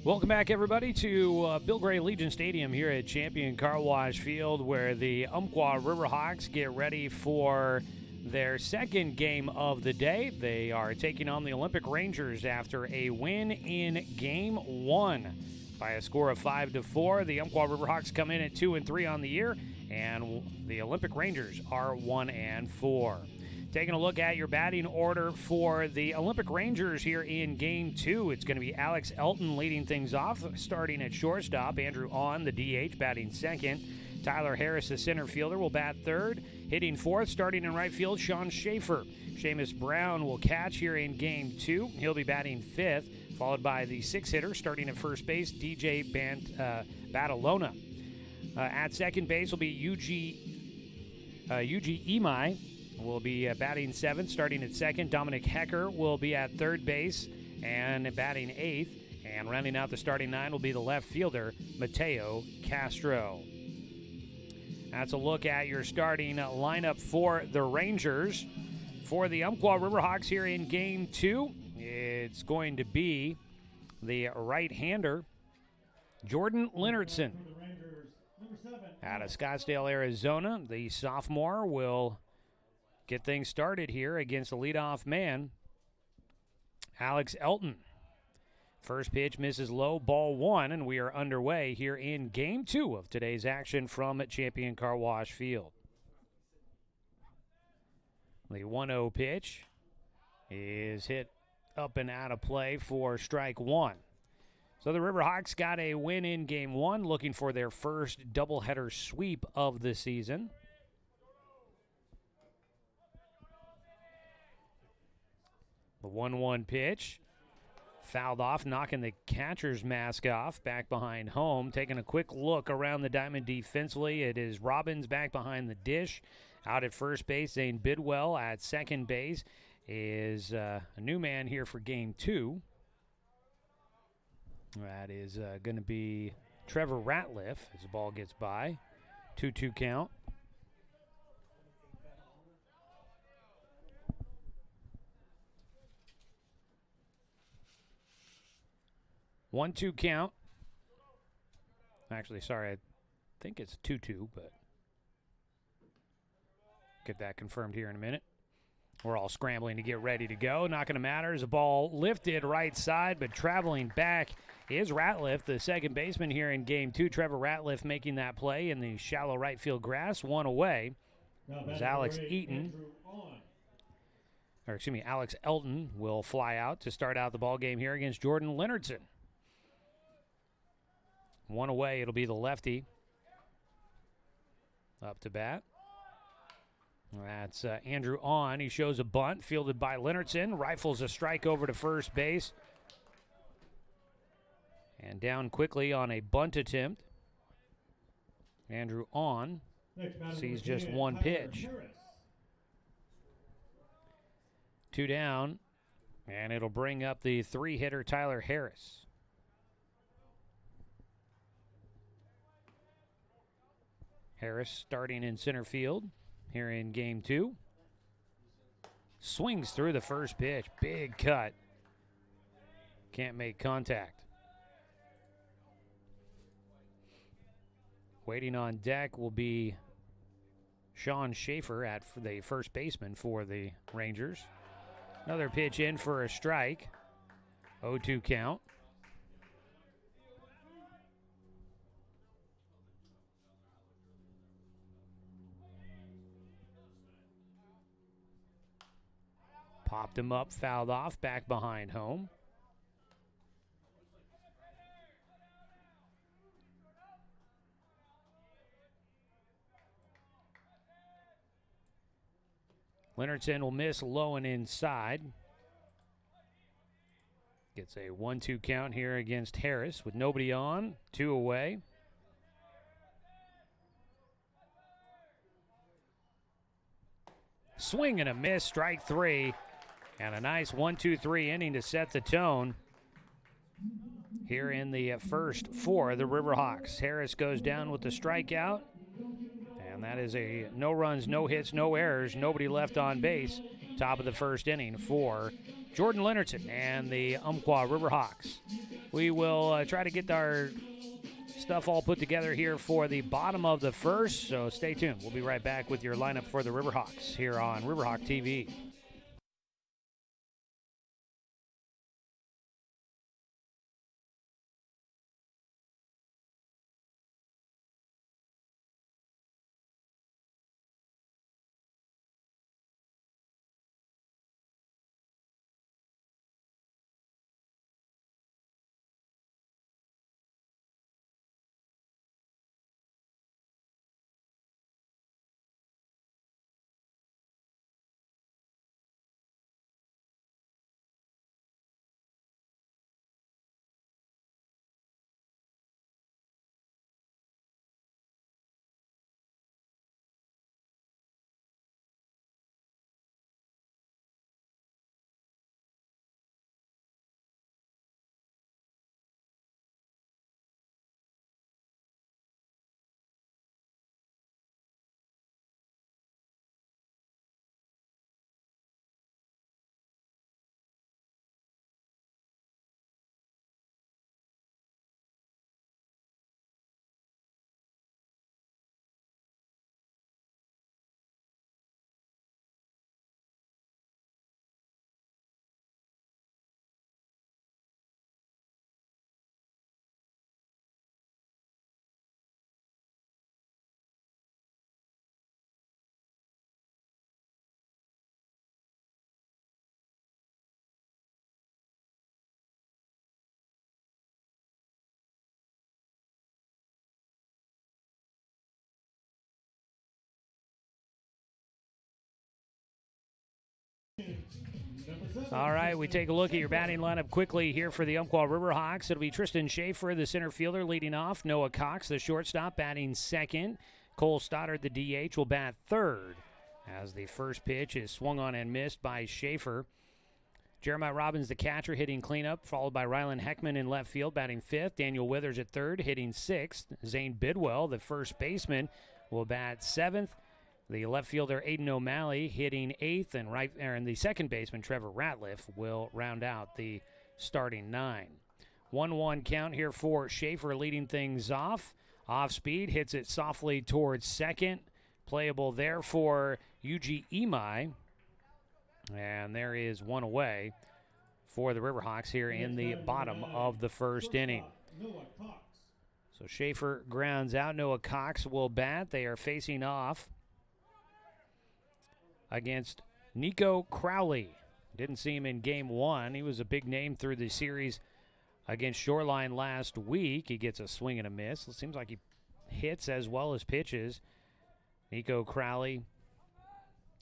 Welcome back, everybody, to Bill Gray Legion Stadium here at Champion Car Wash Field, where the Umpqua Riverhawks get ready for their second game of the day. They are taking on the Olympic Rangers after a win in Game 1 by a score of 5-4. The Umpqua Riverhawks come in at 2-3 on the year, and the Olympic Rangers are 1-4. Taking a look at your batting order for the Olympic Rangers here in Game 2. It's going to be Alex Elton leading things off, starting at shortstop. Andrew Ahn, the DH, batting second. Tyler Harris, the center fielder, will bat third. Hitting fourth, starting in right field, Sean Schaefer. Seamus Brown will catch here in Game 2. He'll be batting fifth, followed by the sixth hitter, starting at first base, DJ Batalona. At second base will be Yuji Imai. Will be batting seventh, starting at second. Dominic Hecker will be at third base and batting eighth. And rounding out the starting nine will be the left fielder, Mateo Castro. That's a look at your starting lineup for the Rangers. For the Umpqua Riverhawks here in Game 2, it's going to be the right-hander, Jordan Leonardson. Out of Scottsdale, Arizona, the sophomore will get things started here against the leadoff man, Alex Elton. First pitch misses low, ball one, and we are underway here in Game 2 of today's action from Champion Car Wash Field. The 1-0 pitch is hit up and out of play for strike one. So the Riverhawks got a win in Game 1, looking for their first doubleheader sweep of the season. The 1-1 pitch, fouled off, knocking the catcher's mask off, back behind home. Taking a quick look around the diamond defensively, it is Robbins back behind the dish. Out at first base, Zane Bidwell. At second base is a new man here for Game 2. That is going to be Trevor Ratliff as the ball gets by. 2-2 count. 1-2 count. Actually, sorry, I think it's 2-2, but get that confirmed here in a minute. We're all scrambling to get ready to go. Not going to matter as the ball lifted right side, but traveling back is Ratliff, the second baseman here in Game 2. Trevor Ratliff making that play in the shallow right field grass. One away is Alex Elton will fly out to start out the ball game here against Jordan Leonardson. One away, it'll be the lefty. Up to bat. That's Andrew Ahn. He shows a bunt, fielded by Leonardson. Rifles a strike over to first base. And down quickly on a bunt attempt. Andrew Ahn sees just one pitch. Two down, and it'll bring up the three-hitter Tyler Harris. Harris starting in center field here in Game 2. Swings through the first pitch. Big cut. Can't make contact. Waiting on deck will be Sean Schaefer at the first baseman for the Rangers. Another pitch in for a strike. 0-2 count. Popped him up, fouled off, back behind home. Leonardson will miss low and inside. Gets a 1-2 count here against Harris with nobody on, two away. Swing and a miss, strike three. And a nice 1-2-3 inning to set the tone here in the first for the Riverhawks. Harris goes down with the strikeout. And that is a no runs, no hits, no errors, nobody left on base. Top of the first inning for Jordan Leonardson and the Umpqua Riverhawks. We will try to get our stuff all put together here for the bottom of the first, so stay tuned. We'll be right back with your lineup for the Riverhawks here on Riverhawk TV. All right, we take a look at your batting lineup quickly here for the Umpqua Riverhawks. It'll be Tristan Schaefer, the center fielder, leading off. Noah Cox, the shortstop, batting second. Cole Stoddard, the DH, will bat third as the first pitch is swung on and missed by Schaefer. Jeremiah Robbins, the catcher, hitting cleanup, followed by Rylan Heckman in left field, batting fifth. Daniel Withers at third, hitting sixth. Zane Bidwell, the first baseman, will bat seventh. The left fielder, Aiden O'Malley, hitting eighth, and the second baseman, Trevor Ratliff, will round out the starting nine. 1-1 count here for Schaefer, leading things off. Off speed, hits it softly towards second. Playable there for Yuji Imai. And there is one away for the Riverhawks here in the bottom of the first inning. So Schaefer grounds out. Noah Cox will bat. They are facing off against Nico Crowley. Didn't see him in game one. He was a big name through the series against Shoreline last week. He gets a swing and a miss. It seems like he hits as well as pitches. Nico Crowley,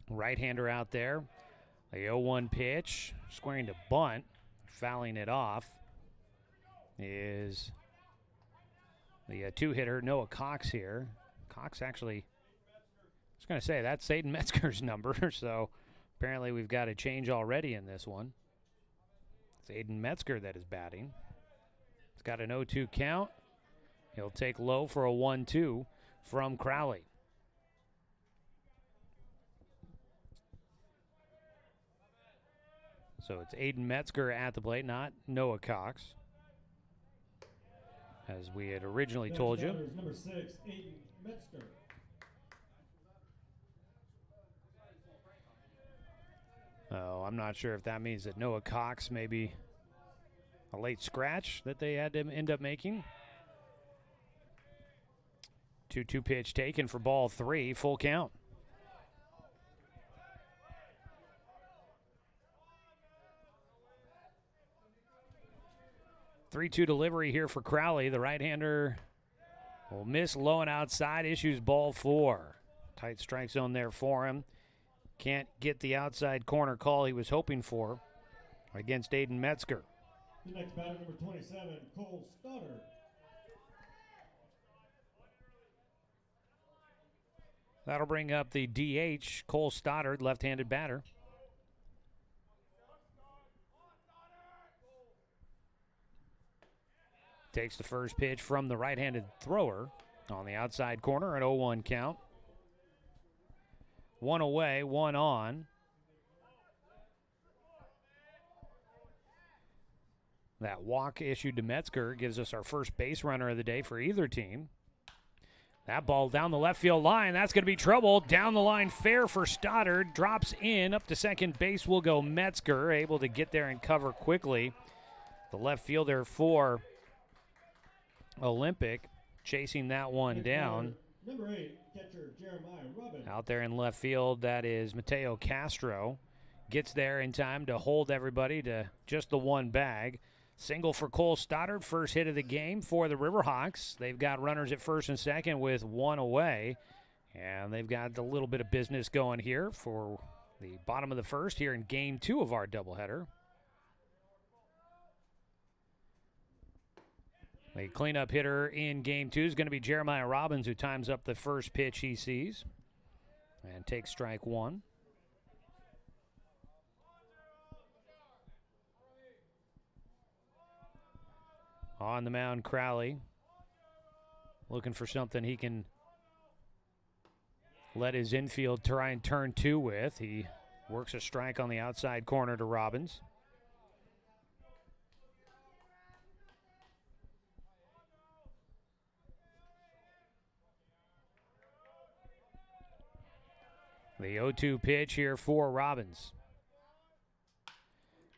right-hander out there. The 0-1 pitch, squaring to bunt, fouling it off, is the two-hitter Noah Cox here. Cox actually, I was going to say, that's Aiden Metzger's number, so apparently we've got a change already in this one. It's Aiden Metzger that is batting. It's got an 0-2 count. He'll take low for a 1-2 from Crowley. So it's Aiden Metzger at the plate, not Noah Cox, as we had originally told you. Number 6, Aiden Metzger. Oh, I'm not sure if that means that Noah Cox may be a late scratch that they had to end up making. 2-2 pitch taken for ball three, full count. Three-two delivery here for Crowley. The right-hander will miss low and outside, issues ball four. Tight strike zone there for him. Can't get the outside corner call he was hoping for against Aiden Metzger. The next batter, number 27, Cole Stoddard. That'll bring up the DH, Cole Stoddard, left-handed batter. Takes the first pitch from the right-handed thrower on the outside corner, an 0-1 count. One away, one on. That walk issued to Metzger gives us our first base runner of the day for either team. That ball down the left field line. That's going to be trouble. Down the line, fair for Stoddard. Drops in. Up to second base will go Metzger. Able to get there and cover quickly. The left fielder for Olympic chasing that one down. Number 8, catcher Jeremiah Robbins. Out there in left field, that is Mateo Castro. Gets there in time to hold everybody to just the one bag. Single for Cole Stoddard, first hit of the game for the Riverhawks. They've got runners at first and second with one away. And they've got a little bit of business going here for the bottom of the first here in game 2 of our doubleheader. The cleanup hitter in game 2 is going to be Jeremiah Robbins, who times up the first pitch he sees and takes strike 1. On the mound, Crowley looking for something he can let his infield try and turn 2 with. He works a strike on the outside corner to Robbins. The 0-2 pitch here for Robbins.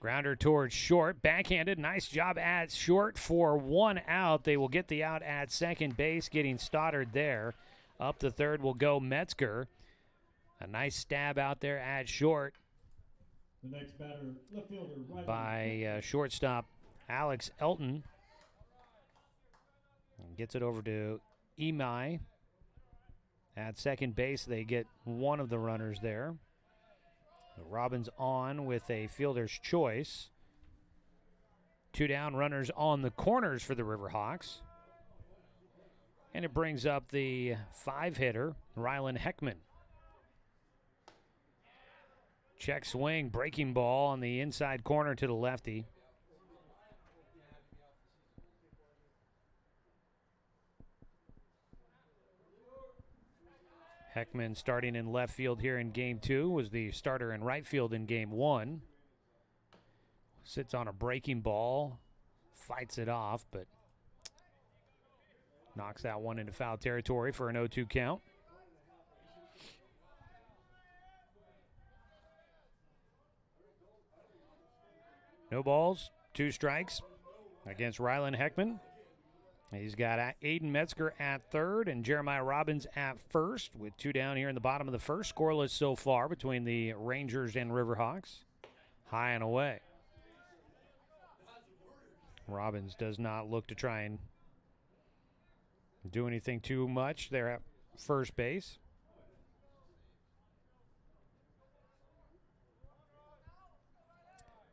Grounder towards short, backhanded, nice job at short for 1 out. They will get the out at second base, getting Stoddard there. Up the third will go Metzger. A nice stab out there at short. The next batter, left fielder, right by shortstop Alex Elton. And gets it over to Imai. At second base, they get one of the runners there. Robbins on with a fielder's choice. 2 down, runners on the corners for the Riverhawks. And it brings up the 5-hitter, Rylan Heckman. Check swing, breaking ball on the inside corner to the lefty. Heckman starting in left field here in game 2, was the starter in right field in game 1. Sits on a breaking ball, fights it off, but knocks that one into foul territory for an 0-2 count. No balls, 2 strikes against Rylan Heckman. He's got Aiden Metzger at third and Jeremiah Robbins at first, with 2 down here in the bottom of the first. Scoreless so far between the Rangers and Riverhawks. High and away. Robbins does not look to try and do anything too much there at first base.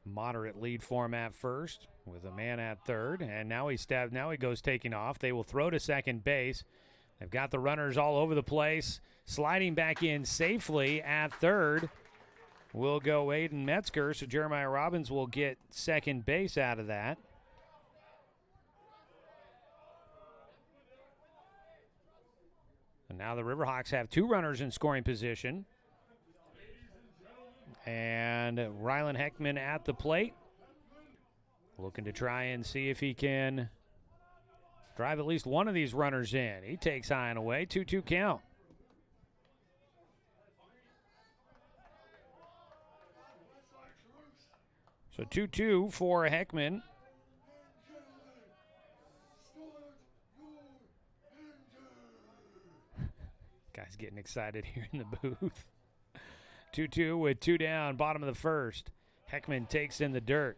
Moderate lead for him at first with a man at third, and now he goes taking off. They will throw to second base. They've got the runners all over the place. Sliding back in safely at third will go Aiden Metzger, so Jeremiah Robbins will get second base out of that. And now the Riverhawks have 2 runners in scoring position. And Rylan Heckman at the plate, looking to try and see if he can drive at least one of these runners in. He takes high and away, 2-2 count. So 2-2 for Heckman. Guy's getting excited here in the booth. 2-2 with 2 down, bottom of the first. Heckman takes in the dirt.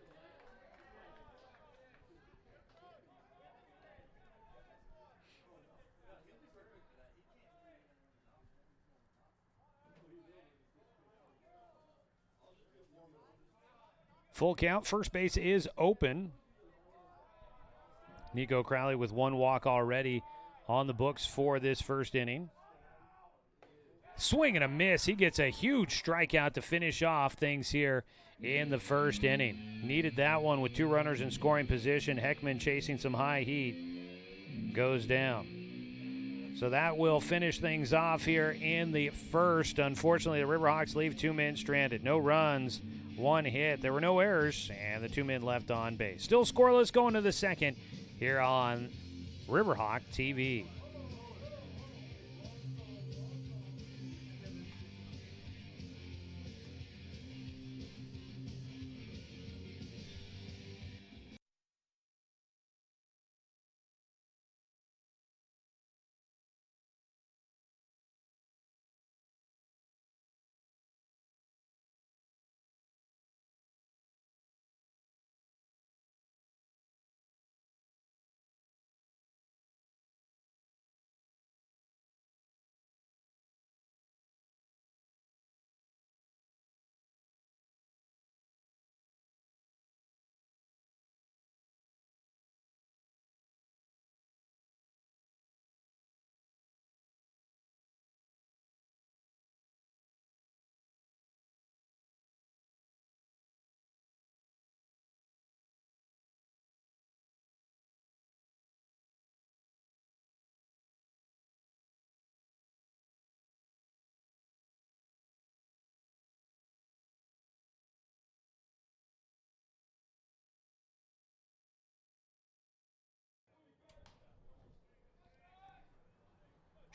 Full count, first base is open. Nico Crowley with 1 walk already on the books for this first inning. Swing and a miss. He gets a huge strikeout to finish off things here in the first inning. Needed that one with 2 runners in scoring position. Heckman chasing some high heat. Goes down. So that will finish things off here in the first. Unfortunately, the Riverhawks leave 2 men stranded. No runs one hit. There were no errors, and the 2 men left on base. Still scoreless going to the second here on Riverhawk TV.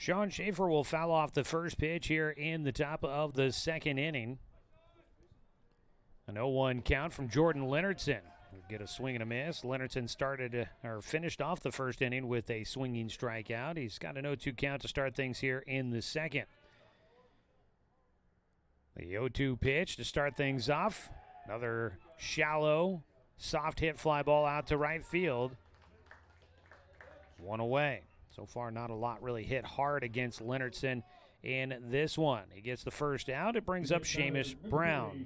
Sean Schaefer will foul off the first pitch here in the top of the second inning. An 0-1 count from Jordan Leonardson. We'll get a swing and a miss. Leonardson finished off the first inning with a swinging strikeout. He's got an 0-2 count to start things here in the second. The 0-2 pitch to start things off. Another shallow, soft hit fly ball out to right field. One away. So far, not a lot really hit hard against Leonardson in this one. He gets the first out. It brings up Seamus Brown.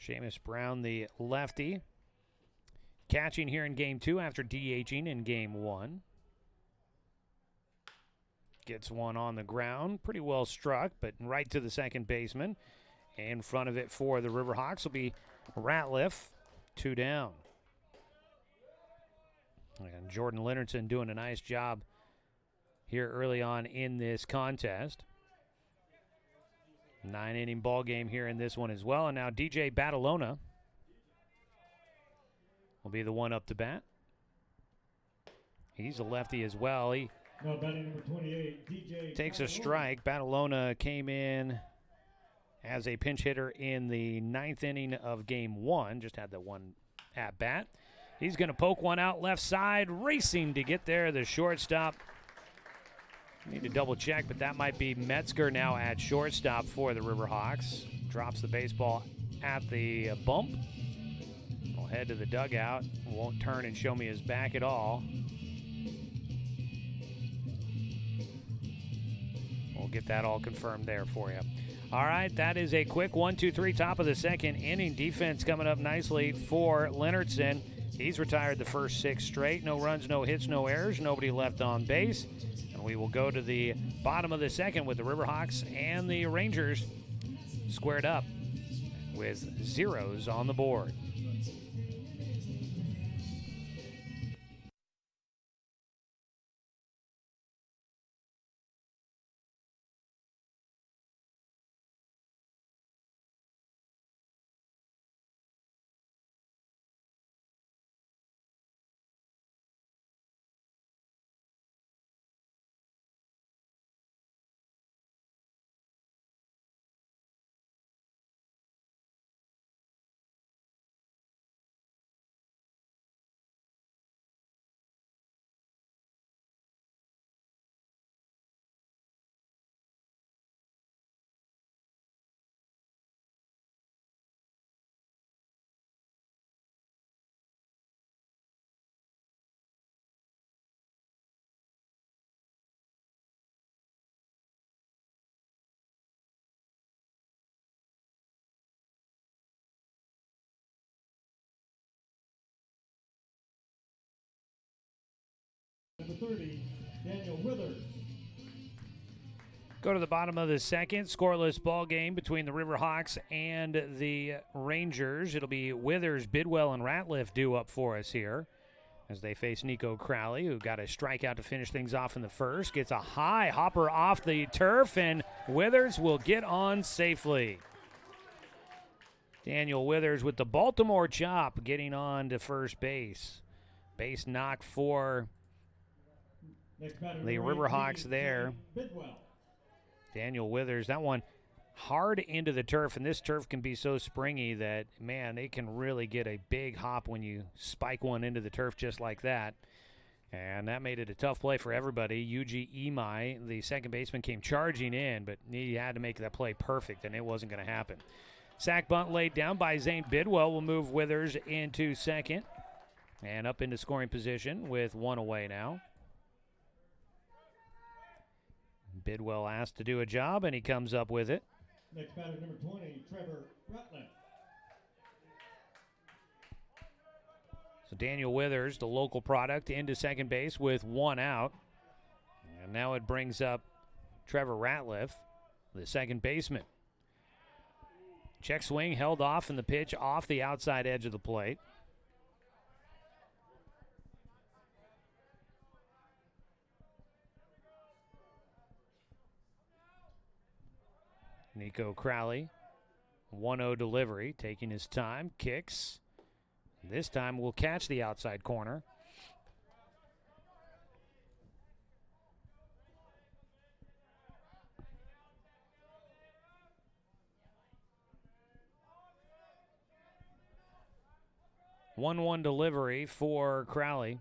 Seamus Brown, the lefty, catching here in game 2 after DHing in game 1. Gets one on the ground. Pretty well struck, but right to the second baseman. In front of it for the Riverhawks will be Ratliff, 2 down. And Jordan Leonardson doing a nice job here early on in this contest. 9-inning ball game here in this one as well. And now DJ Batalona will be the one up to bat. He's a lefty as well. He batting number 28, DJ takes a strike. Batalona came in as a pinch hitter in the 9th inning of game 1. Just had the one at bat. He's going to poke one out left side, racing to get there. The shortstop. Need to double check, but that might be Metzger now at shortstop for the Riverhawks. Drops the baseball at the bump. Will head to the dugout. Won't turn and show me his back at all. We'll get that all confirmed there for you. All right, that is a quick 1-2-3 top of the second inning. Defense coming up nicely for Leonardson. He's retired the first 6 straight. No runs, no hits, no errors. Nobody left on base. And we will go to the bottom of the second with the Riverhawks and the Rangers squared up with zeros on the board. Number 30, Daniel Withers. Go to the bottom of the second. Scoreless ball game between the Riverhawks and the Rangers. It'll be Withers, Bidwell, and Ratliff due up for us here. as they face Nico Crowley, who got a strikeout to finish things off in the first. Gets a high hopper off the turf, and Withers will get on safely. Daniel Withers with the Baltimore chop getting on to first base. Base knock for the Riverhawks there. Daniel Withers, that one hard into the turf, and this turf can be so springy that, man, it can really get a big hop when you spike one into the turf just like that. And that made it a tough play for everybody. Yuji Imai, the second baseman, came charging in, but he had to make that play perfect, and it wasn't going to happen. Sack bunt laid down by Zane Bidwell will move Withers into second and up into scoring position with one away now. Bidwell asked to do a job, and he comes up with it. Next batter, number 20, Trevor Ratliff. So Daniel Withers, the local product, into second base with one out. And now it brings up Trevor Ratliff, the second baseman. Check swing held off, and the pitch off the outside edge of the plate. Nico Crowley, 1-0 delivery, taking his time, kicks. This time will catch the outside corner. One delivery for Crowley.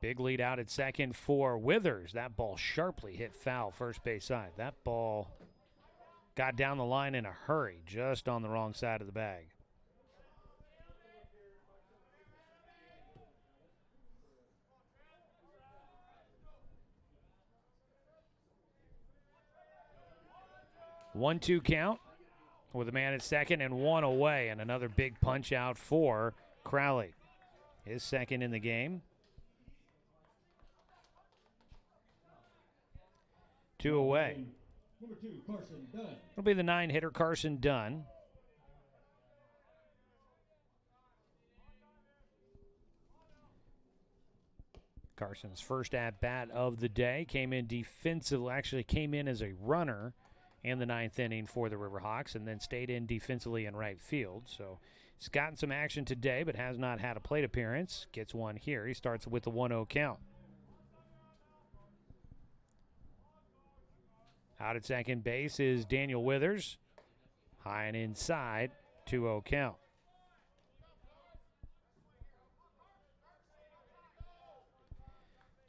Big lead out at second for Withers. That ball sharply hit foul first base side. That ball got down the line in a hurry, just on the wrong side of the bag. One-two count with a man at second and one away, and another big punch out for Crowley. His second in the game. Two away. Number 2, Carson Dunn. It'll be the 9-hitter Carson Dunn. Carson's first at-bat of the day came in defensive, actually came in as a runner in the 9th inning for the Riverhawks and then stayed in defensively in right field. So he's gotten some action today but has not had a plate appearance. Gets one here. He starts with the 1-0 count. Out at second base is Daniel Withers. High and inside, 2-0 count.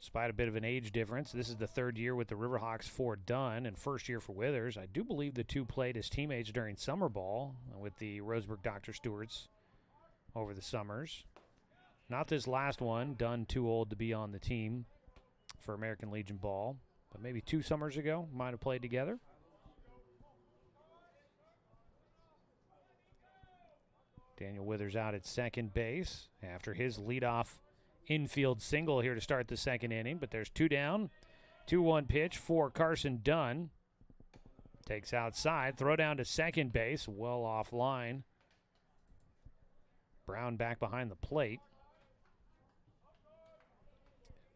Despite a bit of an age difference, this is the third year with the Riverhawks for Dunn and first year for Withers. I do believe the two played as teammates during summer ball with the Roseburg Dr. Stewarts over the summers. Not this last one. Dunn too old to be on the team for American Legion ball. But maybe 2 summers ago, might have played together. Daniel Withers out at second base after his leadoff infield single here to start the second inning. But there's 2 down. 2-1 pitch for Carson Dunn. Takes outside. Throw down to second base. Well offline. Brown back behind the plate.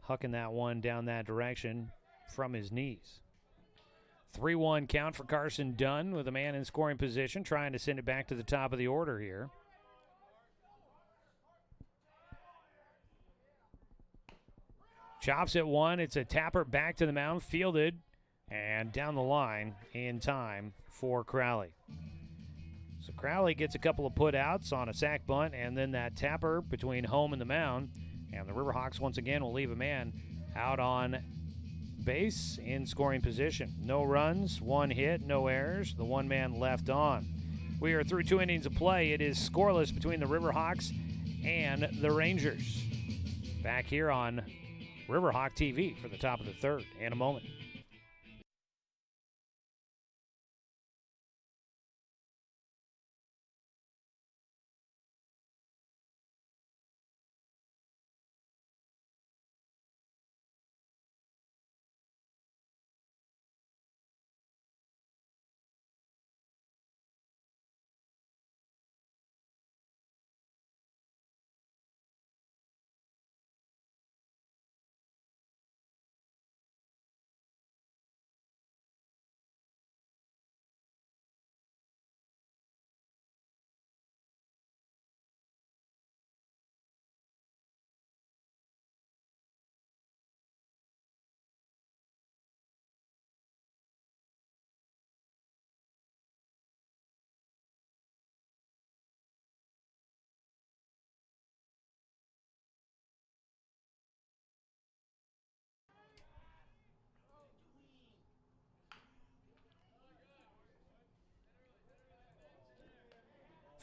Hucking that one down that direction from his knees. 3-1 count for Carson Dunn with a man in scoring position, trying to send it back to the top of the order here. Chops at one. It's a tapper back to the mound, fielded, and down the line in time for Crowley. So Crowley gets a couple of put-outs on a sack bunt, and then that tapper between home and the mound. And the Riverhawks once again will leave a man out on base in scoring position. No runs, 1 hit, no errors, the 1 man left on. We are through 2 innings of play. It is scoreless between the Riverhawks and the Rangers. Back here on Riverhawk TV for the top of the third in a moment.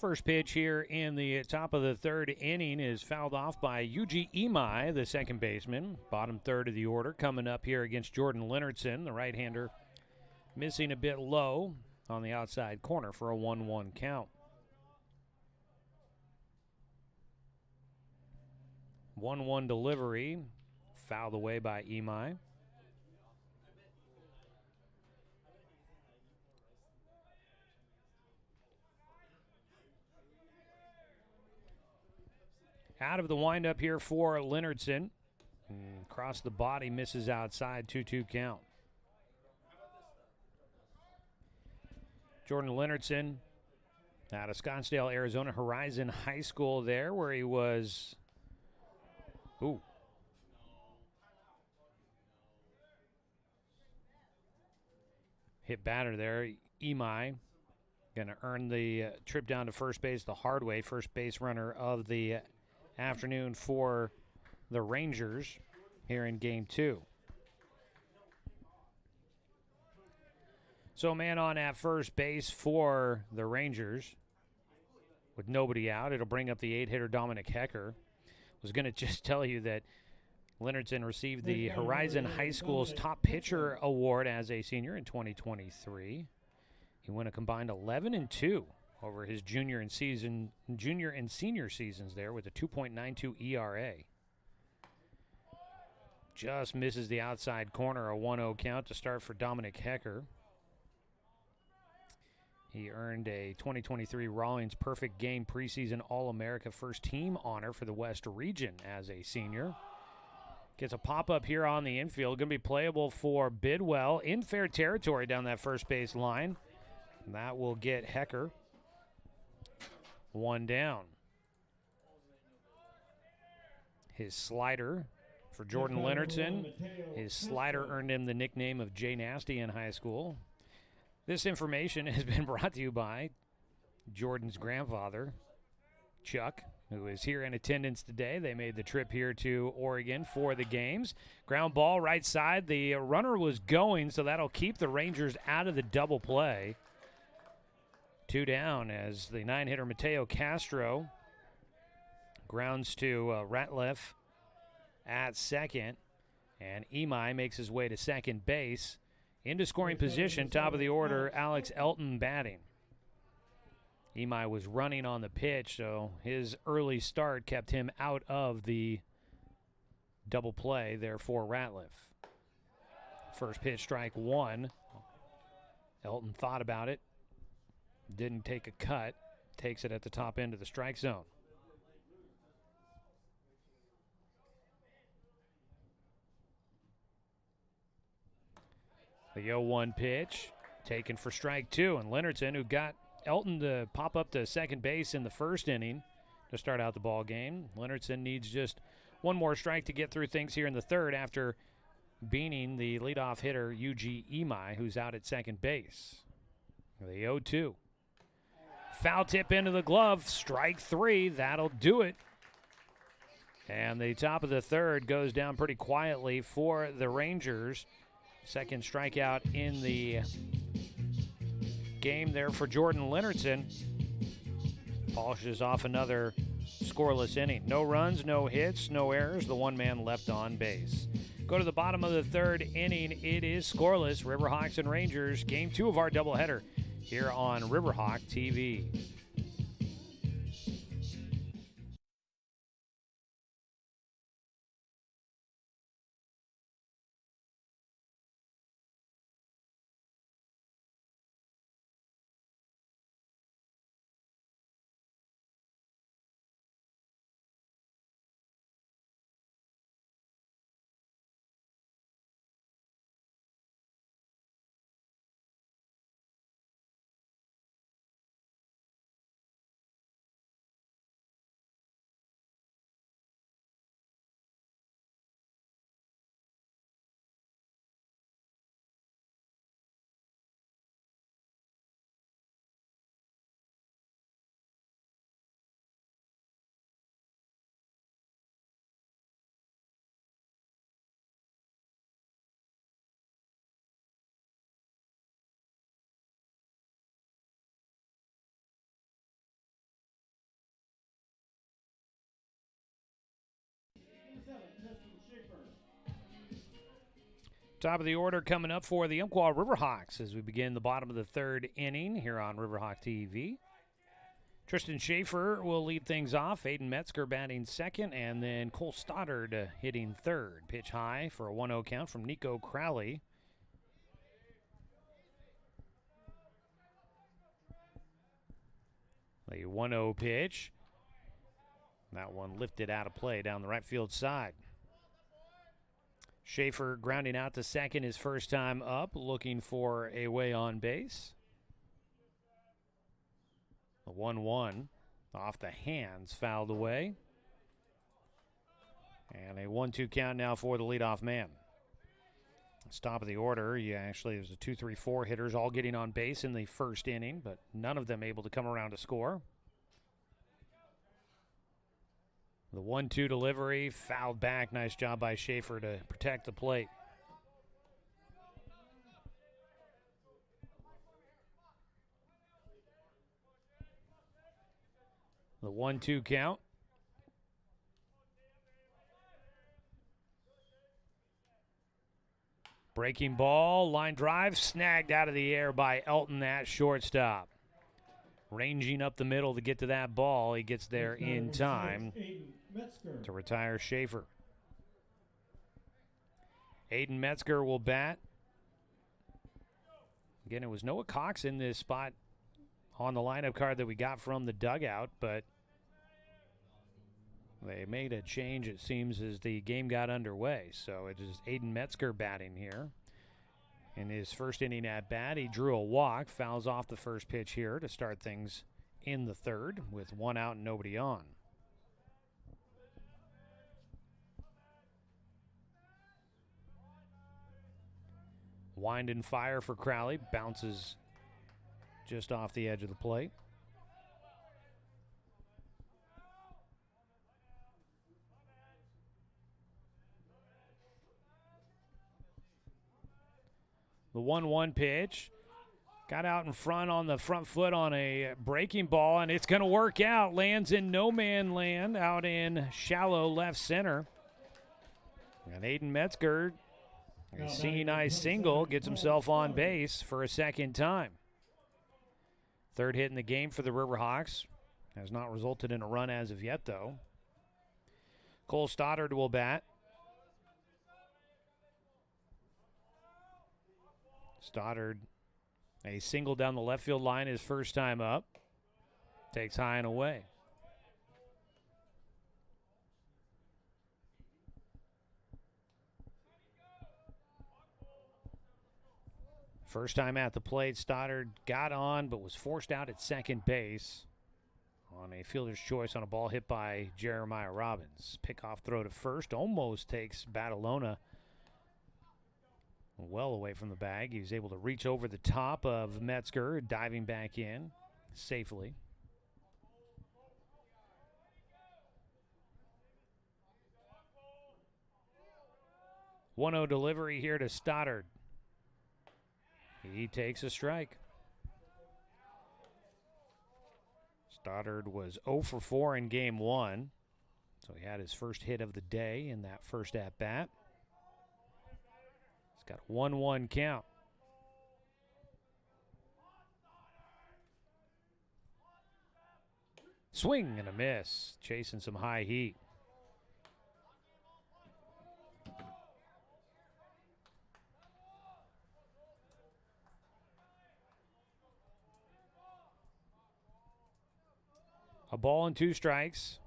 First pitch here in the top of the third inning is fouled off by Yuji Imai, the second baseman. Bottom third of the order coming up here against Jordan Leonardson, the right-hander, missing a bit low on the outside corner for a 1-1 count. 1-1 delivery, fouled away by Imai. Out of the windup here for Leonardson. Across the body, misses outside, 2-2 count. Jordan Leonardson out of Scottsdale, Arizona, Horizon High School there, where he was, hit batter there. Imai going to earn the trip down to first base the hard way. First base runner of the afternoon for the Rangers here in game 2. So man on at first base for the Rangers with nobody out. It'll bring up the 8-hitter Dominic Hecker. Was going to just tell you that Leonardson received the Horizon High School's Top Pitcher Award as a senior in 2023. He went a combined 11-2 over his junior and senior seasons there with a 2.92 ERA. Just misses the outside corner, a 1-0 count to start for Dominic Hecker. He earned a 2023 Rawlings Perfect Game Preseason All-America First Team honor for the West Region as a senior. Gets a pop-up here on the infield. Going to be playable for Bidwell in fair territory down that first base line. And that will get Hecker one down. His slider for Jordan Leonardson. His slider earned him the nickname of Jay Nasty in high school. This information has been brought to you by Jordan's grandfather, Chuck, who is here in attendance today. They made the trip here to Oregon for the games. Ground ball right side. The runner was going, so that'll keep the Rangers out of the double play. 2 down as the 9-hitter Mateo Castro grounds to Ratliff at second. And Imai makes his way to second base. Into scoring position, top of the order, Alex Elton batting. Imai was running on the pitch, so his early start kept him out of the double play there for Ratliff. First pitch, strike 1. Elton thought about it. Didn't take a cut. Takes it at the top end of the strike zone. The 0-1 pitch taken for strike 2. And Leonardson, who got Elton to pop up to second base in the first inning to start out the ball game. Leonardson needs just one more strike to get through things here in the third after beaning the leadoff hitter Yuji Imai, who's out at second base. The 0-2. Foul tip into the glove, strike 3, that'll do it. And the top of the third goes down pretty quietly for the Rangers. Second strikeout in the game there for Jordan Leonardson. Polishes off another scoreless inning. No runs, no hits, no errors. The one man left on base. Go to the bottom of the third inning. It is scoreless. Riverhawks and Rangers. Game 2 of our doubleheader here on Riverhawk TV. Top of the order coming up for the Umpqua Riverhawks as we begin the bottom of the third inning here on Riverhawk TV. Tristan Schaefer will lead things off. Aiden Metzger batting second, and then Cole Stoddard hitting third. Pitch high for a 1-0 count from Nico Crowley. The 1-0 pitch. That one lifted out of play down the right field side. Schaefer grounding out to second his first time up, looking for a way on base. The 1-1 off the hands, fouled away. And a 1-2 count now for the leadoff man. Top of the order, there's a 2-3-4 hitters all getting on base in the first inning, but none of them able to come around to score. The 1-2 delivery, fouled back. Nice job by Schaefer to protect the plate. The 1-2 count. Breaking ball, line drive, snagged out of the air by Elton at shortstop. Ranging up the middle to get to that ball. He gets there in time to retire Schaefer. Aiden Metzger will bat. Again, it was Noah Cox in this spot on the lineup card that we got from the dugout, but they made a change, it seems, as the game got underway. So it is Aiden Metzger batting here. In his first inning at bat, he drew a walk, fouls off the first pitch here to start things in the third with one out and nobody on. Wind and fire for Crowley, bounces just off the edge of the plate. The 1-1 pitch. Got out in front on the front foot on a breaking ball, and it's going to work out. Lands in no man land out in shallow left center. And Aiden Metzger, a seeing eye single, gets himself on base for a second time. Third hit in the game for the Riverhawks. Has not resulted in a run as of yet, though. Cole Stoddard will bat. Stoddard, a single down the left field line his first time up. Takes high and away. First time at the plate, Stoddard got on but was forced out at second base on a fielder's choice on a ball hit by Jeremiah Robbins. Pickoff throw to first almost takes Badalona well away from the bag. He was able to reach over the top of Metzger, diving back in safely. One 1-0 delivery here to Stoddard. He takes a strike. Stoddard was 0 for 4 in game one, so he had his first hit of the day in that first at-bat. He's got a 1-1 count. Swing and a miss, chasing some high heat. A ball and 2 strikes.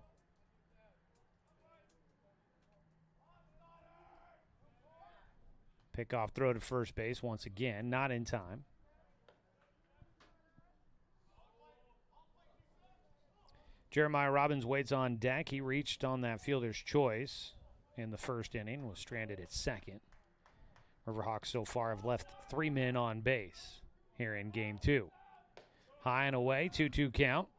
Pickoff throw to first base once again, not in time. Jeremiah Robbins waits on deck. He reached on that fielder's choice in the first inning, was stranded at second. Riverhawks so far have left 3 men on base here in game 2. High and away, 2-2 count.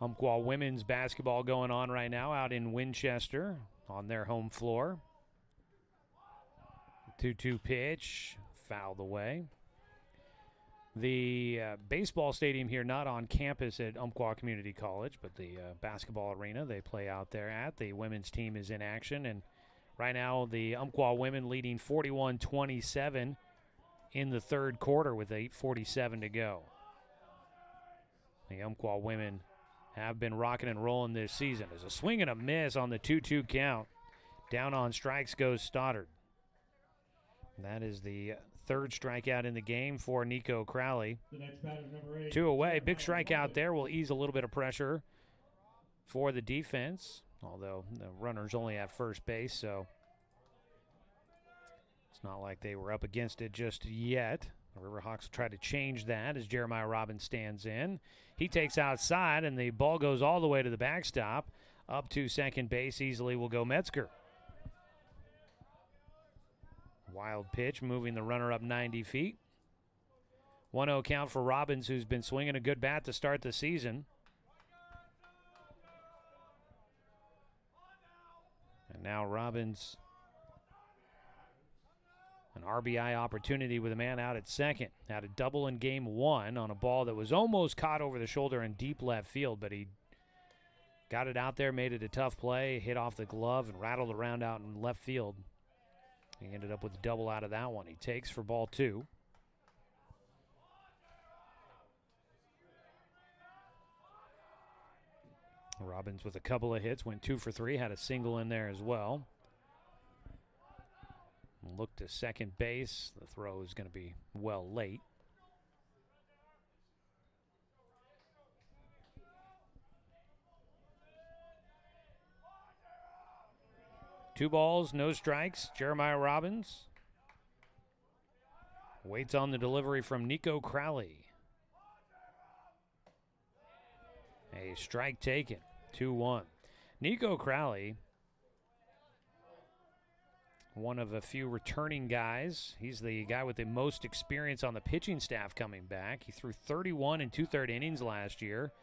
Umpqua women's basketball going on right now out in Winchester on their home floor. 2-2 pitch, fouled away. The baseball stadium here, not on campus at Umpqua Community College, but the basketball arena they play out there at. The women's team is in action, and right now the Umpqua women leading 41-27 in the third quarter with 8:47 to go. The Umpqua women have been rocking and rolling this season. There's a swing and a miss on the 2-2 count. Down on strikes goes Stoddard. That is the third strikeout in the game for Nico Crowley. The next batter, number 8. 2 away. Big strikeout there will ease a little bit of pressure for the defense, although the runner's only at first base, so it's not like they were up against it just yet. The Riverhawks will try to change that as Jeremiah Robbins stands in. He takes outside, and the ball goes all the way to the backstop. Up to second base easily will go Metzger. Wild pitch, moving the runner up 90 feet. 1-0 count for Robbins, who's been swinging a good bat to start the season. And now Robbins, an RBI opportunity with a man out at second. Had a double in game 1 on a ball that was almost caught over the shoulder in deep left field, but he got it out there, made it a tough play, hit off the glove, and rattled around out in left field. He ended up with a double out of that one. He takes for ball 2. Robbins with a couple of hits, went 2 for 3, had a single in there as well. Look to second base. The throw is going to be well late. Two balls, no strikes. Jeremiah Robbins waits on the delivery from Nico Crowley. A strike taken, 2-1. Nico Crowley, one of a few returning guys. He's the guy with the most experience on the pitching staff coming back. He threw 31 and 2/3 innings last year.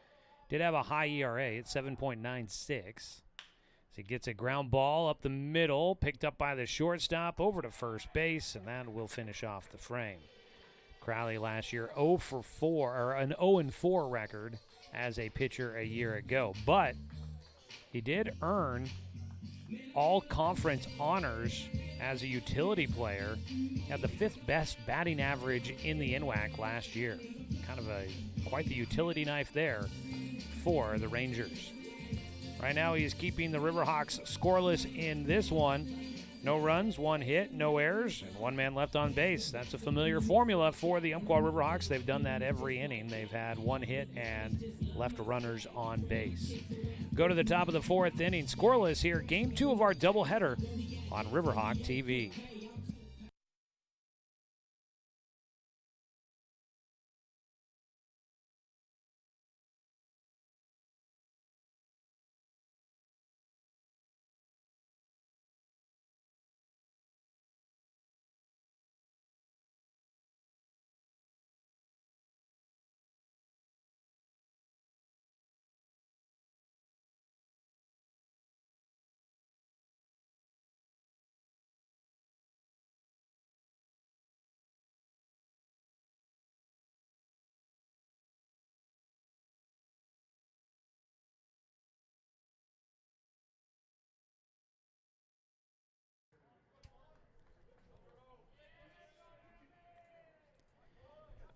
Did have a high ERA at 7.96. So he gets a ground ball up the middle, picked up by the shortstop, over to first base, and that will finish off the frame. Crowley last year 0 for 4, or an 0-4 record as a pitcher a year ago. But he did earn all-conference honors as a utility player. He had the 5th best batting average in the NWAC last year. Kind of quite the utility knife there for the Rangers. Right now he's keeping the Riverhawks scoreless in this one. No runs, 1 hit, no errors, and 1 man left on base. That's a familiar formula for the Umpqua Riverhawks. They've done that every inning. They've had 1 hit and left runners on base. Go to the top of the 4th inning. Scoreless here. Game 2 of our doubleheader on Riverhawk TV.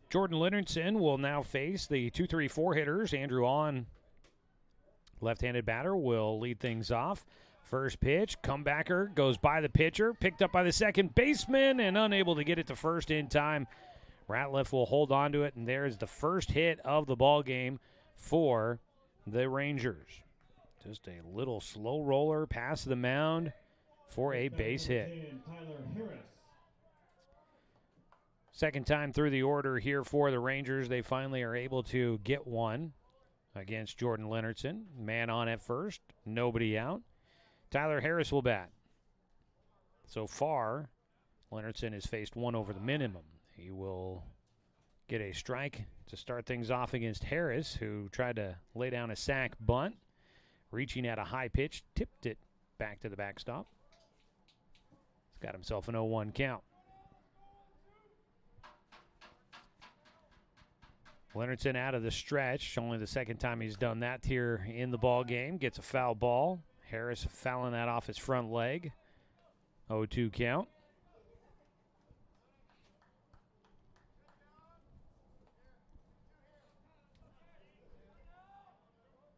Jordan Leonardson will now face the 2-3-4 hitters. Andrew On, left-handed batter, will lead things off. First pitch, comebacker, goes by the pitcher, picked up by the second baseman, and unable to get it to first in time. Ratliff will hold on to it, and there's the first hit of the ball game for the Rangers. Just a little slow roller past the mound for a base hit. Tyler Harris. Second time through the order here for the Rangers. They finally are able to get one against Jordan Leonardson. Man on at first, nobody out. Tyler Harris will bat. So far, Leonardson has faced 1 over the minimum. He will get a strike to start things off against Harris, who tried to lay down a sac bunt. Reaching at a high pitch, tipped it back to the backstop. He's got himself an 0-1 count. Leonardson out of the stretch. Only the second time he's done that here in the ball game. Gets a foul ball. Harris fouling that off his front leg. 0-2 count.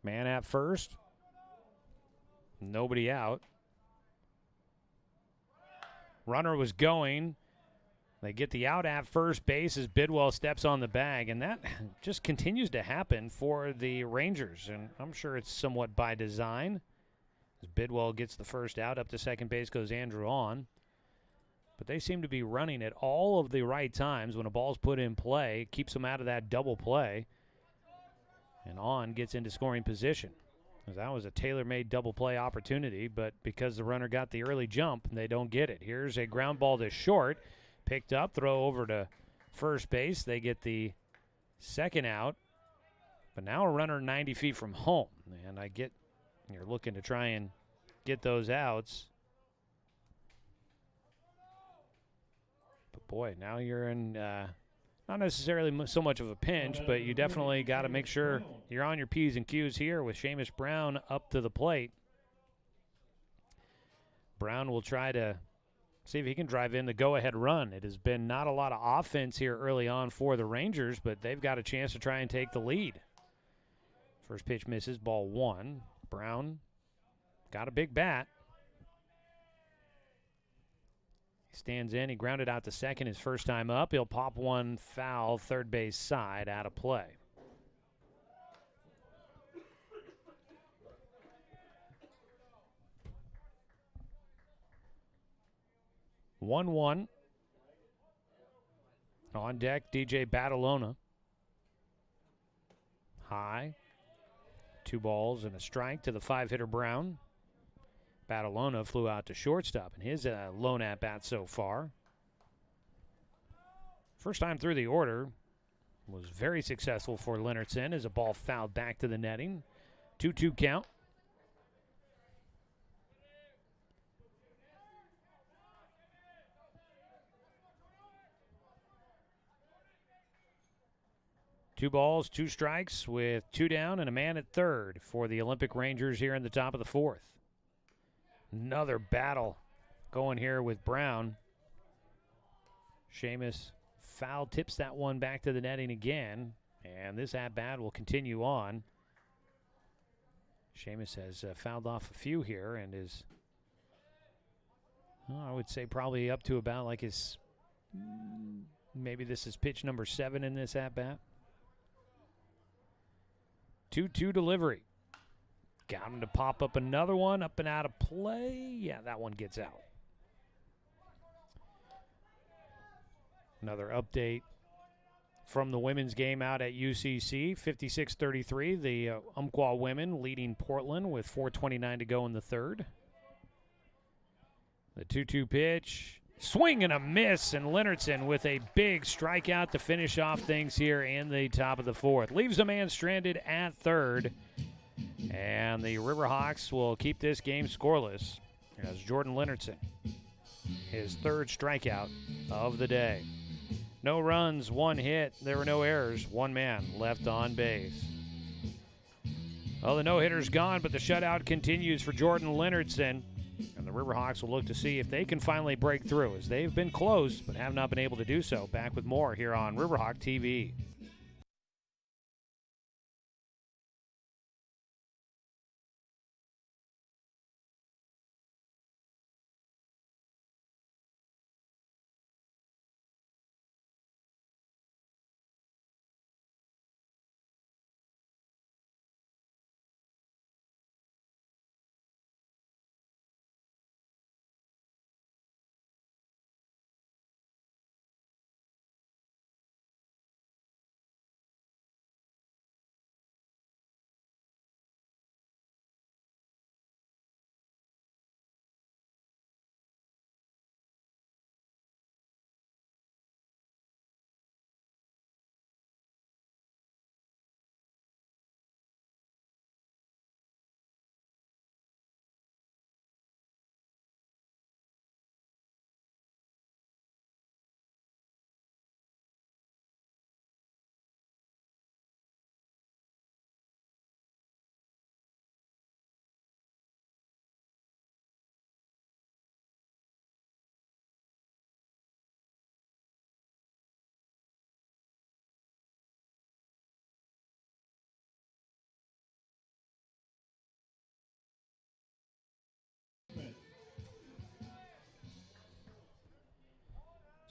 Man at first. Nobody out. Runner was going. They get the out at first base as Bidwell steps on the bag, and that just continues to happen for the Rangers, and I'm sure it's somewhat by design. As Bidwell gets the first out, up to second base goes Andrew on. But they seem to be running at all of the right times when a ball's put in play. It keeps them out of that double play. And on gets into scoring position. That was a tailor-made double play opportunity, but because the runner got the early jump, they don't get it. Here's a ground ball to short. Picked up, throw over to first base. They get the second out. But now a runner 90 feet from home. And I get you're looking to try and get those outs. But, boy, now you're in not necessarily so much of a pinch, but you definitely got to make sure you're on your P's and Q's here with Seamus Brown up to the plate. Brown will try to see if he can drive in the go-ahead run. It has been not a lot of offense here early on for the Rangers, but they've got a chance to try and take the lead. First pitch misses, ball one. Brown got a big bat. He stands in. He grounded out to second his first time up. He'll pop one foul, third base side, out of play. One. On deck, DJ Badalona. High. 2 balls and a strike to the 5-hitter Brown. Badalona flew out to shortstop in his lone at-bat so far. First time through the order was very successful for Leonardson as a ball fouled back to the netting. 2-2 count. Two balls, 2 strikes with 2 down and a man at third for the Olympic Rangers here in the top of the 4th. Another battle going here with Brown. Seamus foul tips that one back to the netting again, and this at-bat will continue on. Seamus has fouled off a few here and is, well, I would say probably up to about like his, maybe this is pitch number 7 in this at-bat. 2-2 delivery. Got him to pop up another one, up and out of play. Yeah, that one gets out. Another update from the women's game out at UCC. 56-33, the Umpqua women leading Portland with 4:29 to go in the third. The 2-2 pitch. Swing and a miss, and Leonardson with a big strikeout to finish off things here in the top of the 4th. Leaves a man stranded at third, and the Riverhawks will keep this game scoreless as Jordan Leonardson, his 3rd strikeout of the day. No runs, 1 hit. There were no errors. 1 man left on base. Well, the no-hitter's gone, but the shutout continues for Jordan Leonardson. And the Riverhawks will look to see if they can finally break through, as they've been close but have not been able to do so. Back with more here on Riverhawk TV.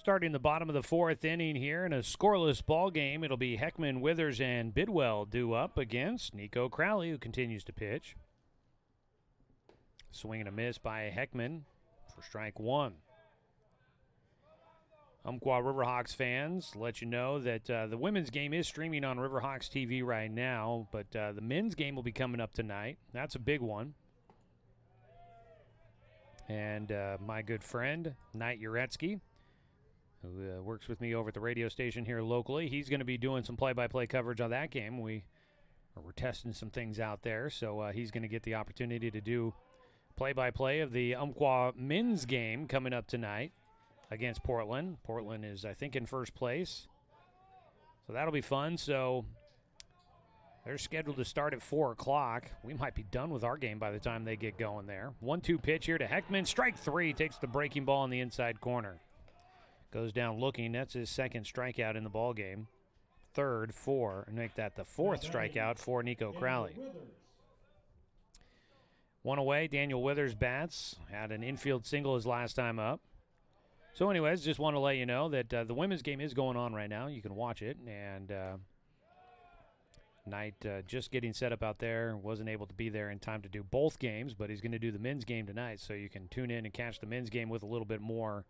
Starting the bottom of the fourth inning here in a scoreless ball game, it'll be Heckman, Withers, and Bidwell due up against Nico Crowley, who continues to pitch. Swing and a miss by Heckman for strike one. Umpqua Riverhawks fans, let you know that the women's game is streaming on Riverhawks TV right now, but the men's game will be coming up tonight. That's a big one. And my good friend, Knight Uretsky, who works with me over at the radio station here locally, he's going to be doing some play-by-play coverage on that game. We're testing some things out there, so he's going to get the opportunity to do play-by-play of the Umpqua men's game coming up tonight against Portland. Portland is, I think, in first place. So that'll be fun. So they're scheduled to start at 4 o'clock. We might be done with our game by the time they get going there. 1-2 pitch here to Heckman. Strike three. Takes the breaking ball in the inside corner. Goes down looking. That's his second strikeout in the ball game. Third, four. And make that the fourth strikeout for Nico Crowley. One away. Daniel Withers bats. Had an infield single his last time up. So anyways, just want to let you know that the women's game is going on right now. You can watch it. And Knight just getting set up out there. Wasn't able to be there in time to do both games, but he's going to do the men's game tonight. So you can tune in and catch the men's game with a little bit more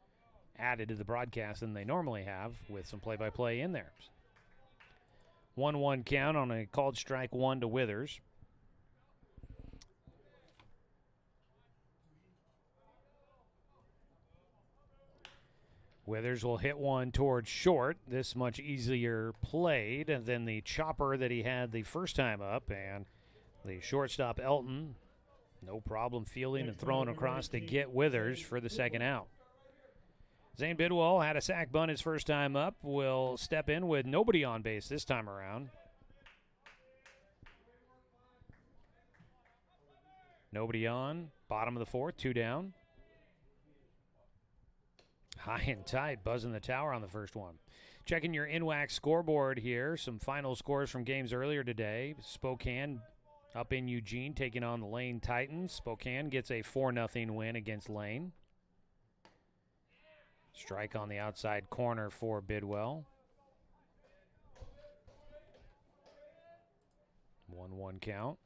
added to the broadcast than they normally have with some play-by-play in there. 1-1 count on a called strike one to Withers. Withers will hit one towards short. This much easier played than the chopper that he had the first time up. And the shortstop, Elton, no problem fielding and throwing across to get Withers for the second out. Zane Bidwell had a sac bunt his first time up. Will step in with nobody on base this time around. Nobody on. Bottom of the fourth, 2 down. High and tight, buzzing the tower on the first one. Checking your NWAC scoreboard here. Some final scores from games earlier today. Spokane up in Eugene taking on the Lane Titans. Spokane gets a 4-0 win against Lane. Strike on the outside corner for Bidwell. 1-1 count.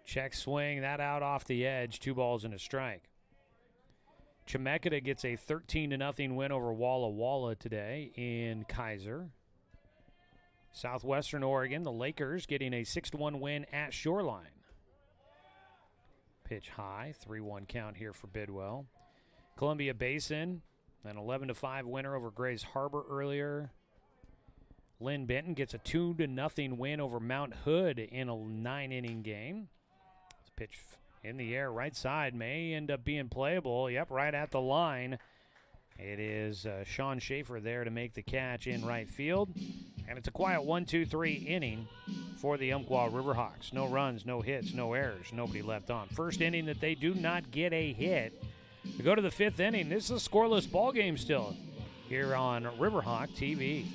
Check swing, that out off the edge. 2 balls and a strike. Chemeketa gets a 13-0 win over Walla Walla today in Kaiser. Southwestern Oregon, the Lakers getting a 6-1 win at Shoreline. Pitch high, 3-1 count here for Bidwell. Columbia Basin, an 11-5 winner over Grays Harbor earlier. Lynn Benton gets a 2-0 win over Mount Hood in a 9-inning game. Pitch in the air, right side, may end up being playable. Yep, right at the line. It is Sean Schaefer there to make the catch in right field. And it's a quiet 1-2-3 inning for the Umpqua Riverhawks. No runs, no hits, no errors, nobody left on. First inning that they do not get a hit. We go to the 5th inning. This is a scoreless ball game still here on Riverhawk TV.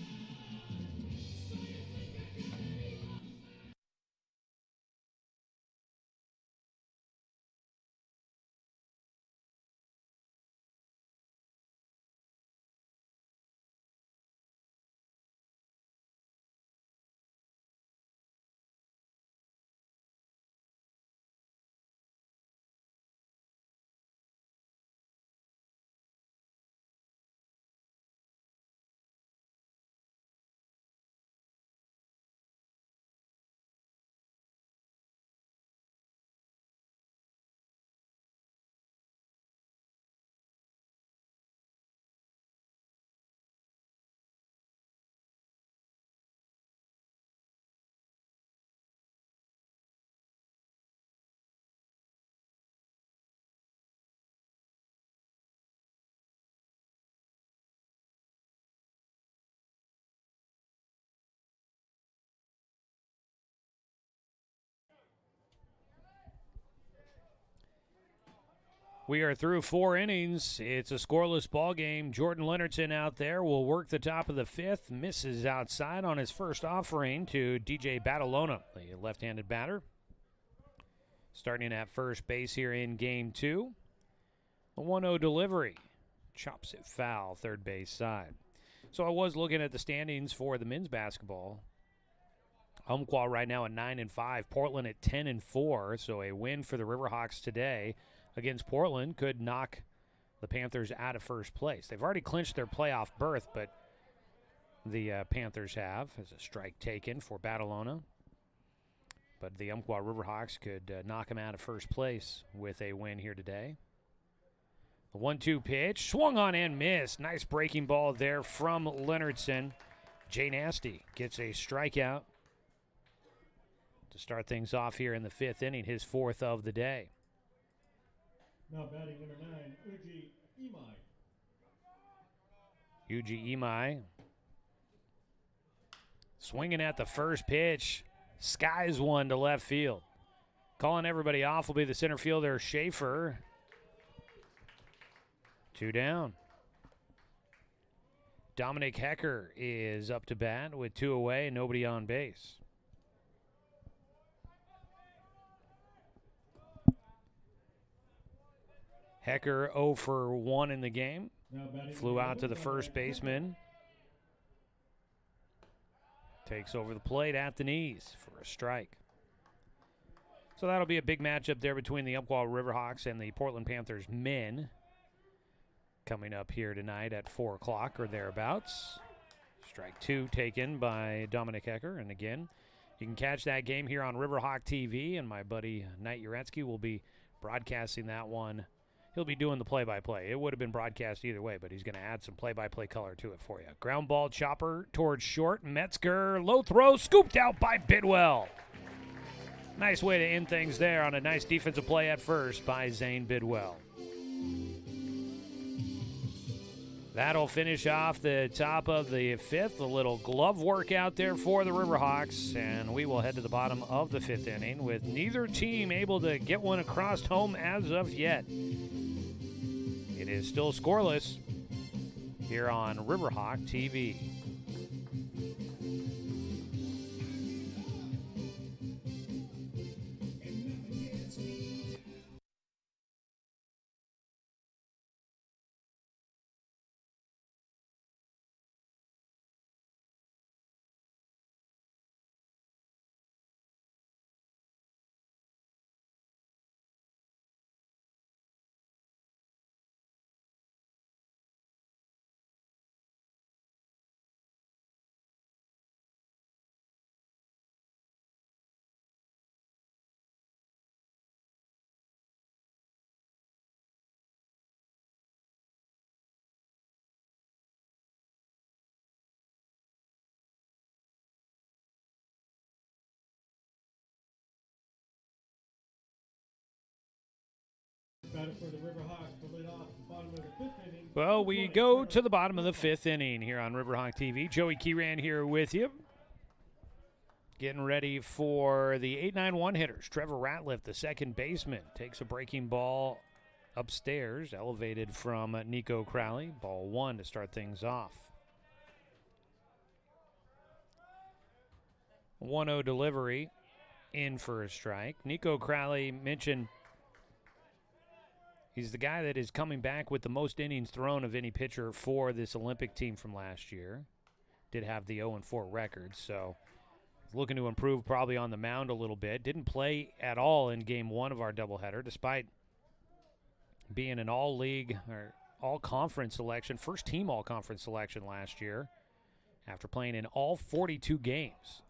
We are through 4 innings. It's a scoreless ball game. Jordan Leonardson out there will work the top of the 5th. Misses outside on his first offering to DJ Batalona, the left-handed batter. Starting at first base here in Game 2. The 1-0 delivery. Chops it foul, third base side. So I was looking at the standings for the men's basketball. Umpqua right now at 9-5, Portland at 10-4. So a win for the Riverhawks today against Portland could knock the Panthers out of first place. They've already clinched their playoff berth, but the Panthers have, as a strike taken for Badalona. But the Umpqua Riverhawks could knock them out of first place with a win here today. The 1-2 pitch, swung on and missed. Nice breaking ball there from Leonardson. Jay Nasty gets a strikeout to start things off here in the fifth inning, his fourth of the day. Now batting number 9, Uji Imai. Uji Imai swinging at the first pitch. Skies one to left field. Calling everybody off will be the center fielder, Schaefer. 2 down. Dominic Hecker is up to bat with 2 away and nobody on base. Hecker 0 for 1 in the game. Flew out to the first baseman. Takes over the plate at the knees for a strike. So that'll be a big matchup there between the Umpqua Riverhawks and the Portland Panthers men. Coming up here tonight at 4 o'clock or thereabouts. Strike 2 taken by Dominic Hecker. And again, you can catch that game here on Riverhawk TV, and my buddy Knight Uretsky will be broadcasting that one. He'll be doing the play-by-play. It would have been broadcast either way, but he's going to add some play-by-play color to it for you. Ground ball chopper towards short. Metzger, low throw, scooped out by Bidwell. Nice way to end things there on a nice defensive play at first by Zane Bidwell. That'll finish off the top of the fifth. A little glove work out there for the Riverhawks, and we will head to the bottom of the fifth inning with neither team able to get one across home as of yet. It is still scoreless here on Riverhawk TV. Batting for the Riverhawks to lead off the bottom of the fifth inning. Well, we go to the bottom of the fifth inning here on Riverhawk TV. Joey Keyran here with you. Getting ready for the 8-9-1 hitters. Trevor Ratliff, the second baseman, takes a breaking ball upstairs, elevated from Nico Crowley. Ball 1 to start things off. 1-0 delivery, in for a strike. Nico Crowley mentioned he's the guy that is coming back with the most innings thrown of any pitcher for this Olympic team from last year. Did have the 0-4 record, so looking to improve probably on the mound a little bit. Didn't play at all in game 1 of our doubleheader, despite being an all-league or all-conference selection, first-team all-conference selection last year after playing in all 42 games.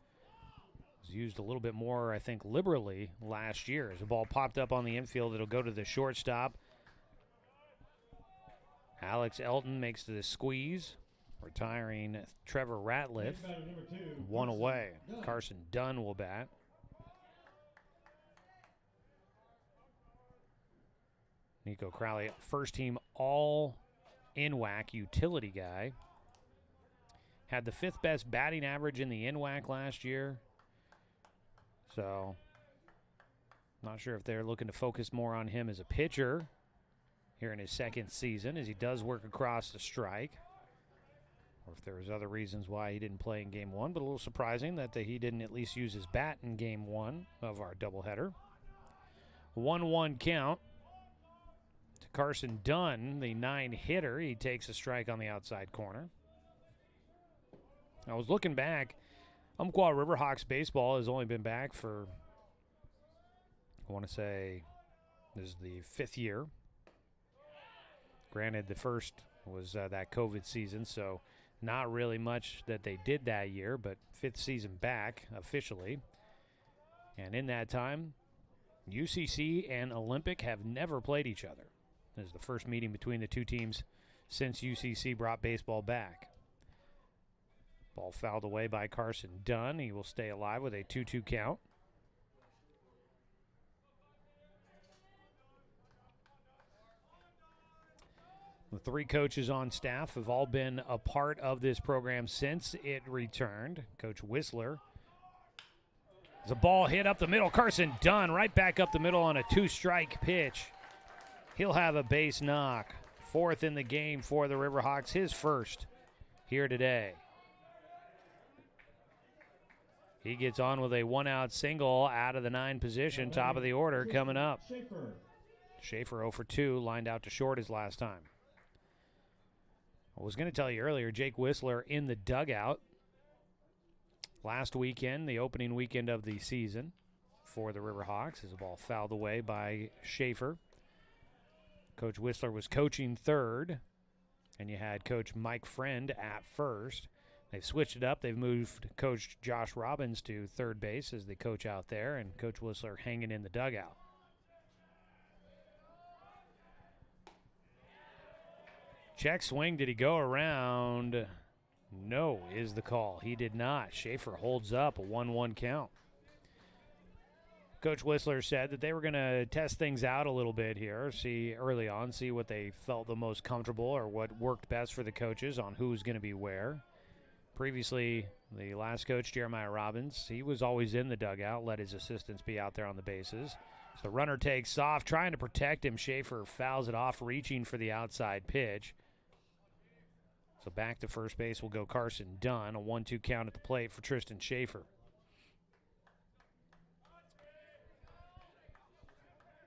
Was used a little bit more, I think, liberally last year. As the ball popped up on the infield, it'll go to the shortstop. Alex Elton makes the squeeze, retiring Trevor Ratliff. One away. Carson Dunn will bat. Nico Crowley, first team all NWAC utility guy. Had the 5th best batting average in the NWAC last year. So, not sure if they're looking to focus more on him as a pitcher here in his second season, as he does work across the strike. Or if there was other reasons why he didn't play in game 1, but a little surprising that he didn't at least use his bat in game 1 of our doubleheader. 1-1 count to Carson Dunn, the 9-hitter. He takes a strike on the outside corner. I was looking back. Umpqua Riverhawks baseball has only been back for, I want to say, this is the 5th year. Granted, the first was that COVID season, so not really much that they did that year, but 5th season back officially. And in that time, UCC and Olympic have never played each other. This is the first meeting between the two teams since UCC brought baseball back. Ball fouled away by Carson Dunn. He will stay alive with a 2-2 count. The 3 coaches on staff have all been a part of this program since it returned. Coach Whistler. There's a ball hit up the middle. Carson Dunn right back up the middle on a 2-strike pitch. He'll have a base knock. 4th in the game for the Riverhawks, his first here today. He gets on with a 1-out single out of the 9 position, top of the order coming up. Schaefer 0 for 2, lined out to short his last time. I was going to tell you earlier, Jake Whistler in the dugout last weekend, the opening weekend of the season for the Riverhawks, as the ball fouled away by Schaefer. Coach Whistler was coaching third, and you had Coach Mike Friend at first. They've switched it up. They've moved Coach Josh Robbins to third base as the coach out there, and Coach Whistler hanging in the dugout. Check swing. Did he go around? No, is the call. He did not. Schaefer holds up a 1-1 count. Coach Whistler said that they were going to test things out a little bit here, see early on, see what they felt the most comfortable or what worked best for the coaches on who's going to be where. Previously, the last coach, Jeremiah Robbins, he was always in the dugout, let his assistants be out there on the bases. So runner takes off, trying to protect him. Schaefer fouls it off, reaching for the outside pitch. So back to first base will go Carson Dunn, a 1-2 count at the plate for Tristan Schaefer.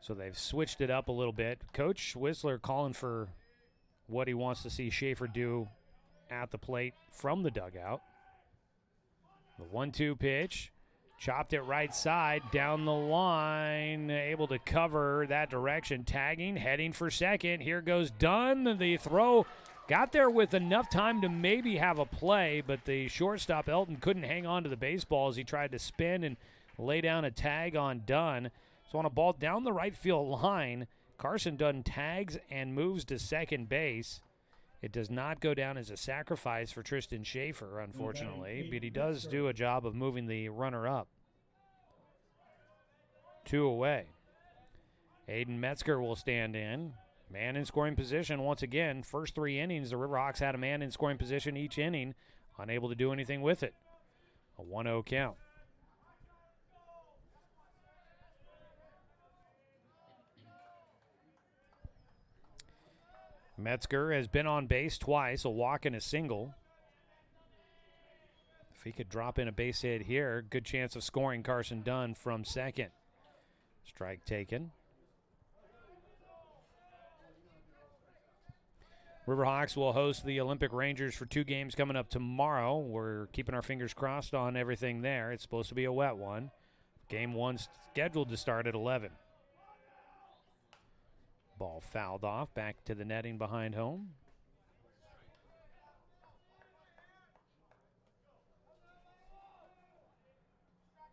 So they've switched it up a little bit. Coach Whistler calling for what he wants to see Schaefer do at the plate from the dugout. The 1-2 pitch, chopped it right side, down the line, able to cover that direction, tagging, heading for second. Here goes Dunn. The throw got there with enough time to maybe have a play, but the shortstop, Elton, couldn't hang on to the baseball as he tried to spin and lay down a tag on Dunn. So on a ball down the right field line, Carson Dunn tags and moves to second base. It does not go down as a sacrifice for Tristan Schaefer, unfortunately, but he does do a job of moving the runner up. 2 away. Aiden Metzger will stand in. Man in scoring position once again. First 3 innings, the Riverhawks had a man in scoring position each inning, unable to do anything with it. A 1-0 count. Metzger has been on base twice, a walk and a single. If he could drop in a base hit here, good chance of scoring Carson Dunn from second. Strike taken. Riverhawks will host the Olympic Rangers for 2 games coming up tomorrow. We're keeping our fingers crossed on everything there. It's supposed to be a wet one. Game 1 scheduled to start at 11. Ball fouled off, back to the netting behind home.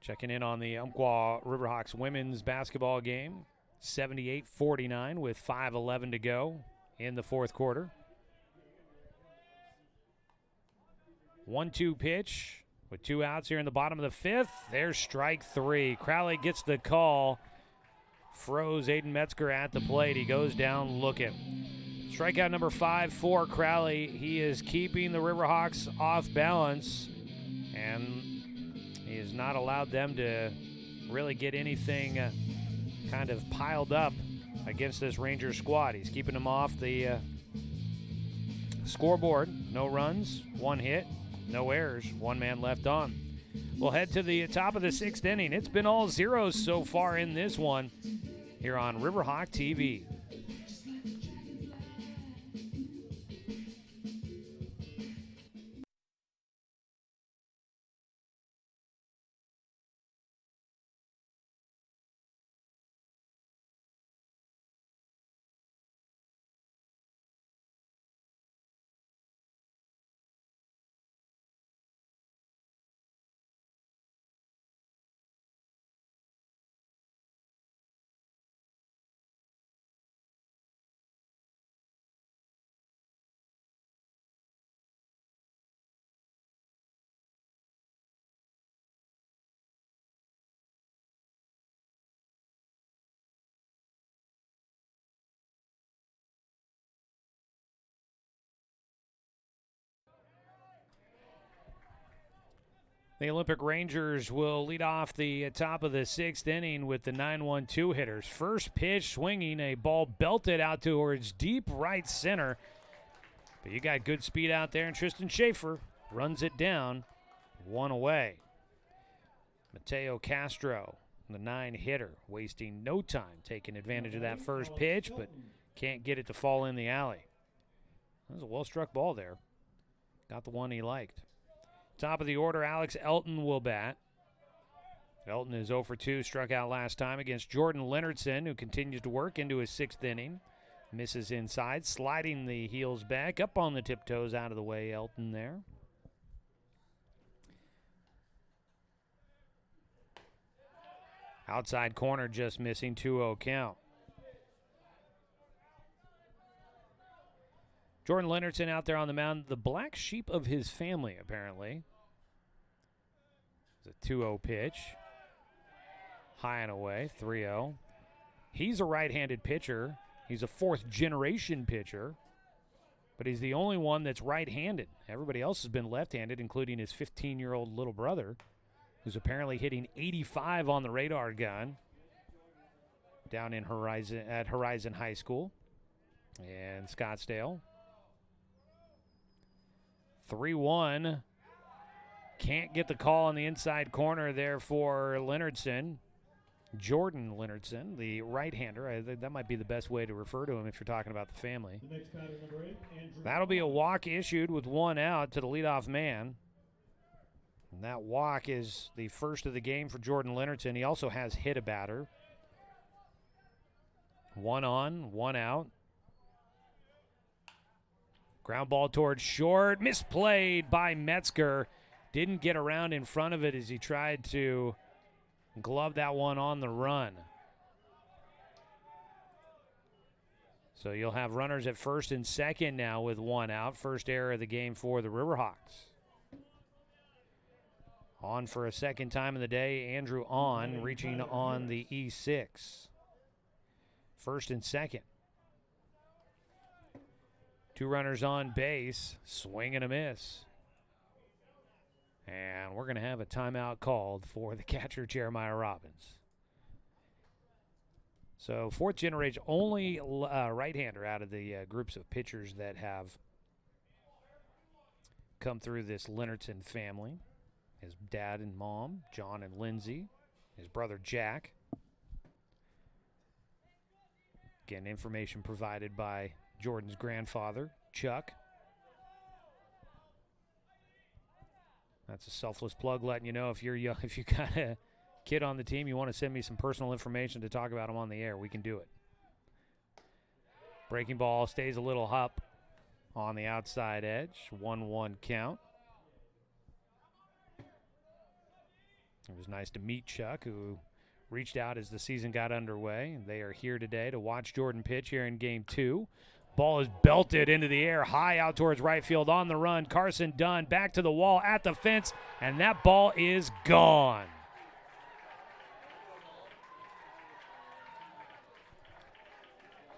Checking in on the Umpqua Riverhawks women's basketball game. 78-49 with 5:11 to go in the fourth quarter. 1-2 pitch with 2 outs here in the bottom of the 5th. There's strike 3. Crowley gets the call. Froze Aiden Metzger at the plate. He goes down looking. Strikeout number 5 for Crowley. He is keeping the Riverhawks off balance, and he has not allowed them to really get anything kind of piled up against this Ranger squad. He's keeping them off the scoreboard. No runs, 1 hit, no errors, 1 man left on. We'll head to the top of the 6th inning. It's been all zeros so far in this one here on Riverhawk TV. The Olympic Rangers will lead off the top of the 6th inning with the 9-1-2 hitters. First pitch swinging, a ball belted out towards deep right center. But you got good speed out there, and Tristan Schaefer runs it down, 1 away. Mateo Castro, the 9-hitter, wasting no time, taking advantage of that first pitch, but can't get it to fall in the alley. That was a well-struck ball there. Got the one he liked. Top of the order, Alex Elton will bat. Elton is 0 for 2, struck out last time against Jordan Leonardson, who continues to work into his 6th inning. Misses inside, sliding the heels back, up on the tiptoes, out of the way, Elton there. Outside corner just missing, 2-0 count. Jordan Leonardson out there on the mound, the black sheep of his family, apparently. It's a 2-0 pitch. High and away, 3-0. He's a right-handed pitcher. He's a 4th-generation pitcher, but he's the only one that's right-handed. Everybody else has been left-handed, including his 15-year-old little brother, who's apparently hitting 85 on the radar gun down in Horizon High School in Scottsdale. 3-1. Can't get the call on the inside corner there for Leonardson. Jordan Leonardson, the right-hander. I think that might be the best way to refer to him if you're talking about the family. The next batter, number 8, Andrew. That'll be a walk issued with 1 out to the leadoff man. And that walk is the first of the game for Jordan Leonardson. He also has hit a batter. 1 on, 1 out. Ground ball towards short. Misplayed by Metzger. Didn't get around in front of it as he tried to glove that one on the run. So you'll have runners at first and second now with 1 out. First error of the game for the Riverhawks. On for a second time of the day, Andrew On, reaching on the E6. First and second. 2 runners on base, swing and a miss. And we're going to have a timeout called for the catcher, Jeremiah Robbins. So 4th generation, only right-hander out of the groups of pitchers that have come through this Leonardson family. His dad and mom, John and Lindsay. His brother, Jack. Again, information provided by Jordan's grandfather, Chuck. That's a selfless plug letting you know if you're young, if you got a kid on the team, you want to send me some personal information to talk about him on the air, we can do it. Breaking ball stays a little up on the outside edge. 1-1 count. It was nice to meet Chuck, who reached out as the season got underway. They are here today to watch Jordan pitch here in Game 2. Ball is belted into the air, high out towards right field on the run. Carson Dunn back to the wall at the fence, and that ball is gone.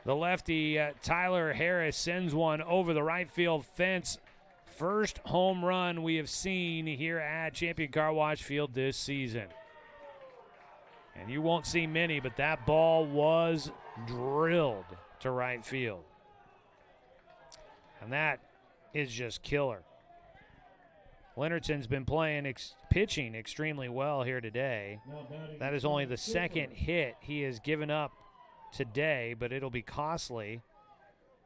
The lefty, Tyler Harris, sends one over the right field fence. First home run we have seen here at Champion Car Wash Field this season. And you won't see many, but that ball was drilled to right field. And that is just killer. Leonardson's been pitching extremely well here today. That is only the 2nd hit he has given up today, but it'll be costly.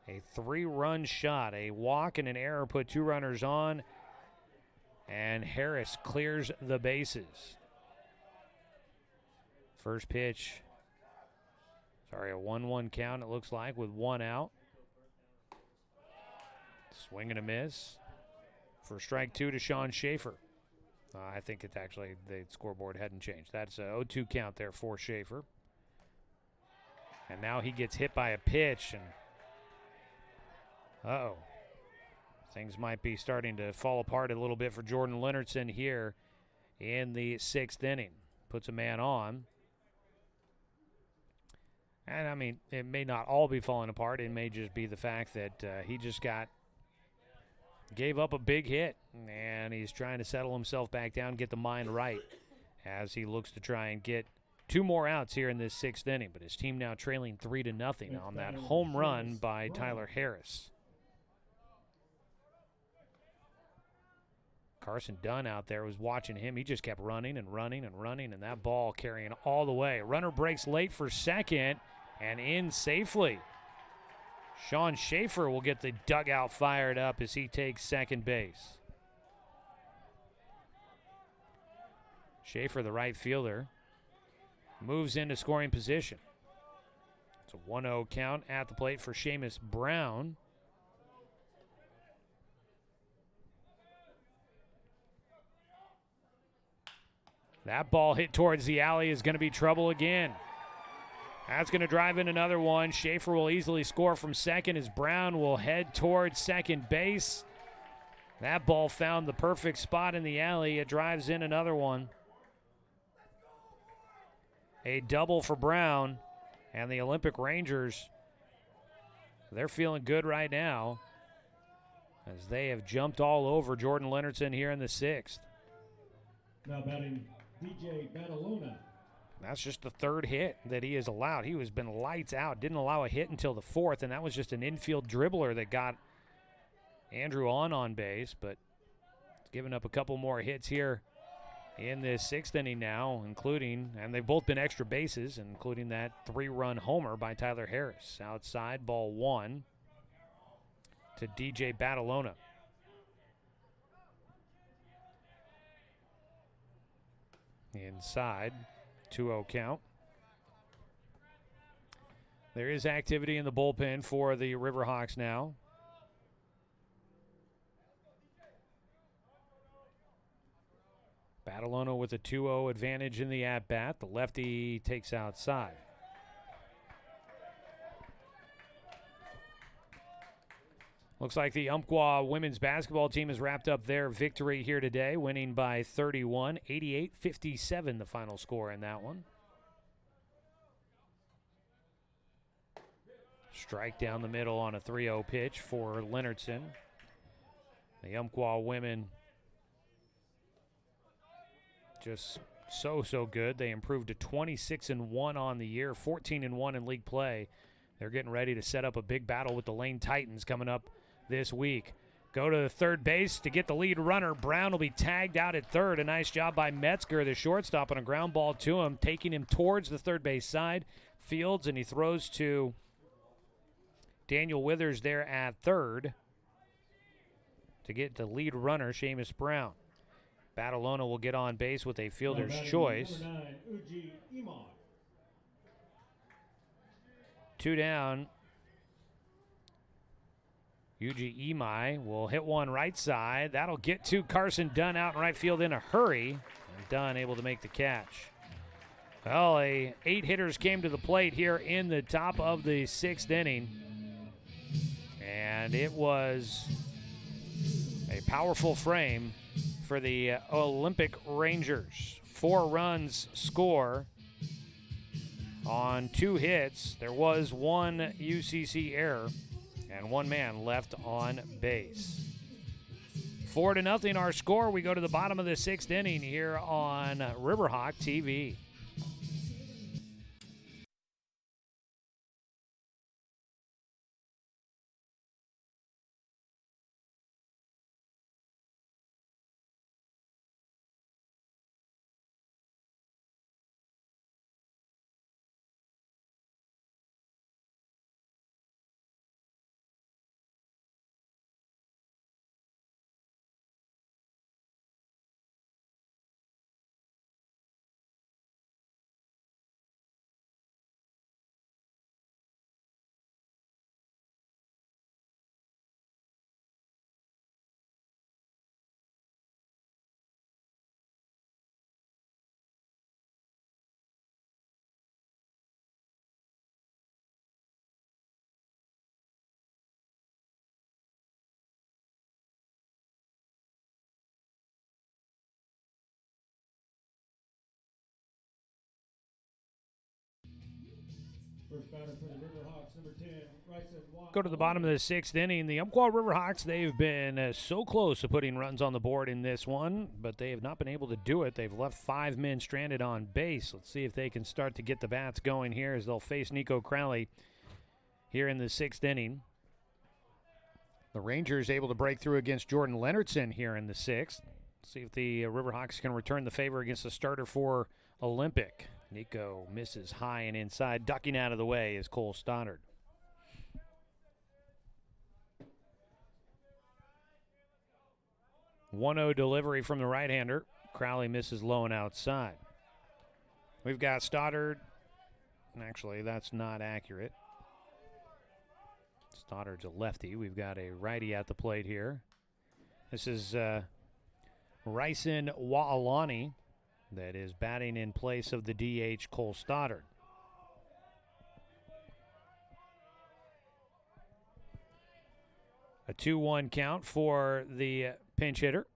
A 3-run shot, a walk and an error put 2 runners on, and Harris clears the bases. First pitch, a 1-1 count it looks like with 1 out. Swing and a miss for strike 2 to Sean Schaefer. I think it's actually the scoreboard hadn't changed. That's a 0-2 count there for Schaefer. And now he gets hit by a pitch, and things might be starting to fall apart a little bit for Jordan Leonardson here in the 6th inning. Puts a man on. And, I mean, it may not all be falling apart. It may just be the fact that he just got gave up a big hit, and he's trying to settle himself back down, get the mind right as he looks to try and get 2 more outs here in this 6th inning. But his team now trailing 3-0 on that home run by Tyler Harris. Carson Dunn out there was watching him. He just kept running and running and running, and that ball carrying all the way. Runner breaks late for second and in safely. Sean Schaefer will get the dugout fired up as he takes second base. Schaefer, the right fielder, moves into scoring position. It's a 1-0 count at the plate for Seamus Brown. That ball hit towards the alley is going to be trouble again. That's going to drive in another one. Schaefer will easily score from second as Brown will head towards second base. That ball found the perfect spot in the alley. It drives in another one. A double for Brown, and the Olympic Rangers, they're feeling good right now as they have jumped all over Jordan Leonardson here in the 6th. Now batting DJ Badalona. That's just the 3rd hit that he has allowed. He has been lights out. Didn't allow a hit until the 4th, and that was just an infield dribbler that got Andrew on base, but he's given up a couple more hits here in this 6th inning now, including, and they've both been extra bases, including that 3-run homer by Tyler Harris. Outside, ball 1 to DJ Badalona. Inside, 2-0 count. There is activity in the bullpen for the Riverhawks now. Badalona with a 2-0 advantage in the at-bat. The lefty takes outside. Looks like the Umpqua women's basketball team has wrapped up their victory here today, winning by 31, 88-57 the final score in that one. Strike down the middle on a 3-0 pitch for Leonardson. The Umpqua women just so good. They improved to 26-1 on the year, 14-1 in league play. They're getting ready to set up a big battle with the Lane Titans coming up this week. Go to the third base to get the lead runner. Brown will be tagged out at third. A nice job by Metzger, the shortstop, on a ground ball to him, taking him towards the third base side. Fields, and he throws to Daniel Withers there at third to get the lead runner, Seamus Brown. Badalona will get on base with a fielder's choice. 2 down. Uji Imai will hit one right side. That'll get to Carson Dunn out in right field in a hurry. And Dunn able to make the catch. Well, 8 hitters came to the plate here in the top of the 6th inning. And it was a powerful frame for the Olympic Rangers. 4 runs score on 2 hits. There was 1 UCC error and 1 man left on base. 4-0 our score. We go to the bottom of the 6th inning here on Riverhawk TV. batter for the Riverhawks, number 10, Bryson Watt. Go to the bottom of the sixth inning. The Umpqua Riverhawks, they've been so close to putting runs on the board in this one, but they have not been able to do it. They've left 5 men stranded on base. Let's see if they can start to get the bats going here as they'll face Nico Crowley here in the sixth inning. The Rangers able to break through against Jordan Leonardson here in the sixth. See if the Riverhawks can return the favor against the starter for Olympic. Nico misses high and inside. Ducking out of the way is Cole Stoddard. 1-0 delivery from the right-hander. Crowley misses low and outside. We've got Stoddard. Actually, that's not accurate. Stoddard's a lefty. We've got a righty at the plate here. This is Ryson Wa'alani that is batting in place of the DH Cole Stoddard. A 2-1 count for the pinch hitter.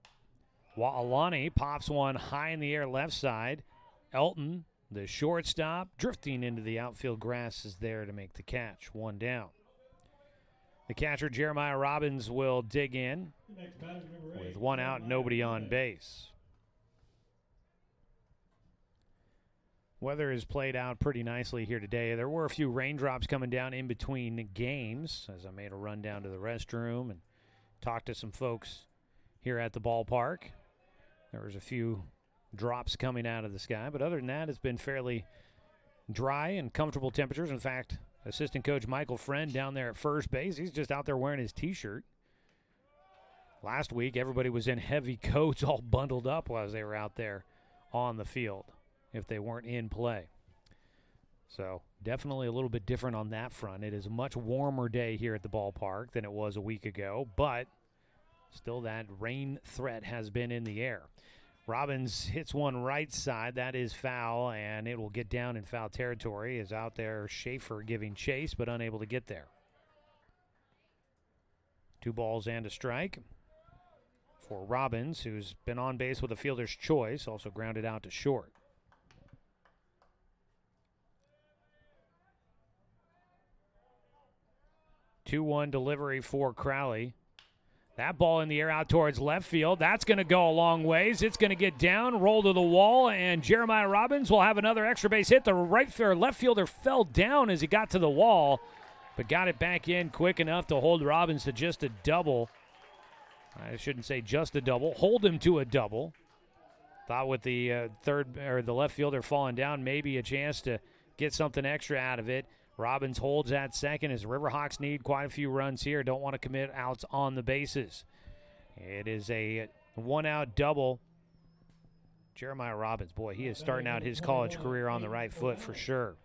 Wa'alani pops one high in the air left side. Elton, the shortstop, drifting into the outfield grass, is there to make the catch. 1 down. The catcher, Jeremiah Robbins, will dig in with 1 out, nobody on base. Weather has played out pretty nicely here today. There were a few raindrops coming down in between games as I made a run down to the restroom and talked to some folks here at the ballpark. There was a few drops coming out of the sky, but other than that, it's been fairly dry and comfortable temperatures. In fact, assistant coach Michael Friend down there at first base, he's just out there wearing his T-shirt. Last week, everybody was in heavy coats all bundled up as they were out there on the field if they weren't in play. So definitely a little bit different on that front. It is a much warmer day here at the ballpark than it was a week ago, but still that rain threat has been in the air. Robbins hits one right side. That is foul, and it will get down in foul territory. Is out there Schaefer giving chase, but unable to get there. 2 balls and a strike for Robbins, who's been on base with a fielder's choice, also grounded out to short. 2-1 delivery for Crowley. That ball in the air out towards left field. That's going to go a long ways. It's going to get down, roll to the wall, and Jeremiah Robbins will have another extra base hit. The left fielder fell down as he got to the wall, but got it back in quick enough to hold Robbins to just a double. I shouldn't say just a double. Hold him to a double. Thought with the the left fielder falling down, maybe a chance to get something extra out of it. Robbins holds at second as Riverhawks need quite a few runs here. Don't want to commit outs on the bases. It is a 1-out double. Jeremiah Robbins, boy, he is starting out his college career on the right foot for sure.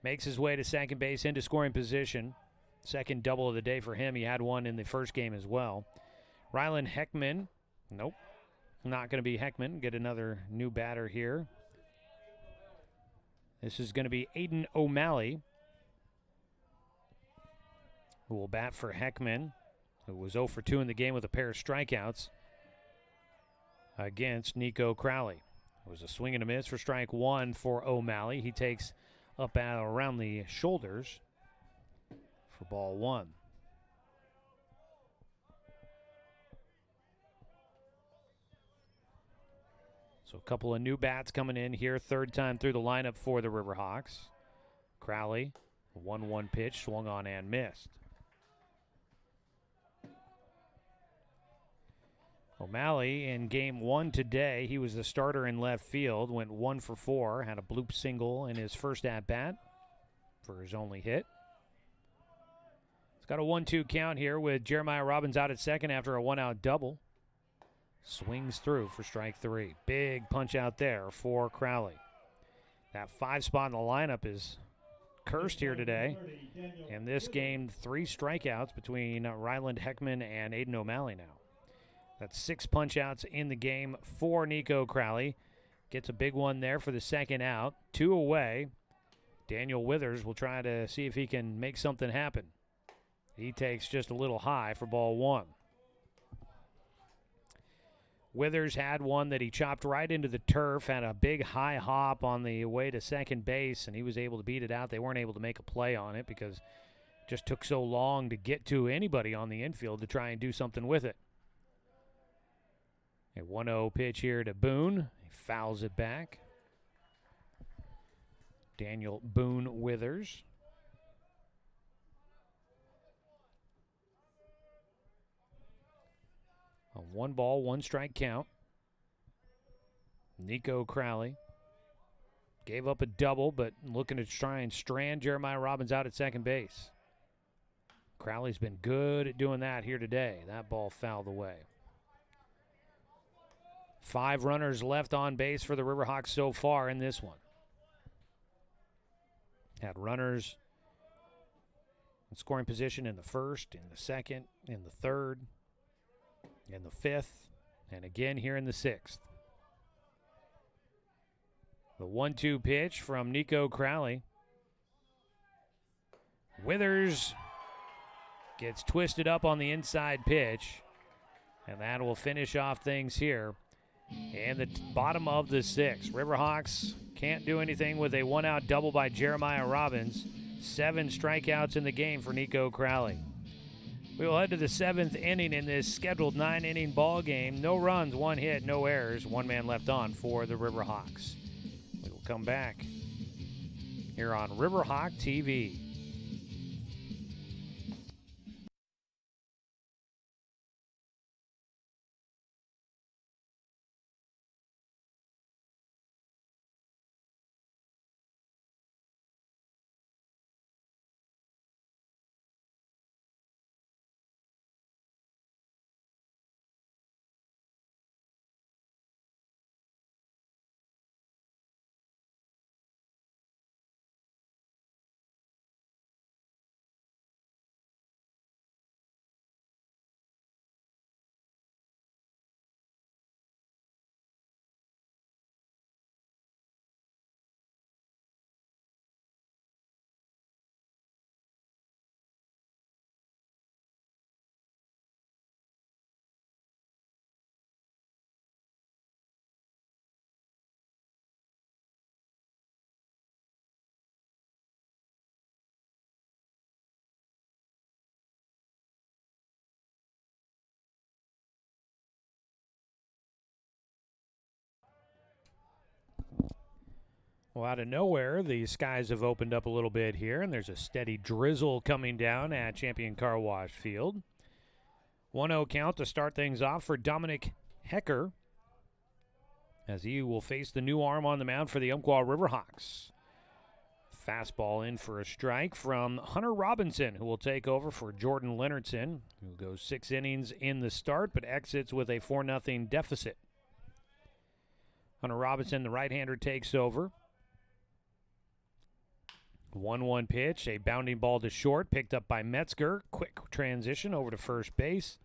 Makes his way to second base into scoring position. Second double of the day for him. He had one in the first game as well. Rylan Heckman, nope, not going to be Heckman. Get another new batter here. This is going to be Aiden O'Malley, who will bat for Heckman, who was 0 for 2 in the game with a pair of strikeouts against Nico Crowley. It was a swing and a miss for strike 1 for O'Malley. He takes up around the shoulders for ball 1. So a couple of new bats coming in here, third time through the lineup for the Riverhawks. Crowley, 1-1 pitch, swung on and missed. O'Malley in game 1 today, he was the starter in left field, went 1 for 4, had a bloop single in his first at-bat for his only hit. It's got a 1-2 count here with Jeremiah Robbins out at second after a 1-out double. Swings through for strike 3. Big punch out there for Crowley. That 5 spot in the lineup is cursed here today. In this game, 3 strikeouts between Ryland Heckman and Aiden O'Malley now. That's 6 punch-outs in the game for Nico Crowley. Gets a big one there for the second out. 2 away. Daniel Withers will try to see if he can make something happen. He takes just a little high for ball 1. Withers had one that he chopped right into the turf, had a big high hop on the way to second base, and he was able to beat it out. They weren't able to make a play on it because it just took so long to get to anybody on the infield to try and do something with it. A 1-0 pitch here to Boone. He fouls it back. Daniel Boone Withers. A 1-ball, 1-strike count. Nico Crowley gave up a double, but looking to try and strand Jeremiah Robbins out at second base. Crowley's been good at doing that here today. That ball fouled away. 5 runners left on base for the Riverhawks so far in this one. Had runners in scoring position in the first, in the second, in the third, in the fifth, and again here in the sixth. The 1-2 pitch from Nico Crowley. Withers gets twisted up on the inside pitch, and that will finish off things here in the bottom of the sixth. Riverhawks can't do anything with a 1-out double by Jeremiah Robbins. 7 strikeouts in the game for Nico Crowley. We will head to the 7th inning in this scheduled 9-inning ball game. No runs, 1 hit, no errors, 1 man left on for the Riverhawks. We will come back here on Riverhawk TV. Well, out of nowhere, the skies have opened up a little bit here, and there's a steady drizzle coming down at Champion Car Wash Field. 1-0 count to start things off for Dominic Hecker, as he will face the new arm on the mound for the Umpqua Riverhawks. Fastball in for a strike from Hunter Robinson, who will take over for Jordan Leonardson, who goes 6 innings in the start, but exits with a 4-0 deficit. Hunter Robinson, the right-hander, takes over. 1-1 pitch, a bounding ball to short, picked up by Metzger. Quick transition over to first base.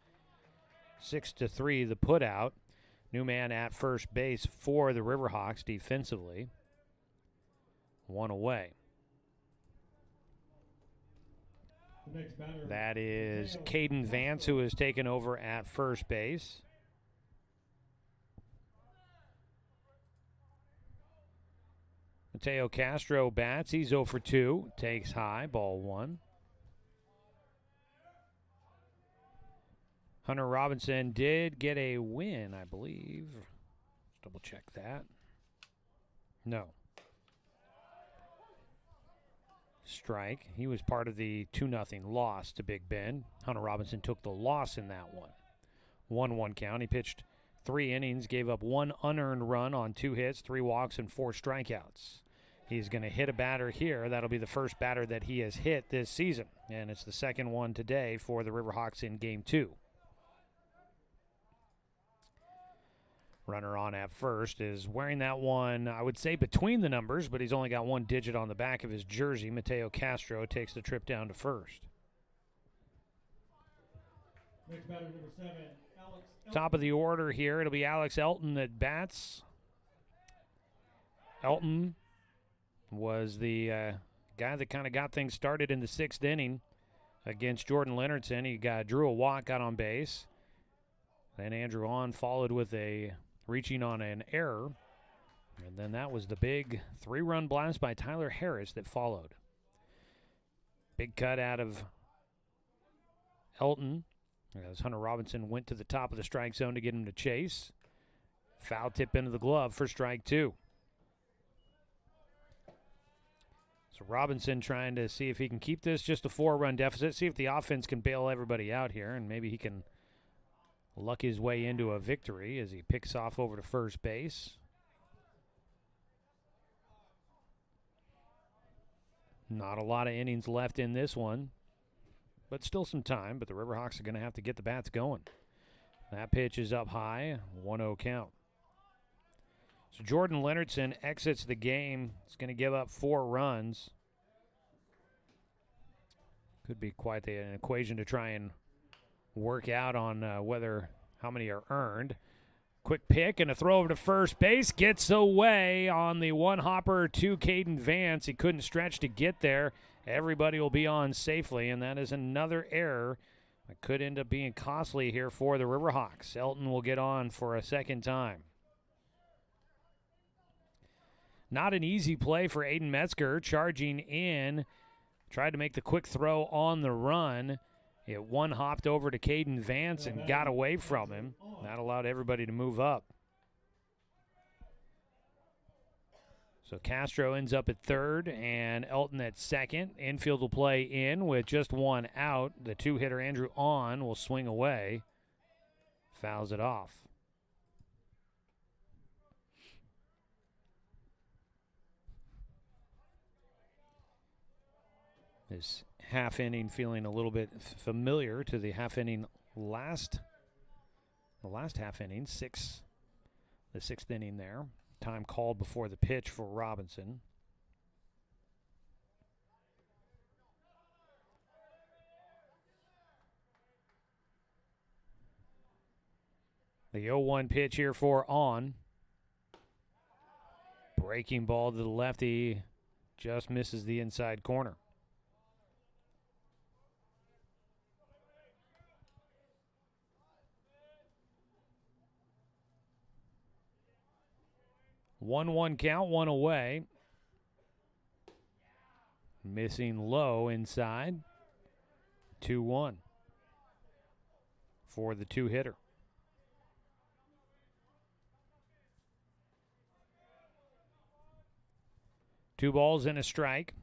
6-3 the putout. New man at first base for the Riverhawks defensively. 1 away. That is Caden Vance, who has taken over at first base. Mateo Castro bats. He's 0 for 2. Takes high. Ball 1. Hunter Robinson did get a win, I believe. Let's double check that. No. Strike. He was part of the 2-0 loss to Big Bend. Hunter Robinson took the loss in that one. 1-1 count. He pitched 3 innings, gave up 1 unearned run on 2 hits, 3 walks, and 4 strikeouts. He's going to hit a batter here. That'll be the first batter that he has hit this season, and it's the second one today for the Riverhawks in Game 2. Runner on at first is wearing that one, I would say, between the numbers, but he's only got 1 digit on the back of his jersey. Mateo Castro takes the trip down to first. Next batter, number 7, Alex Elton. Top of the order here, it'll be Alex Elton that bats. Elton was the guy that kind of got things started in the 6th inning against Jordan Leonardson. He drew a walk, got on base. Then Andrew on followed with a reaching on an error. And then that was the big 3-run blast by Tyler Harris that followed. Big cut out of Elton as Hunter Robinson went to the top of the strike zone to get him to chase. Foul tip into the glove for strike 2. So Robinson trying to see if he can keep this just a 4-run deficit, see if the offense can bail everybody out here, and maybe he can luck his way into a victory as he picks off over to first base. Not a lot of innings left in this one, but still some time. But the Riverhawks are going to have to get the bats going. That pitch is up high, 1-0 count. So Jordan Leonardson exits the game. It's going to give up 4 runs. Could be quite an equation to try and work out on how many are earned. Quick pick and a throw over to first base. Gets away on the one-hopper to Caden Vance. He couldn't stretch to get there. Everybody will be on safely, and that is another error that could end up being costly here for the Riverhawks. Elton will get on for a second time. Not an easy play for Aiden Metzger, charging in. Tried to make the quick throw on the run. It one-hopped over to Caden Vance and got away from him. That allowed everybody to move up. So Castro ends up at third and Elton at second. Infield will play in with just 1 out. The 2-hitter Andrew On will swing away. Fouls it off. This half inning feeling a little bit familiar to the half inning the last half inning, the 6th inning there. Time called before the pitch for Robinson. The 0-1 pitch here for On. Breaking ball to the lefty, just misses the inside corner. One count, 1 away. Missing low inside. 2-1 for the 2-hitter. Two balls and a strike.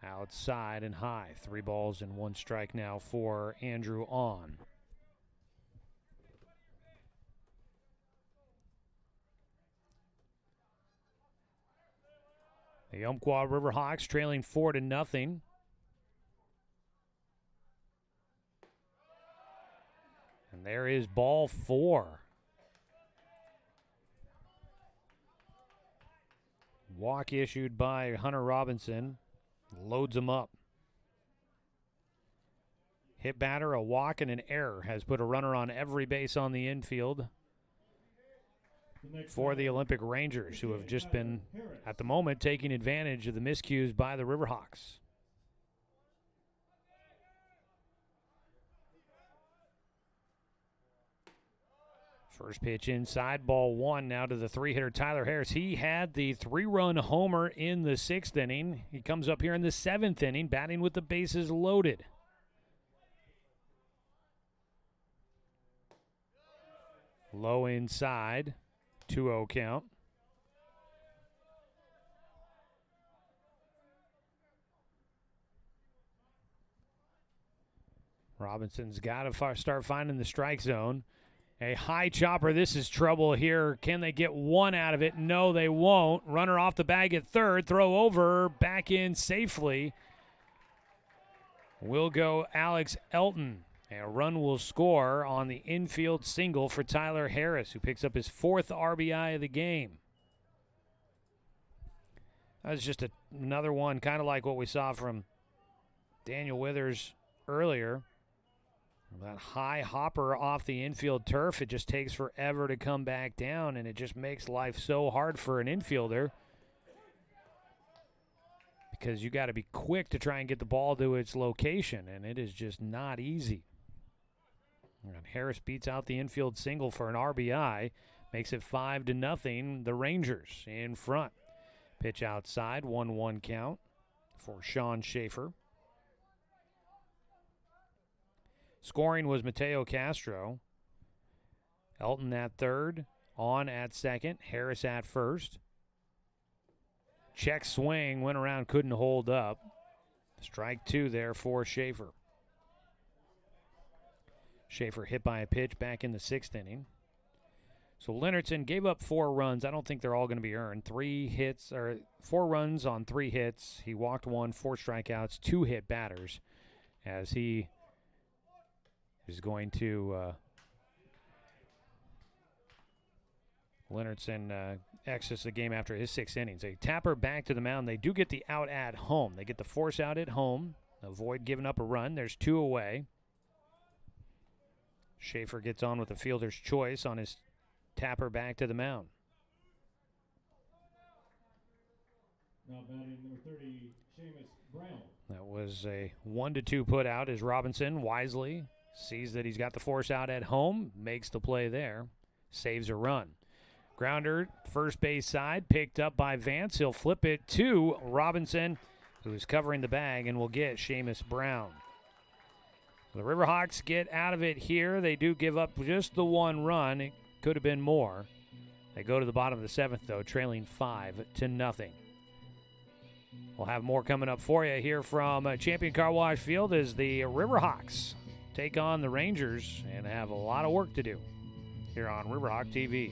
Outside and high. 3 balls and 1 strike now for Andrew On. The Umpqua Riverhawks trailing 4-0. And there is ball 4. Walk issued by Hunter Robinson. Loads him up. Hit batter, a walk, and an error has put a runner on every base on the infield for the Olympic Rangers, who have just been, at the moment, taking advantage of the miscues by the Riverhawks. First pitch inside, ball 1 now to the 3-hitter Tyler Harris. He had the 3-run homer in the 6th inning. He comes up here in the 7th inning, batting with the bases loaded. Low inside. 2-0 count. Robinson's got to start finding the strike zone. A high chopper. This is trouble here. Can they get 1 out of it? No, they won't. Runner off the bag at third. Throw over. Back in safely. Will go Alex Elton. And a run will score on the infield single for Tyler Harris, who picks up his 4th RBI of the game. That was just another one, kind of like what we saw from Daniel Withers earlier. That high hopper off the infield turf, it just takes forever to come back down, and it just makes life so hard for an infielder because you got to be quick to try and get the ball to its location, and it is just not easy. And Harris beats out the infield single for an RBI. Makes it 5-0. The Rangers in front. Pitch outside, 1-1 count for Sean Schaefer. Scoring was Mateo Castro. Elton at third, on at second, Harris at first. Check swing, went around, couldn't hold up. Strike two there for Schaefer. Schaefer hit by a pitch back in the 6th inning. So Leonardson gave up 4 runs. I don't think they're all going to be earned. 4 runs on 3 hits. He walked 1, 4 strikeouts, 2 hit batters, as he is going to Leonardson exits the game after his 6 innings. They tapper back to the mound. They do get the out at home. They get the force out at home. Avoid giving up a run. There's 2 away. Schaefer gets on with the fielder's choice on his tapper back to the mound. Now batting number 30, Seamus Brown. That was a 1-2 put out as Robinson wisely sees that he's got the force out at home, makes the play there, saves a run. Grounder, first base side, picked up by Vance. He'll flip it to Robinson, who is covering the bag, and will get Seamus Brown. The Riverhawks get out of it here. They do give up just the 1 run. It could have been more. They go to the bottom of the 7th, though, trailing 5-0. We'll have more coming up for you here from Champion Car Wash Field as the Riverhawks take on the Rangers and have a lot of work to do here on Riverhawk TV.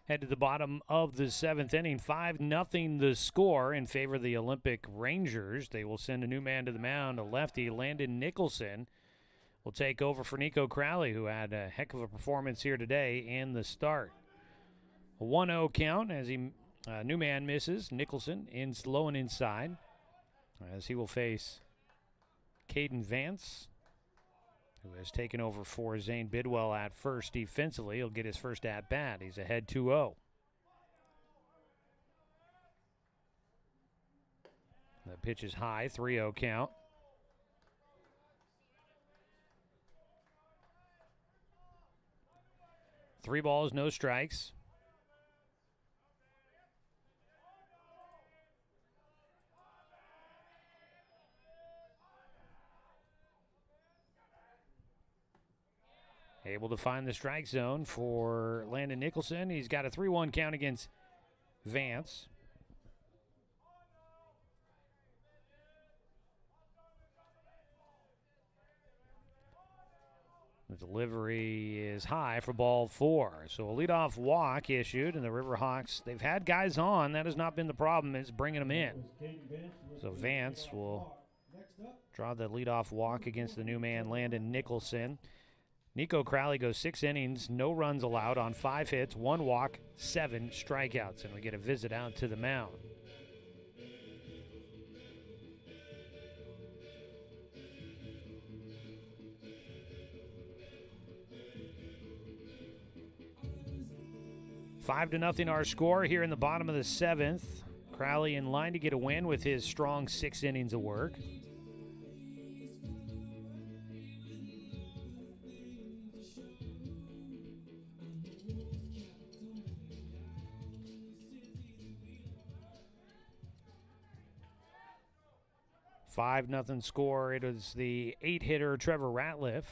Head to the bottom of the 7th inning. 5-0 the score in favor of the Olympic Rangers. They will send a new man to the mound. A lefty, Landon Nicholson, will take over for Nico Crowley, who had a heck of a performance here today in the start. A 1-0 count as new man misses. Nicholson in slow and inside as he will face Caden Vance, who has taken over for Zane Bidwell at first defensively. He'll get his first at-bat. He's ahead 2-0. The pitch is high, 3-0 count. Three balls, no strikes. Able to find the strike zone for Landon Nicholson. He's got a 3-1 count against Vance. The delivery is high for ball 4. So a leadoff walk issued, and the Riverhawks, they've had guys on. That has not been the problem. It's bringing them in. So Vance will draw the leadoff walk against the new man, Landon Nicholson. Nico Crowley goes 6 innings, no runs allowed on 5 hits, 1 walk, 7 strikeouts, and we get a visit out to the mound. Five to nothing our score here in the bottom of the 7th. Crowley in line to get a win with his strong 6 innings of work. Five nothing score. It is the 8-hitter Trevor Ratliff.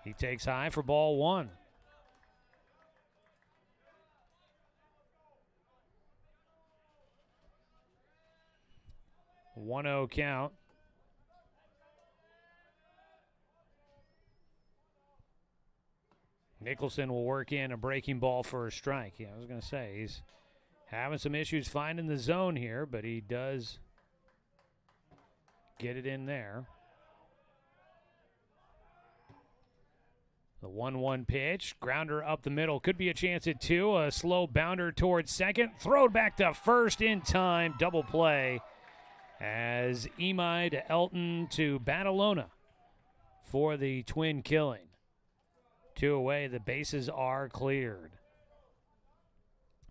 He takes high for ball 1. One 0 count. Nicholson will work in a breaking ball for a strike. Yeah, I was going to say, he's having some issues finding the zone here, but he does get it in there. The 1-1 pitch, grounder up the middle. Could be a chance at 2. A slow bounder towards second. Throw back to first in time. Double play as Imai to Elton to Badalona for the twin killing. 2 away, the bases are cleared.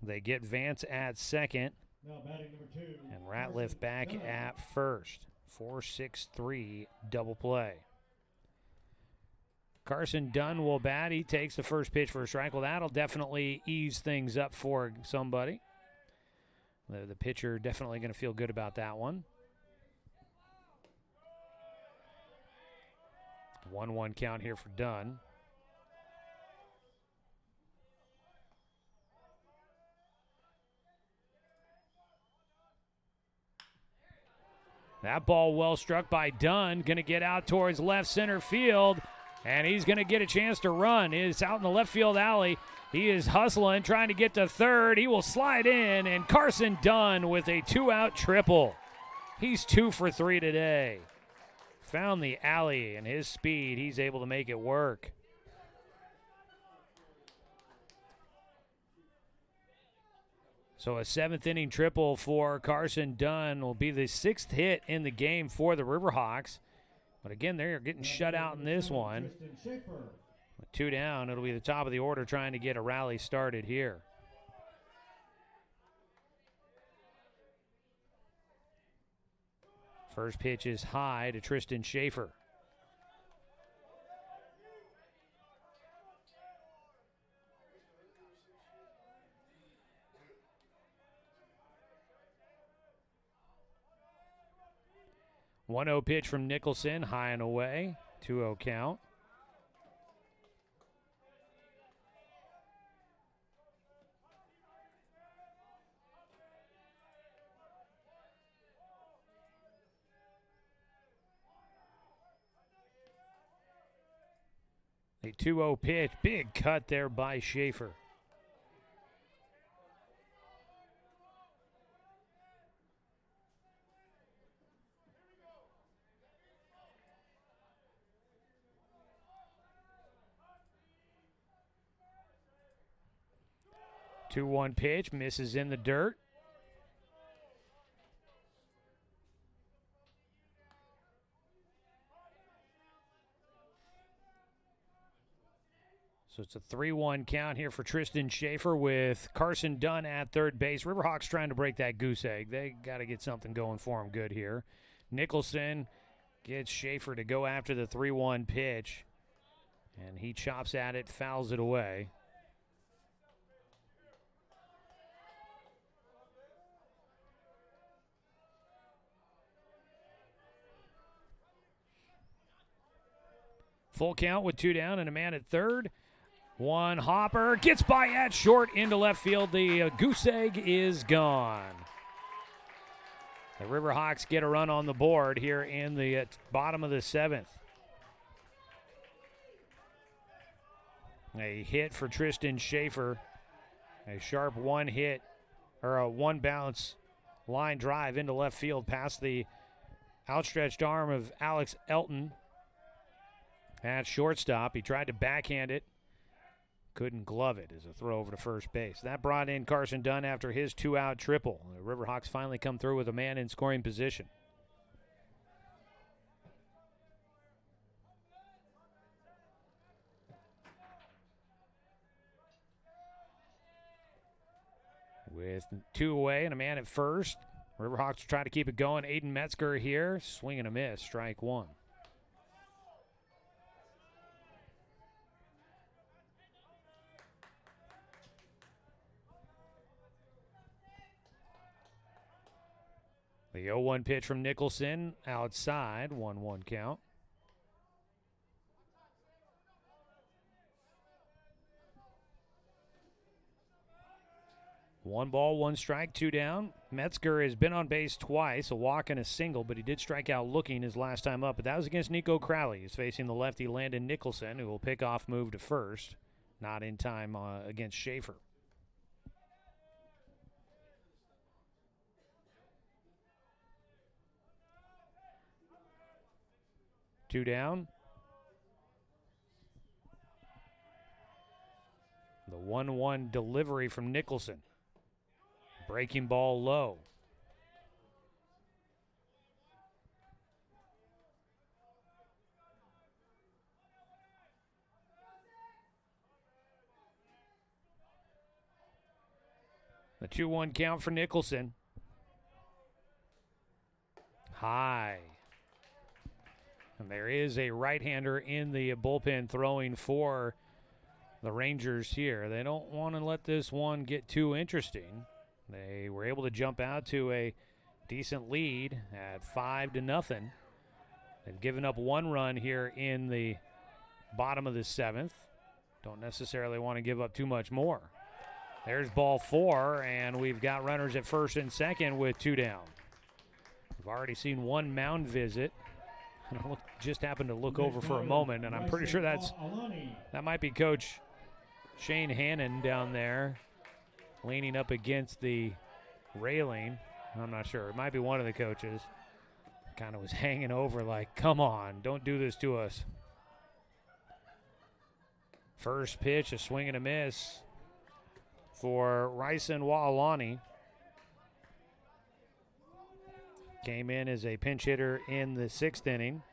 They get Vance at second. Now batting number 2. And Ratliff back at first. 4-6-3 double play. Carson Dunn will bat. He takes the first pitch for a strike. Well, that'll definitely ease things up for somebody. The pitcher definitely going to feel good about that one. 1-1 count here for Dunn. That ball well struck by Dunn. Going to get out towards left center field. And he's going to get a chance to run. It's out in the left field alley. He is hustling, trying to get to third. He will slide in, and Carson Dunn with a 2-out triple. He's 2 for 3 today. Found the alley, and his speed, he's able to make it work. So a 7th inning triple for Carson Dunn will be the 6th hit in the game for the Riverhawks. But again, they're getting shut out in this one. With 2 down, it'll be the top of the order trying to get a rally started here. First pitch is high to Tristan Schaefer. One 0 pitch from Nicholson, high and away, 2-0 count. A 2-0 pitch, big cut there by Schaefer. Two 2-1 pitch, misses in the dirt. So it's a 3-1 count here for Tristan Schaefer with Carson Dunn at third base. Riverhawks trying to break that goose egg. They got to get something going for them good here. Nicholson gets Schaefer to go after the 3-1 pitch, and he chops at it, fouls it away. Full count with 2 down and a man at third. One hopper, gets by at short into left field. The goose egg is gone. The Riverhawks get a run on the board here in the bottom of the 7th. A hit for Tristan Schaefer. A sharp one bounce line drive into left field past the outstretched arm of Alex Elton at shortstop. He tried to backhand it. Couldn't glove it as a throw over to first base. That brought in Carson Dunn after his 2-out triple. The Riverhawks finally come through with a man in scoring position. With 2 away and a man at first, Riverhawks try to keep it going. Aiden Metzger here, swing and a miss, strike 1. The 0-1 pitch from Nicholson, outside, 1-1 count. One ball, 1 strike, 2 down. Metzger has been on base twice, a walk and a single, but he did strike out looking his last time up. But that was against Nico Crowley. He's facing the lefty Landon Nicholson, who will pick off move to first. Not in time against Schaefer. Two down. The 1-1 delivery from Nicholson. Breaking ball low. The 2-1 count for Nicholson. High. And there is a right-hander in the bullpen throwing for the Rangers here. They don't want to let this one get too interesting. They were able to jump out to a decent lead at 5-0. They've given up 1 run here in the bottom of the 7th. Don't necessarily want to give up too much more. There's ball 4, and we've got runners at first and second with 2 down. We've already seen 1 mound visit. I just happened to look over for a moment, and I'm pretty sure that might be Coach Shane Hannon down there leaning up against the railing. I'm not sure. It might be one of the coaches. Kind of was hanging over like, come on, don't do this to us. First pitch, a swing and a miss for Ryson Wa'alani. Came in as a pinch hitter in the 6th inning.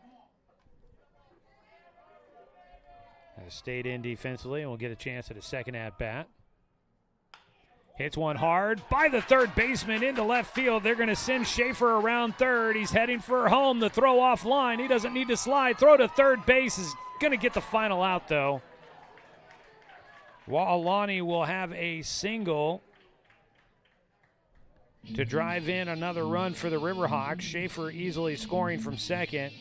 Has stayed in defensively and will get a chance at a second at-bat. Hits one hard by the third baseman into left field. They're going to send Schaefer around third. He's heading for home. The throw off line. He doesn't need to slide. Throw to third base is going to get the final out, though. Wa'alani will have a single to drive in another run for the Riverhawks. Schaefer easily scoring from second,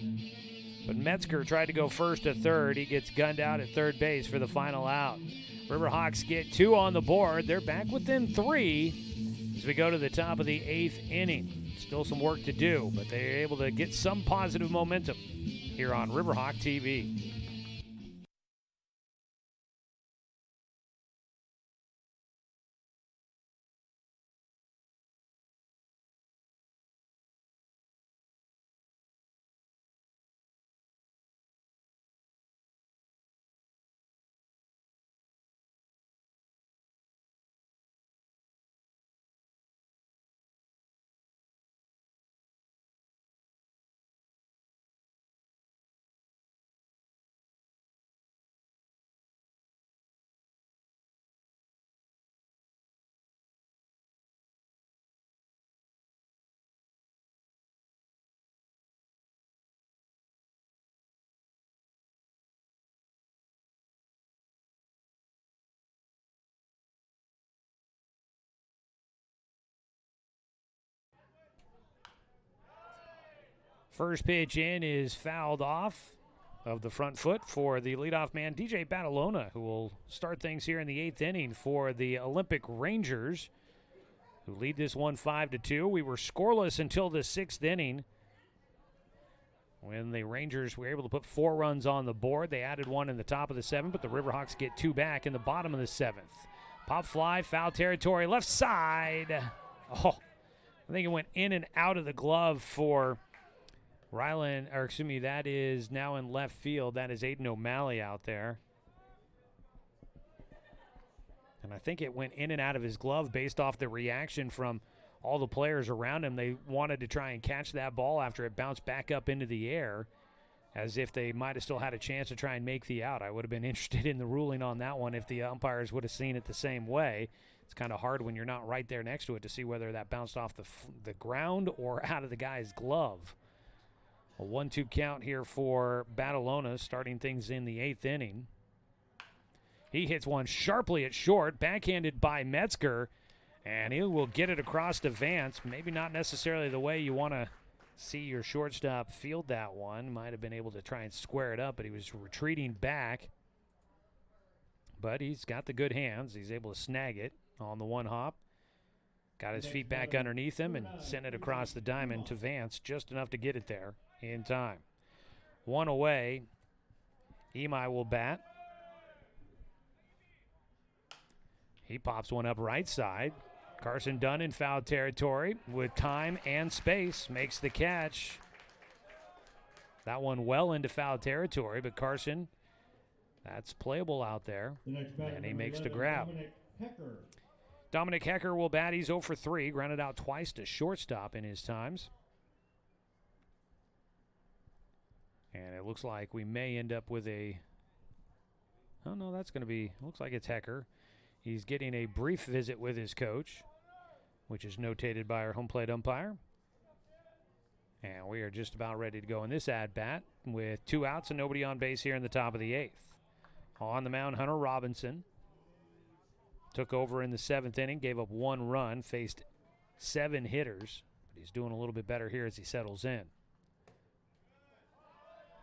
but Metzger tried to go first to third. He gets gunned out at third base for the final out. Riverhawks get 2 on the board. They're back within 3 as we go to the top of the 8th inning. Still some work to do, but they're able to get some positive momentum here on Riverhawk TV. First pitch in is fouled off. of the front foot for the leadoff man, DJ Batalona, who will start things here in the 8th inning for the Olympic Rangers, who lead this one 5-2. We were scoreless until the 6th inning when the Rangers were able to put 4 runs on the board. They added 1 in the top of the 7th, but the Riverhawks get 2 back in the bottom of the 7th. Pop fly, foul territory, left side. Oh, I think it went in and out of the glove for Ryland, or excuse me, that is now in left field. That is Aiden O'Malley out there. And I think it went in and out of his glove based off the reaction from all the players around him. They wanted to try and catch that ball after it bounced back up into the air, as if they might have still had a chance to try and make the out. I would have been interested in the ruling on that one if the umpires would have seen it the same way. It's kind of hard when you're not right there next to it to see whether that bounced off the ground or out of the guy's glove. A 1-2 count here for Batalona, starting things in the 8th inning. He hits one sharply at short, backhanded by Metzger, and he will get it across to Vance. Maybe not necessarily the way you want to see your shortstop field that one. Might have been able to try and square it up, but he was retreating back. But he's got the good hands. He's able to snag it on the one hop. Got his feet back underneath him and sent it across the diamond to Vance, just enough to get it there in time. 1 away. Imai will bat. He pops one up right side. Carson Dunn in foul territory with time and space makes the catch. That one well into foul territory, but Carson, that's playable out there. And he makes the grab. Dominic Hecker will bat. He's 0 for 3. Grounded out twice to shortstop in his times. And it looks like we may end up with a... Oh, no, that's going to be... Looks like it's Hecker. He's getting a brief visit with his coach, which is notated by our home plate umpire. And we are just about ready to go in this at-bat with 2 outs and nobody on base here in the top of the 8th. On the mound, Hunter Robinson. Took over in the 7th inning, gave up 1 run, faced 7 hitters. But he's doing a little bit better here as he settles in.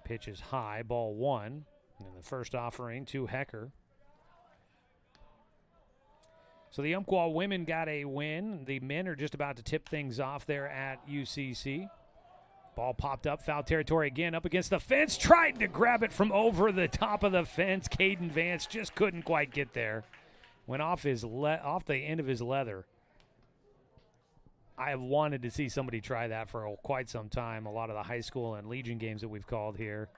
Pitch is high, ball 1. And the first offering to Hecker. So the Umpqua women got a win. The men are just about to tip things off there at UCC. Ball popped up, foul territory again, up against the fence. Tried to grab it from over the top of the fence. Caden Vance just couldn't quite get there. Went off off the end of his leather. I have wanted to see somebody try that for quite some time. A lot of the high school and Legion games that we've called here.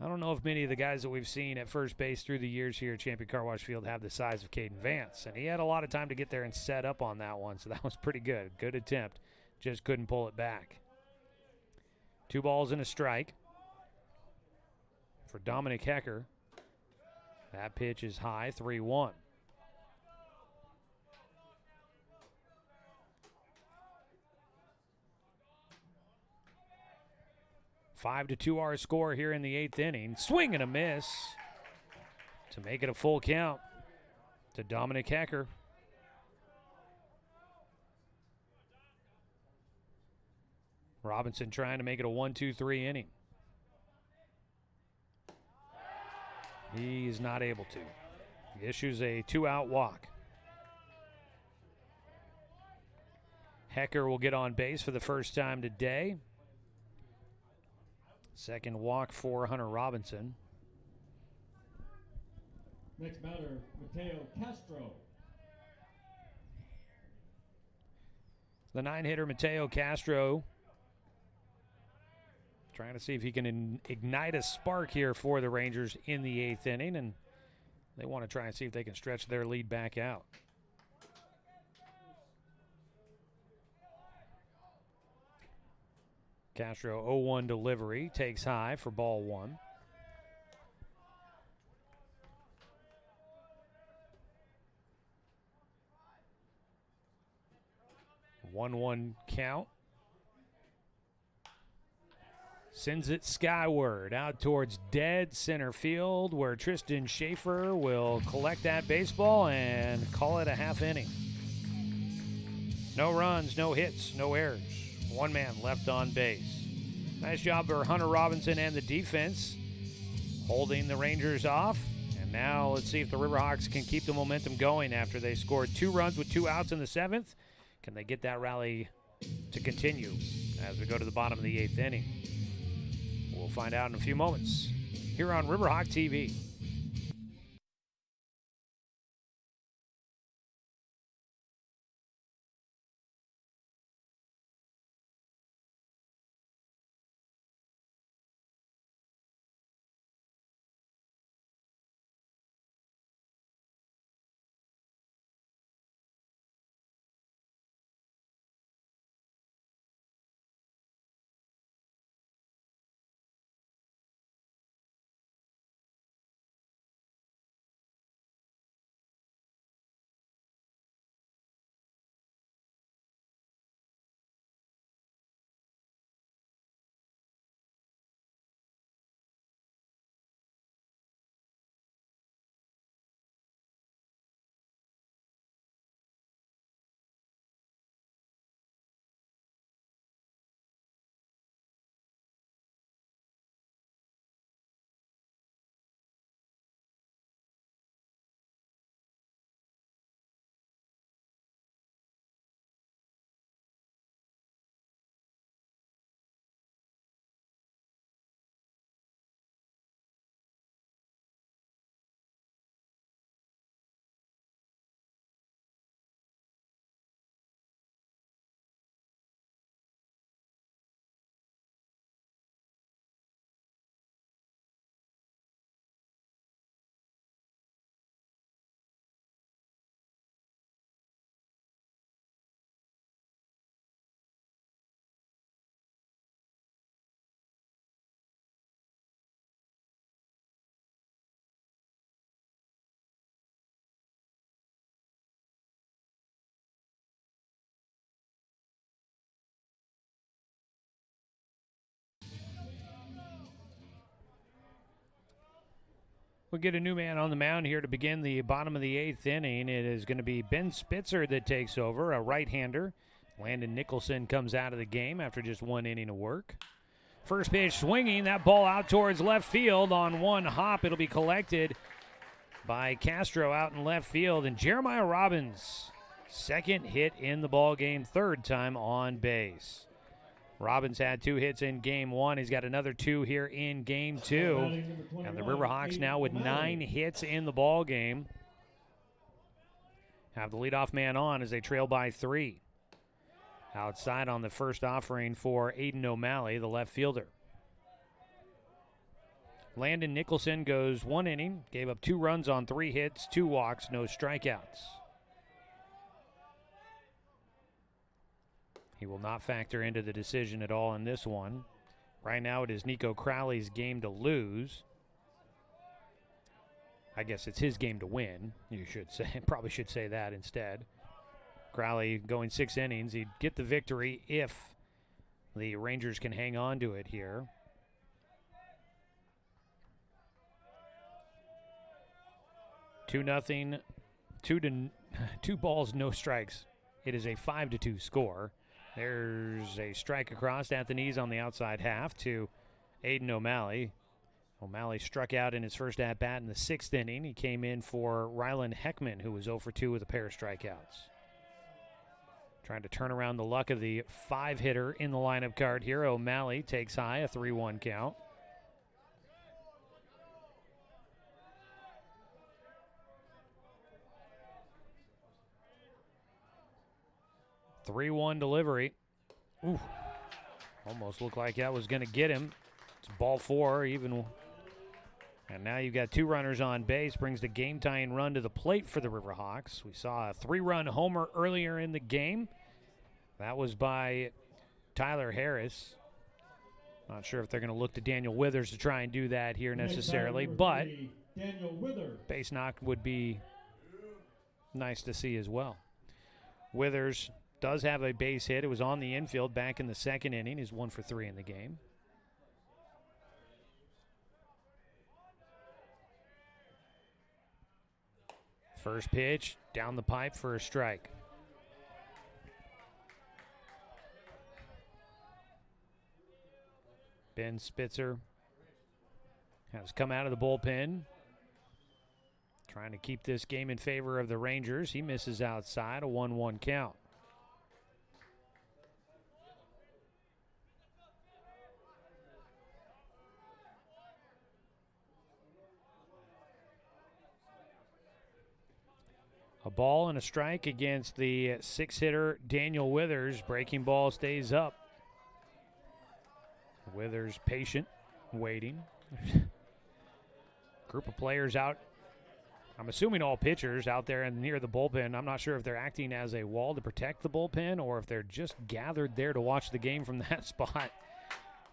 I don't know if many of the guys that we've seen at first base through the years here at Champion Car Wash Field have the size of Caden Vance. And he had a lot of time to get there and set up on that one, so that was pretty good. Good attempt. Just couldn't pull it back. 2 balls and a strike for Dominic Hecker. That pitch is high, 3-1. Five to 2 our score here in the 8th inning. Swing and a miss to make it a full count to Dominic Hecker. Robinson trying to make it a 1-2-3 inning. He is not able to. He issues a 2-out walk. Hecker will get on base for the first time today. Second walk for Hunter Robinson. Next batter, Mateo Castro. The 9-hitter Mateo Castro trying to see if he can ignite a spark here for the Rangers in the 8th inning, and they want to try and see if they can stretch their lead back out. Castro 0-1 delivery, takes high for ball 1. One count. Sends it skyward out towards dead center field, where Tristan Schaefer will collect that baseball and call it a half inning. No runs, no hits, no errors. 1 man left on base. Nice job for Hunter Robinson and the defense. holding the Rangers off. And now let's see if the Riverhawks can keep the momentum going after they scored 2 runs with 2 outs in the 7th. Can they get that rally to continue as we go to the bottom of the 8th inning? We'll find out in a few moments here on Riverhawk TV. We'll get a new man on the mound here to begin the bottom of the 8th inning. It is going to be Ben Spitzer that takes over, a right-hander. Landon Nicholson comes out of the game after just 1 inning of work. First pitch swinging, that ball out towards left field on one hop. It'll be collected by Castro out in left field. And Jeremiah Robbins, second hit in the ball game, 3rd time on base. Robbins had 2 hits in game 1. He's got another 2 here in game 2. And the Riverhawks now with 9 hits in the ball game have the leadoff man on as they trail by 3. Outside on the first offering for Aiden O'Malley, the left fielder. Landon Nicholson goes 1 inning, gave up 2 runs on 3 hits, 2 walks, no strikeouts. He will not factor into the decision at all in this one. Right now it is Nico Crowley's game to lose. I guess it's his game to win, you should say. Probably should say that instead. Crowley going 6 innings. He'd get the victory if the Rangers can hang on to it here. Two nothing, 2 balls, no strikes. It is a 5-2 score. There's a strike across at the knees on the outside half to Aiden O'Malley. O'Malley struck out in his first at-bat in the 6th inning. He came in for Rylan Heckman, who was 0 for 2 with a pair of strikeouts. Trying to turn around the luck of the 5-hitter in the lineup card here. O'Malley takes high, a 3-1 count. Three-one delivery. Ooh, almost looked like that was going to get him. It's ball 4, even. And now you've got 2 runners on base. Brings the game-tying run to the plate for the Riverhawks. We saw a 3-run homer earlier in the game. That was by Tyler Harris. Not sure if they're going to look to Daniel Withers to try and do that here necessarily, but base knock would be nice to see as well. Withers does have a base hit. It was on the infield back in the 2nd inning. He's 1 for 3 in the game. First pitch, down the pipe for a strike. Ben Spitzer has come out of the bullpen, trying to keep this game in favor of the Rangers. He misses outside, a 1-1 count. A ball and a strike against the 6-hitter Daniel Withers. Breaking ball stays up. Withers patient, waiting. Group of players out. I'm assuming all pitchers out there and near the bullpen. I'm not sure if they're acting as a wall to protect the bullpen or if they're just gathered there to watch the game from that spot.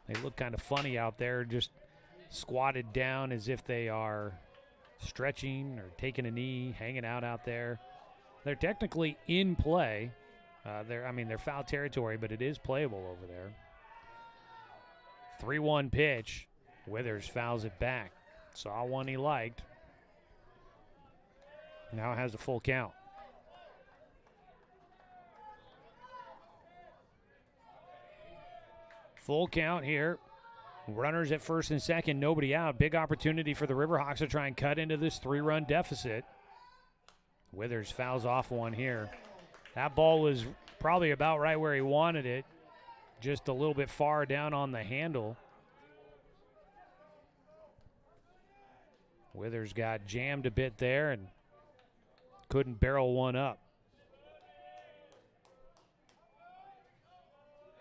They look kind of funny out there, just squatted down as if they are stretching or taking a knee, hanging out there. They're technically in play. They're foul territory, but it is playable over there. 3-1 pitch. Withers fouls it back. Saw one he liked. Now has a full count. Full count here. Runners at first and second, nobody out. Big opportunity for the Riverhawks to try and cut into this 3-run deficit. Withers fouls off one here. That ball was probably about right where he wanted it, just a little bit far down on the handle. Withers got jammed a bit there and couldn't barrel one up.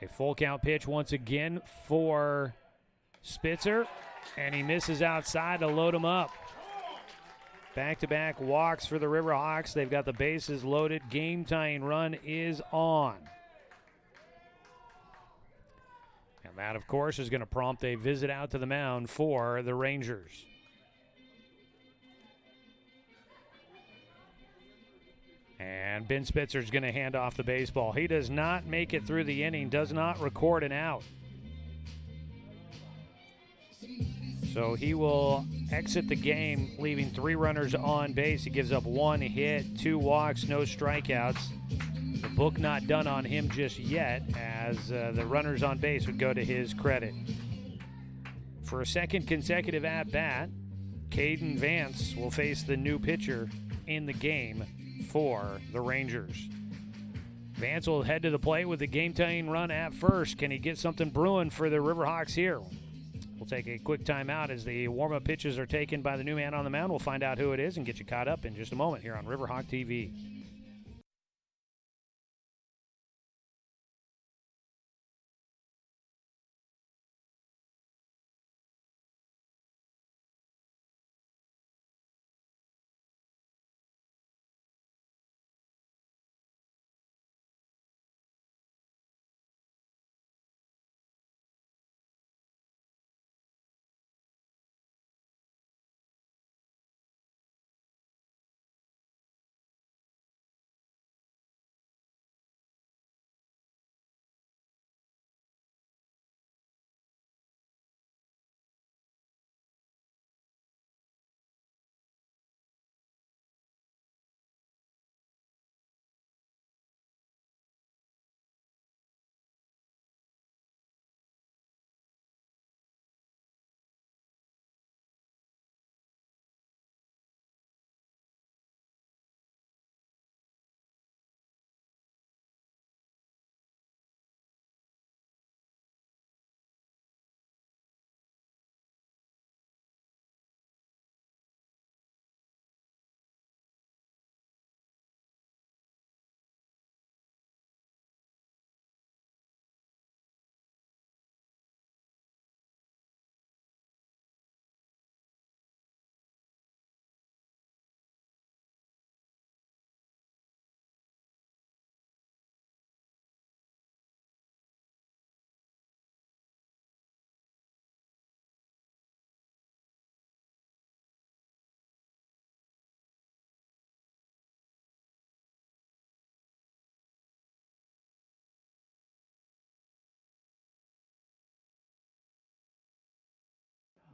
A full count pitch once again for Spitzer, and he misses outside to load him up. Back-to-back walks for the Riverhawks. They've got the bases loaded. Game-tying run is on. And that, of course, is going to prompt a visit out to the mound for the Rangers. And Ben Spitzer's going to hand off the baseball. He does not make it through the inning, does not record an out. So he will exit the game, leaving 3 runners on base. He gives up 1 hit, 2 walks, no strikeouts. The book not done on him just yet, as the runners on base would go to his credit. For a second consecutive at-bat, Caden Vance will face the new pitcher in the game for the Rangers. Vance will head to the plate with the game-tying run at first. Can he get something brewing for the Riverhawks here? We'll take a quick timeout as the warm-up pitches are taken by the new man on the mound. We'll find out who it is and get you caught up in just a moment here on Riverhawk TV.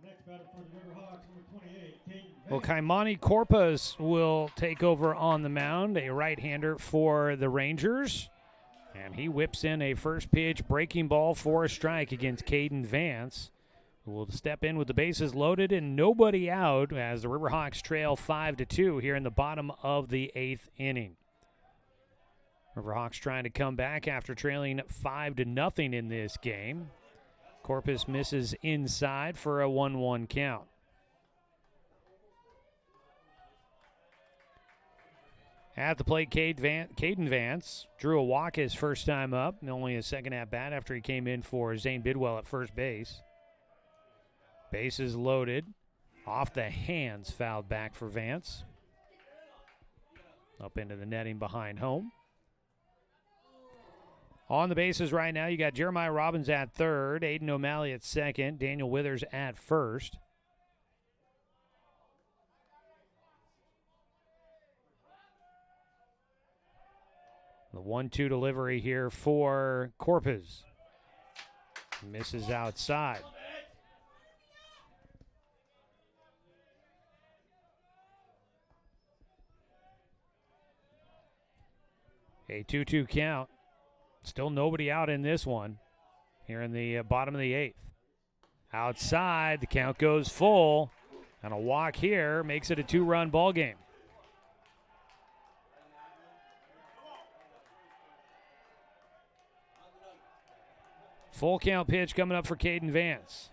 Next batter for the Riverhawks, number 28, Caden Vance. Well, Kaimani Corpus will take over on the mound, a right-hander for the Rangers. And he whips in a first pitch breaking ball for a strike against Caden Vance. who will step in with the bases loaded and nobody out as the Riverhawks trail 5-2 here in the bottom of the 8th inning. Riverhawks trying to come back after trailing 5-0 in this game. Corpus misses inside for a 1-1 count. At the plate, Caden Vance drew a walk his first time up, and only his second at-bat after he came in for Zane Bidwell at first base. Bases loaded. Off the hands, fouled back for Vance. Up into the netting behind home. On the bases right now, you got Jeremiah Robbins at third, Aiden O'Malley at second, Daniel Withers at first. The 1-2 delivery here for Corpus. Misses outside. A 2-2 count. Still nobody out in this one here in the bottom of the 8th. Outside, the count goes full, and a walk here makes it a 2-run ball game. Full count pitch coming up for Caden Vance.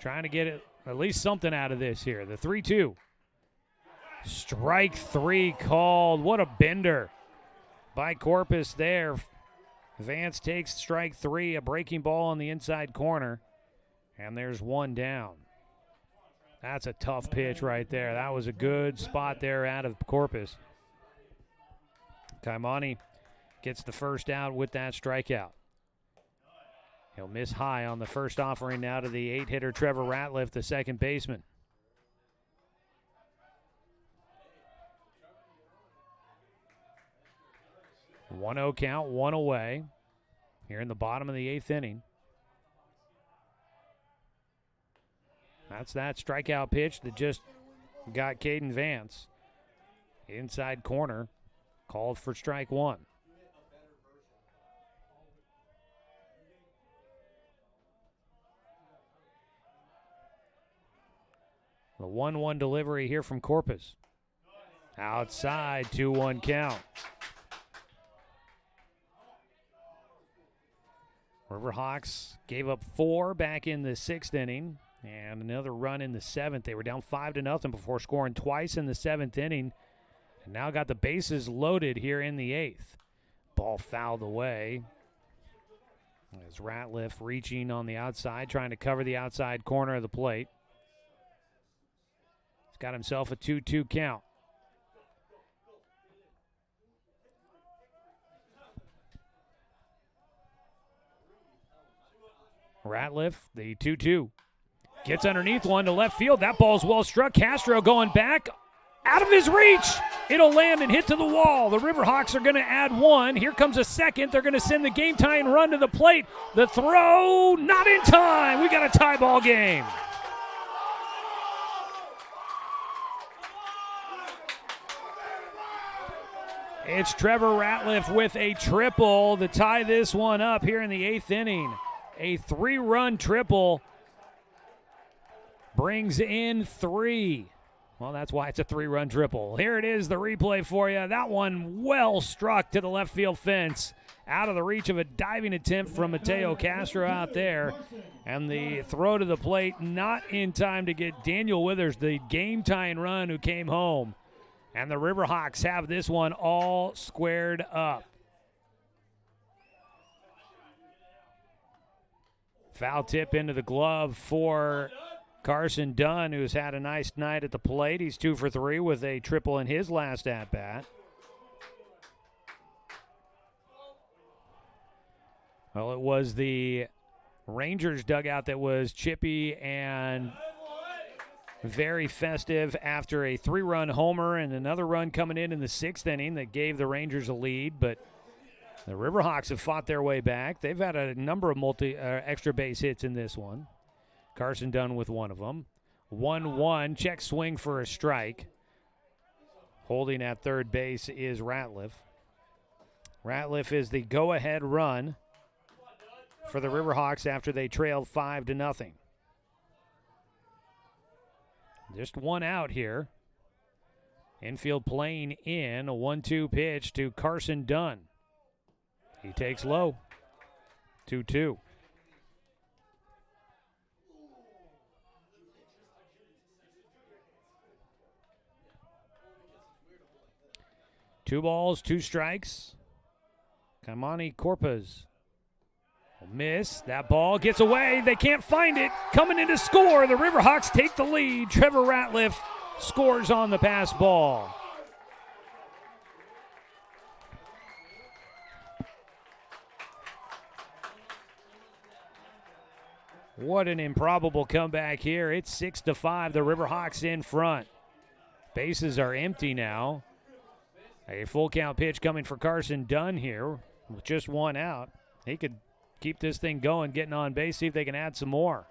Trying to get at least something out of this here. The 3-2. Strike 3 called. What a bender by Corpus there. Vance takes strike 3, a breaking ball on the inside corner, and there's one down. That's a tough pitch right there. That was a good spot there out of Corpus. Kaimani gets the first out with that strikeout. He'll miss high on the first offering now to the 8-hitter Trevor Ratliff, the second baseman. One 1-0 count, one away here in the bottom of the 8th inning. That's that strikeout pitch that just got Caden Vance. Inside corner, called for strike 1. The 1-1 delivery here from Corpus. Outside, 2-1 count. Riverhawks gave up 4 back in the 6th inning and another run in the 7th. They were down 5-0 before scoring twice in the 7th inning and now got the bases loaded here in the 8th. Ball fouled away as Ratliff reaching on the outside, trying to cover the outside corner of the plate. He's got himself a 2-2 count. Ratliff, the 2-2. Gets underneath one to left field. That ball's well struck. Castro going back. Out of his reach. It'll land and hit to the wall. The Riverhawks are going to add 1. Here comes a second. They're going to send the game-tying run to the plate. The throw, not in time. We got a tie ball game. It's Trevor Ratliff with a triple to tie this one up here in the 8th inning. A 3-run triple brings in 3. Well, that's why it's a 3-run triple. Here it is, the replay for you. That one well struck to the left field fence. Out of the reach of a diving attempt from Mateo Castro out there. And the throw to the plate not in time to get Daniel Withers, the game-tying run, who came home. And the Riverhawks have this one all squared up. Foul tip into the glove for Carson Dunn, who's had a nice night at the plate. He's 2 for 3 with a triple in his last at-bat. Well, it was the Rangers dugout that was chippy and very festive after a 3-run homer and another run coming in the 6th inning that gave the Rangers a lead, but the Riverhawks have fought their way back. They've had a number of extra base hits in this one. Carson Dunn with one of them. 1-1, check swing for a strike. Holding at third base is Ratliff. Ratliff is the go-ahead run for the Riverhawks after they trailed 5-0. Just one out here. Infield playing in, a 1-2 pitch to Carson Dunn. He takes low. 2-2. Two balls, two strikes. Kaimani Corpus will miss. That ball gets away. They can't find it. Coming in to score. The Riverhawks take the lead. Trevor Ratliff scores on the pass ball. What an improbable comeback here. It's 6-5. The Riverhawks in front. Bases are empty now. A full count pitch coming for Carson Dunn here with just one out. He could keep this thing going, getting on base, see if they can add some more.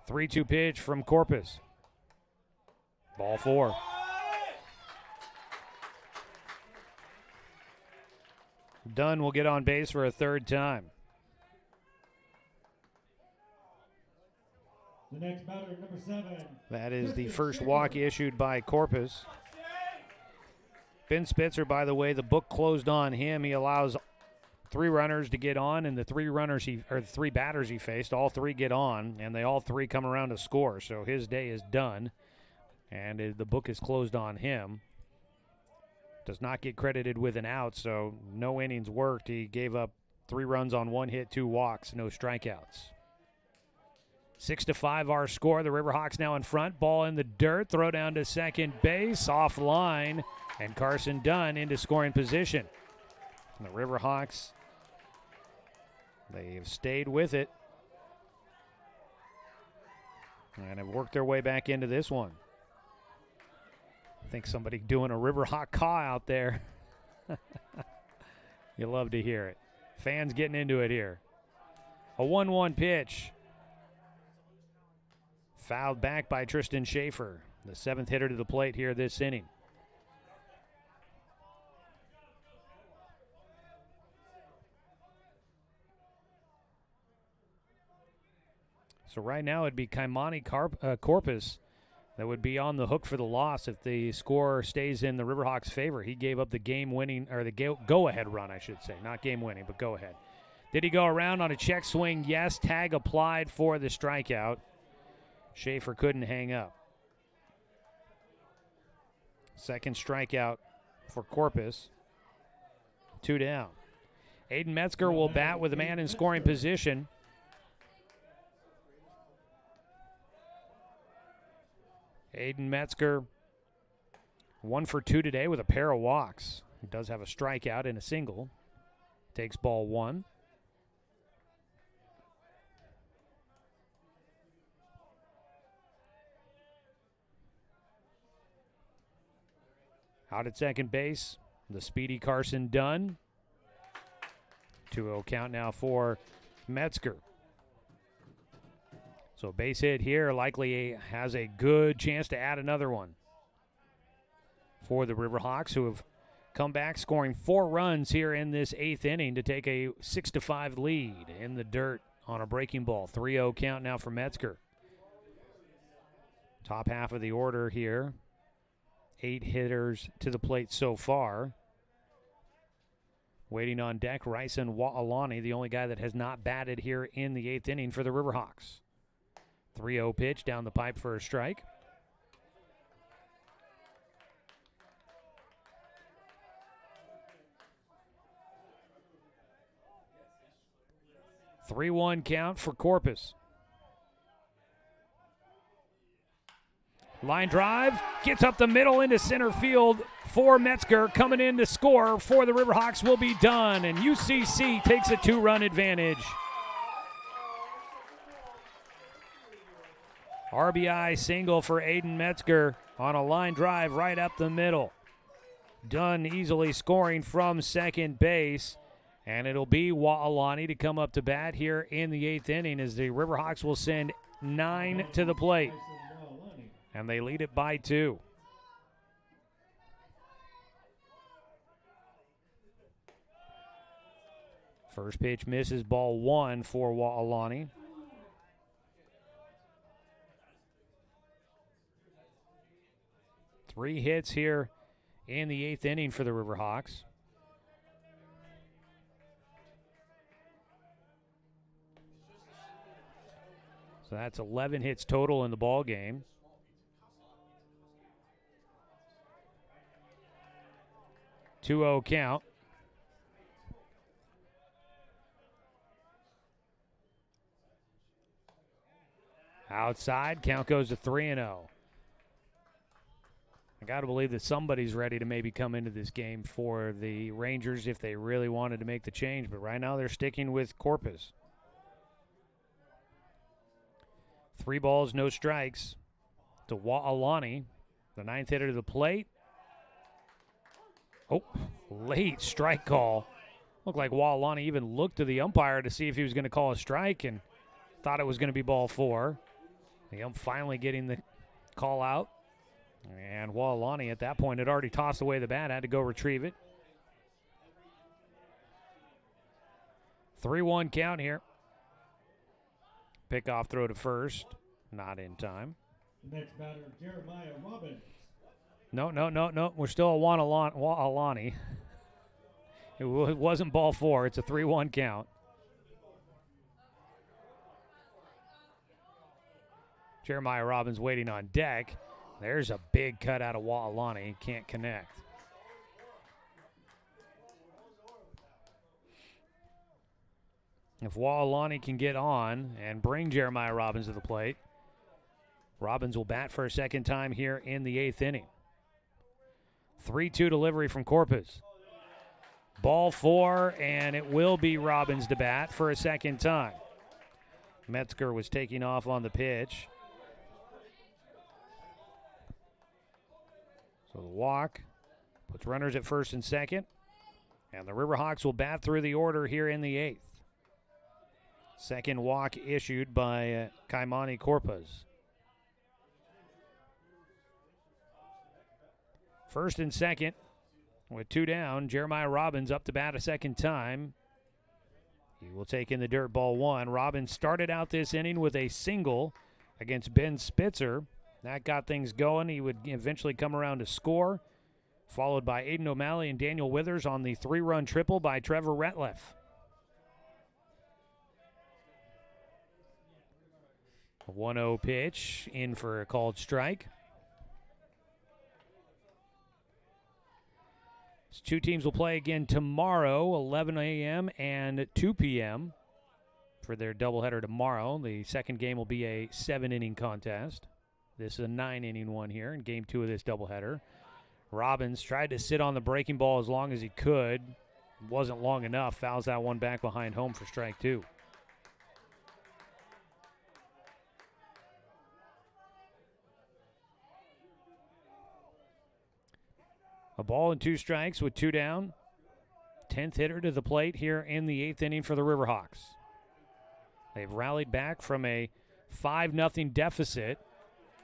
3-2 pitch from Corpus. Ball 4. Dunn will get on base for a third time. The next batter, number 7. That is the first walk issued by Corpus. Ben Spitzer, by the way, the book closed on him. He allows 3 runners to get on, and the 3 batters he faced, all 3 get on, and they all 3 come around to score. So his day is done, and the book is closed on him. Does not get credited with an out, so no innings worked. He gave up 3 runs on 1 hit, 2 walks, no strikeouts. 6-5 our score. The Riverhawks now in front. Ball in the dirt. Throw down to second base. Offline. And Carson Dunn into scoring position. And the Riverhawks, they've stayed with it. And have worked their way back into this one. I think somebody doing a Riverhawk caw out there. You love to hear it. Fans getting into it here. A 1-1 pitch. Fouled back by Tristan Schaefer, the 7th hitter to the plate here this inning. So right now it'd be Kaimani Corpus that would be on the hook for the loss if the score stays in the Riverhawks' favor. He gave up the game-winning, or the go-ahead run, I should say. Not game-winning, but go-ahead. Did he go around on a check swing? Yes. Tag applied for the strikeout. Schaefer couldn't hang up. Second strikeout for Corpus. 2 down. Aiden Metzger will bat with a man in scoring position. Aiden Metzger, 1 for 2 today with a pair of walks. He does have a strikeout and a single. Takes ball 1. Out at second base, the speedy Carson Dunn. 2-0 count now for Metzger. So base hit here, likely has a good chance to add another one for the Riverhawks, who have come back scoring 4 runs here in this 8th inning to take a 6-5 lead in the dirt on a breaking ball. 3-0 count now for Metzger. Top half of the order here. 8 hitters to the plate so far. Waiting on deck, Ryson Wa'alani, the only guy that has not batted here in the 8th inning for the Riverhawks. 3-0 pitch down the pipe for a strike. The 3-1 count for Corpus. Line drive, gets up the middle into center field for Metzger. Coming in to score for the Riverhawks will be done, and UCC takes a 2-run advantage. RBI single for Aiden Metzger on a line drive right up the middle. Dunn easily scoring from second base, and it'll be Wa'alani to come up to bat here in the 8th inning as the Riverhawks will send 9 to the plate. And they lead it by 2. First pitch misses, ball 1 for Wa'alani. 3 hits here in the 8th inning for the Riverhawks. So that's 11 hits total in the ball game. Two-0 count. Outside, count goes to 3-0. I got to believe that somebody's ready to maybe come into this game for the Rangers if they really wanted to make the change. But right now they're sticking with Corpus. 3 balls, no strikes to Wa'alani, the 9th hitter to the plate. Oh, late strike call. Looked like Wa'alani even looked to the umpire to see if he was going to call a strike and thought it was going to be ball 4. The ump finally getting the call out. And Wa'alani at that point had already tossed away the bat, had to go retrieve it. 3-1 count here. Pickoff throw to first, not in time. Next batter, Jeremiah Robbins. No. We're still at Wa'alani. It wasn't ball 4. It's a 3-1 count. Jeremiah Robbins waiting on deck. There's a big cut out of Wa'alani. Can't connect. If Wa'alani can get on and bring Jeremiah Robbins to the plate, Robbins will bat for a second time here in the 8th inning. 3-2 delivery from Corpus. Ball 4, and it will be Robbins to bat for a second time. Metzger was taking off on the pitch. So the walk puts runners at first and second. And the Riverhawks will bat through the order here in the 8th. Second walk issued by Kaimani Corpus. First and second with 2 down. Jeremiah Robbins up to bat a second time. He will take in the dirt, ball 1. Robbins started out this inning with a single against Ben Spitzer. That got things going. He would eventually come around to score, followed by Aiden O'Malley and Daniel Withers on the 3-run triple by Trevor Retleff. A 1-0 pitch in for a called strike. These 2 teams will play again tomorrow, 11 a.m. and 2 p.m. for their doubleheader tomorrow. The second game will be a 7-inning contest. This is a 9-inning one here in game 2 of this doubleheader. Robbins tried to sit on the breaking ball as long as he could. Wasn't long enough. Fouls that one back behind home for strike 2. A ball and 2 strikes with 2 down. 10th hitter to the plate here in the 8th inning for the Riverhawks. They've rallied back from a 5-0 deficit.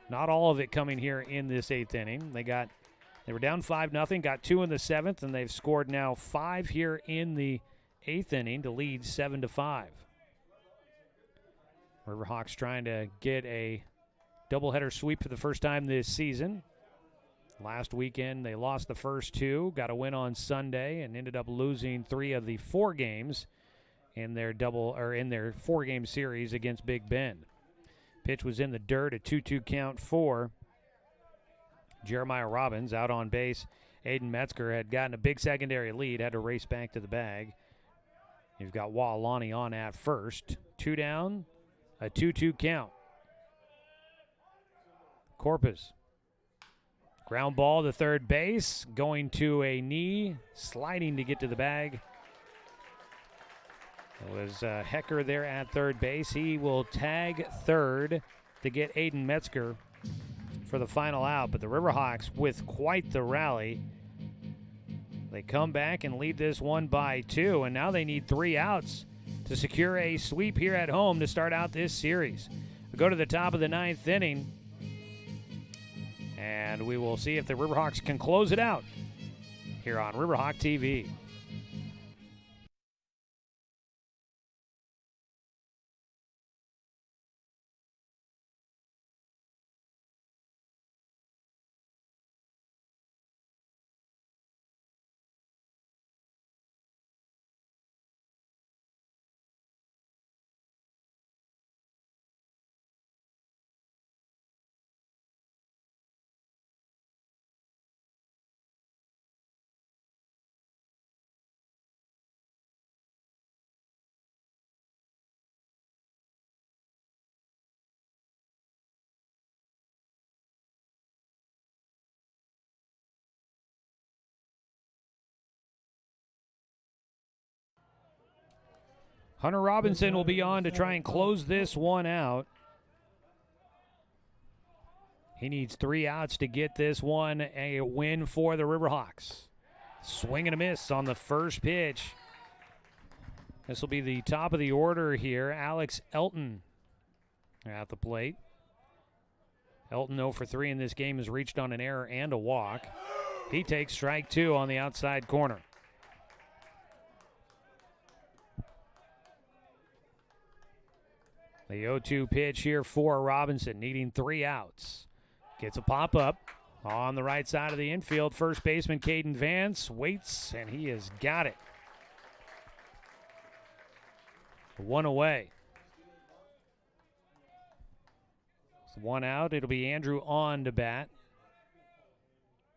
Not all of it coming here in this 8th inning. They were down 5-0, got 2 in the 7th, and they've scored now 5 here in the 8th inning to lead 7-5. Riverhawks trying to get a doubleheader sweep for the first time this season. Last weekend they lost the first 2, got a win on Sunday, and ended up losing 3 of the 4 games in their 4-game series against Big Bend. Pitch was in the dirt, a 2-2 count for Jeremiah Robbins. Out on base, Aiden Metzger had gotten a big secondary lead, had to race back to the bag. You've got Wa'alani on at first. 2 down, a 2-2 count. Corpus. Ground ball to third base, going to a knee, sliding to get to the bag. It was Hecker there at third base. He will tag third to get Aiden Metzger for the final out. But the Riverhawks with quite the rally. They come back and lead this one by 2, and now they need 3 outs to secure a sweep here at home to start out this series. We go to the top of the 9th inning, and we will see if the Riverhawks can close it out here on Riverhawk TV. Hunter Robinson will be on to try and close this one out. He needs 3 outs to get this one a win for the Riverhawks. Swing and a miss on the first pitch. This will be the top of the order here. Alex Elton at the plate. Elton 0 for 3 in this game, has reached on an error and a walk. He takes strike 2 on the outside corner. The 0-2 pitch here for Robinson, needing 3 outs. Gets a pop-up on the right side of the infield. First baseman Caden Vance waits, and he has got it. 1 away. 1 out. It'll be Andrew on to bat.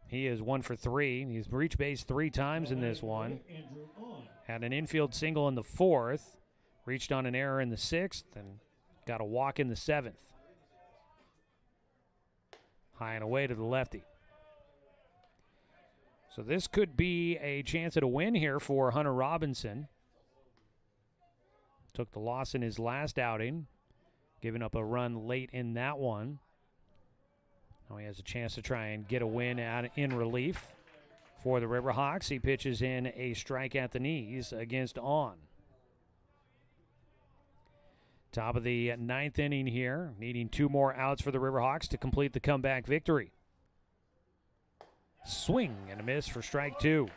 He is 1 for 3. He's reached base 3 times in this one. Had an infield single in the 4th. Reached on an error in the 6th, and got a walk in the 7th. High and away to the lefty. So this could be a chance at a win here for Hunter Robinson. Took the loss in his last outing, giving up a run late in that one. Now he has a chance to try and get a win out in relief for the Riverhawks. He pitches in a strike at the knees against On. Top of the 9th inning here, needing 2 more outs for the Riverhawks to complete the comeback victory. Swing and a miss for strike 2.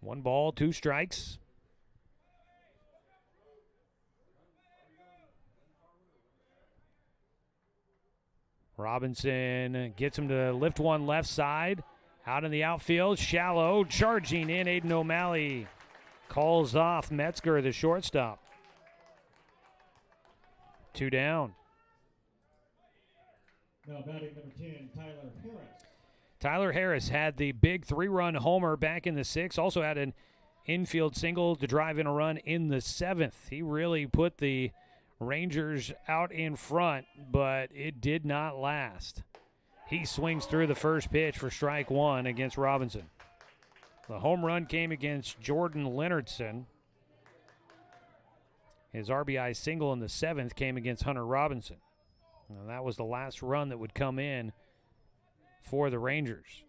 One ball, 2 strikes. Robinson gets him to lift one left side. Out in the outfield, shallow, charging in. Aiden O'Malley calls off Metzger, the shortstop. 2 down. Now batting number 10, Tyler Harris. Tyler Harris had the big 3-run homer back in the 6th. Also had an infield single to drive in a run in the 7th. He really put the Rangers out in front, but it did not last. He swings through the first pitch for strike 1 against Robinson. The home run came against Jordan Leonardson. His RBI single in the 7th came against Hunter Robinson. And that was the last run that would come in for the Rangers.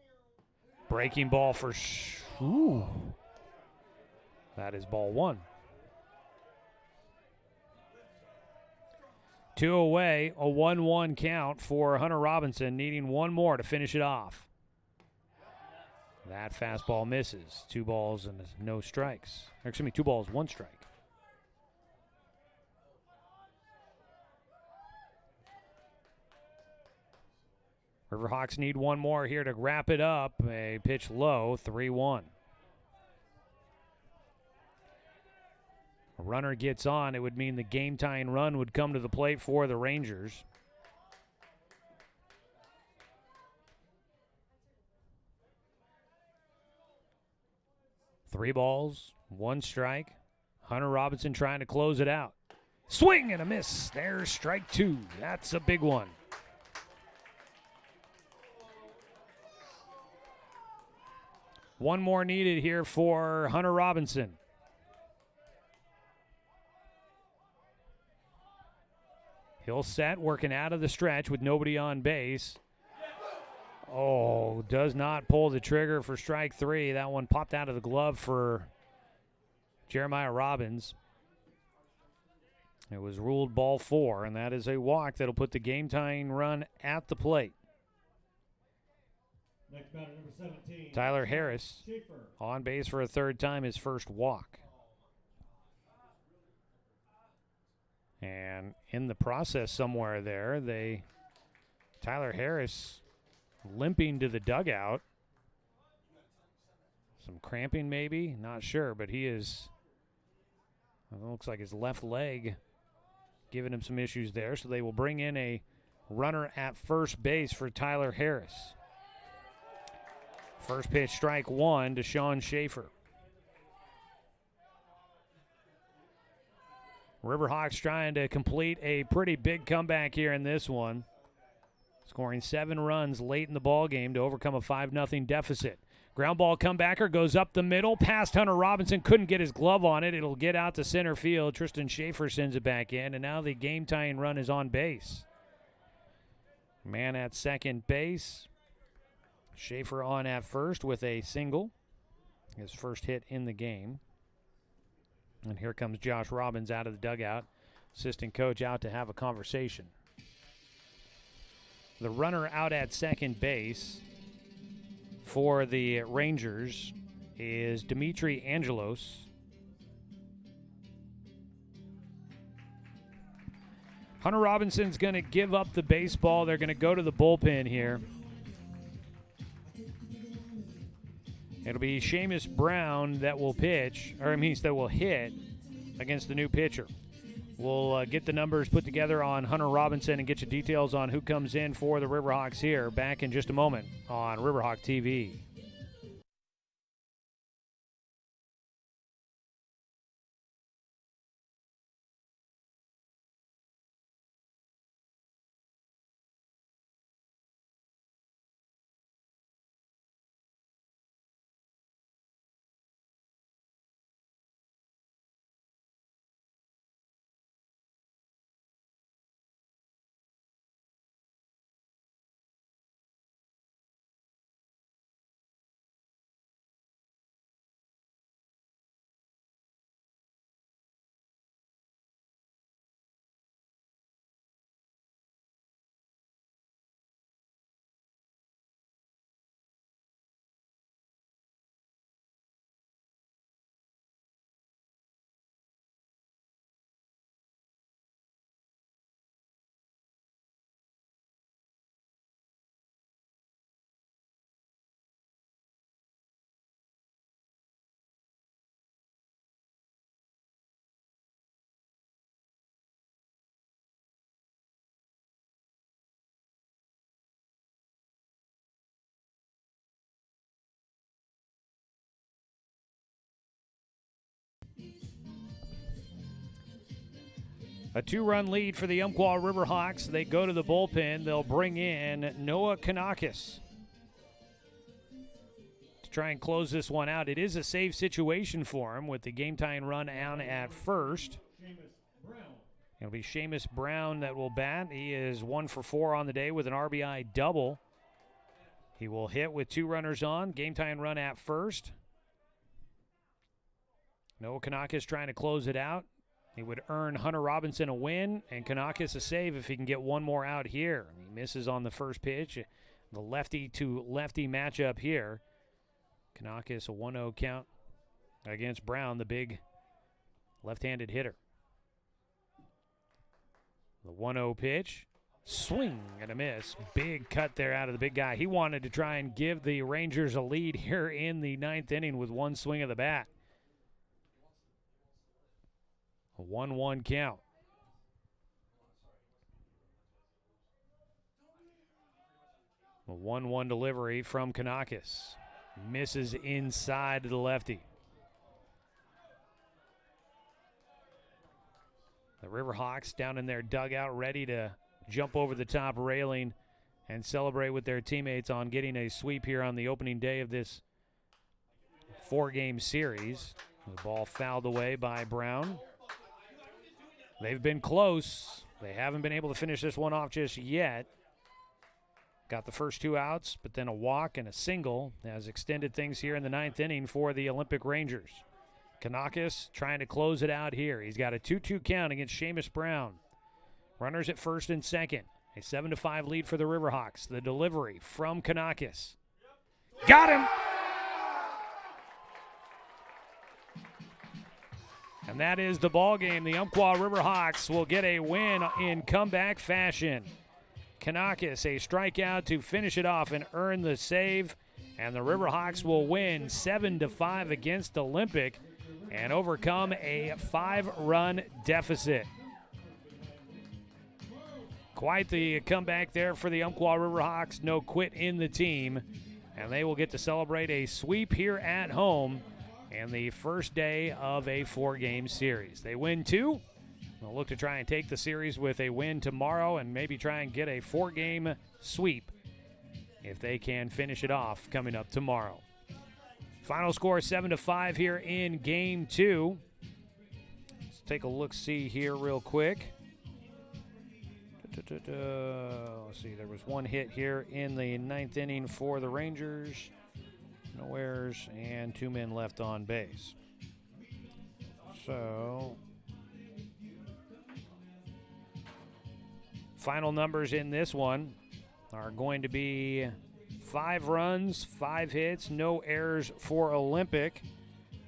Breaking ball for that is ball 1. 2 away, a 1-1 count for Hunter Robinson, needing 1 more to finish it off. That fastball misses. 2 balls and no strikes. Or, excuse me, 2 balls, 1 strike. Riverhawks need 1 more here to wrap it up. A pitch low, 3-1. A runner gets on, it would mean the game-tying run would come to the plate for the Rangers. Three balls, 1 strike. Hunter Robinson trying to close it out. Swing and a miss. There's strike 2. That's a big one. One more needed here for Hunter Robinson. He'll set, working out of the stretch with nobody on base. Oh, does not pull the trigger for strike 3. That one popped out of the glove for Jeremiah Robbins. It was ruled ball 4, and that is a walk that'll put the game-tying run at the plate. Next batter, number 17. Tyler Harris Schaefer. on base for a 3rd time, his first walk. And in the process somewhere there, Tyler Harris limping to the dugout. Some cramping maybe, not sure, but he is, it looks like his left leg giving him some issues there. So they will bring in a runner at first base for Tyler Harris. First pitch, strike 1 to Sean Schaefer. Riverhawks trying to complete a pretty big comeback here in this one. scoring 7 runs late in the ball game to overcome a 5-0 deficit. Ground ball comebacker goes up the middle, past Hunter Robinson, couldn't get his glove on it. It'll get out to center field. Tristan Schaefer sends it back in, and now the game-tying run is on base. Man at second base. Schaefer on at first with a single. His first hit in the game. And here comes Josh Robbins out of the dugout. Assistant coach out to have a conversation. The runner out at second base for the Rangers is Dimitri Angelos. Hunter Robinson's going to give up the baseball. They're going to go to the bullpen here. It'll be Seamus Brown that will pitch, or it means that will hit against the new pitcher. We'll get the numbers put together on Hunter Robinson and get you details on who comes in for the Riverhawks here. Back in just a moment on Riverhawk TV. A 2-run lead for the Umpqua Riverhawks. They go to the bullpen. They'll bring in Noah Kanakis to try and close this one out. It is a save situation for him with the game-tying run down at first. It'll be Seamus Brown that will bat. He is 1 for 4 on the day with an RBI double. He will hit with 2 runners on. Game-tying run at first. Noah Kanakis trying to close it out. He would earn Hunter Robinson a win and Kanakis a save if he can get one more out here. He misses on the first pitch. The lefty-to-lefty matchup here. Kanakis a 1-0 count against Brown, the big left-handed hitter. The 1-0 pitch. Swing and a miss. Big cut there out of the big guy. He wanted to try and give the Rangers a lead here in the 9th inning with one swing of the bat. A 1-1 count. A 1-1 delivery from Kanakis. Misses inside to the lefty. The Riverhawks down in their dugout ready to jump over the top railing and celebrate with their teammates on getting a sweep here on the opening day of this 4-game series. The ball fouled away by Brown. They've been close. They haven't been able to finish this one off just yet. Got the first 2 outs, but then a walk and a single has extended things here in the 9th inning for the Olympic Rangers. Kanakis trying to close it out here. He's got a 2-2 count against Seamus Brown. Runners at first and second. A 7-5 lead for the Riverhawks. The delivery from Kanakis. Got him! And that is the ball game. The Umpqua Riverhawks will get a win in comeback fashion. Kanakis, a strikeout to finish it off and earn the save. And the Riverhawks will win 7-5 against Olympic and overcome a 5-run deficit. Quite the comeback there for the Umpqua Riverhawks. No quit in the team. And they will get to celebrate a sweep here at home and the first day of a 4-game series. They win 2. They'll look to try and take the series with a win tomorrow and maybe try and get a 4-game sweep if they can finish it off coming up tomorrow. Final score 7-5 here in Game 2. Let's take a look-see here real quick. Let's see, there was one hit here in the 9th inning for the Rangers. No errors and 2 men left on base. So, final numbers in this one are going to be 5 runs, 5 hits, no errors for Olympic.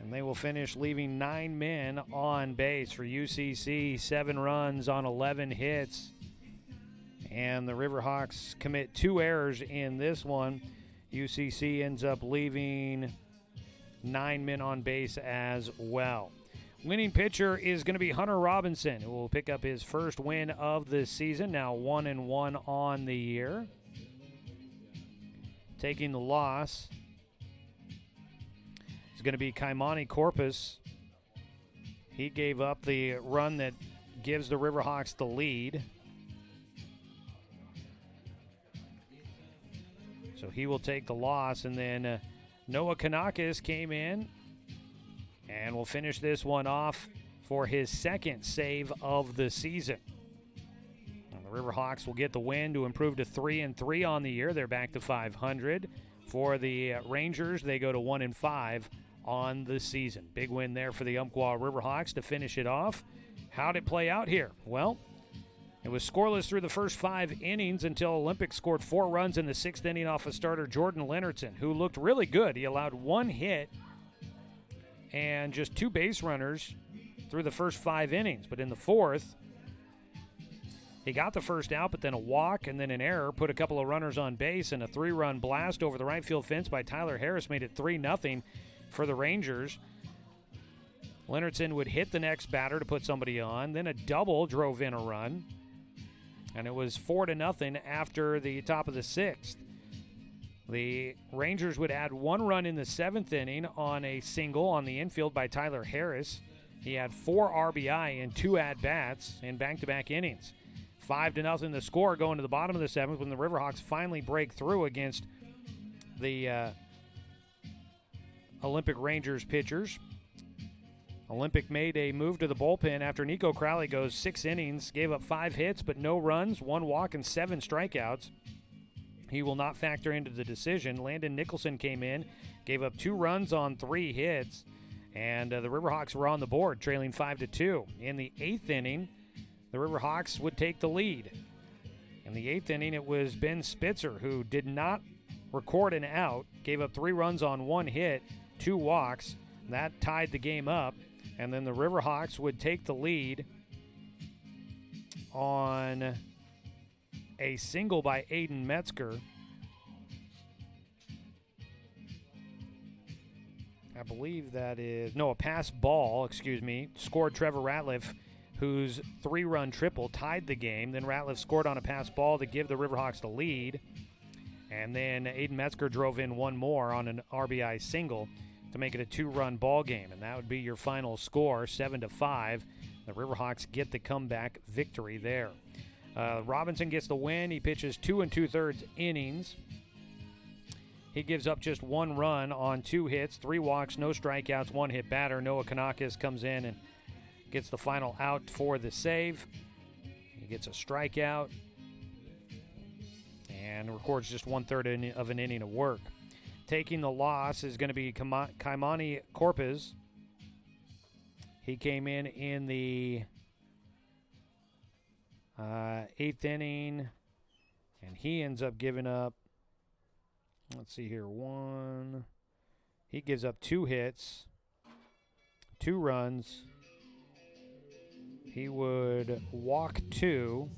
And they will finish leaving 9 men on base for UCC. 7 runs on 11 hits. And the Riverhawks commit 2 errors in this one. UCC ends up leaving 9 men on base as well. Winning pitcher is going to be Hunter Robinson, who will pick up his first win of the season, now 1-1 on the year. Taking the loss is going to be Kaimani Corpus. He gave up the run that gives the Riverhawks the lead. So he will take the loss. And then Noah Kanakis came in and will finish this one off for his second save of the season. And the Riverhawks will get the win to improve to 3-3 on the year. They're back to 500. For the Rangers, they go to 1-5 on the season. Big win there for the Umpqua Riverhawks to finish it off. How'd it play out here? Well, it was scoreless through the first 5 innings until Olympic scored 4 runs in the 6th inning off of starter Jordan Leonardson, who looked really good. He allowed 1 hit and just 2 base runners through the first 5 innings. But in the 4th, he got the first out, but then a walk and then an error, put a couple of runners on base, and a 3-run blast over the right field fence by Tyler Harris made it 3-0 for the Rangers. Leonardson would hit the next batter to put somebody on. Then a double drove in a run. And it was 4-0 after the top of the 6th. The Rangers would add 1 run in the 7th inning on a single on the infield by Tyler Harris. He had 4 RBI and 2 at-bats in back-to-back innings. 5-0 the score going to the bottom of the 7th when the Riverhawks finally break through against the Olympic Rangers pitchers. Olympic made a move to the bullpen after Nico Crowley goes 6 innings, gave up 5 hits but no runs, 1 walk, and 7 strikeouts. He will not factor into the decision. Landon Nicholson came in, gave up 2 runs on 3 hits, and the Riverhawks were on the board, trailing 5-2. In the 8th inning, the Riverhawks would take the lead. In the 8th inning, it was Ben Spitzer who did not record an out, gave up 3 runs on 1 hit, 2 walks. That tied the game up. And then the Riverhawks would take the lead on a single by Aiden Metzger. I believe that is, no, a pass ball, scored Trevor Ratliff, whose 3-run triple tied the game. Then Ratliff scored on a pass ball to give the Riverhawks the lead. And then Aiden Metzger drove in 1 more on an RBI single to make it a 2-run ball game, and that would be your final score, 7-5. The Riverhawks get the comeback victory there. Robinson gets the win. He pitches 2 2/3 innings. He gives up just 1 run on 2 hits, 3 walks, no strikeouts, 1 hit batter. Noah Kanakis comes in and gets the final out for the save. He gets a strikeout and records just 1/3 of an inning of work. Taking the loss is going to be Kaimani Corpus. He came in the 8th inning, and he ends up giving up, let's see here, 1. He gives up 2 hits, 2 runs. He would walk 2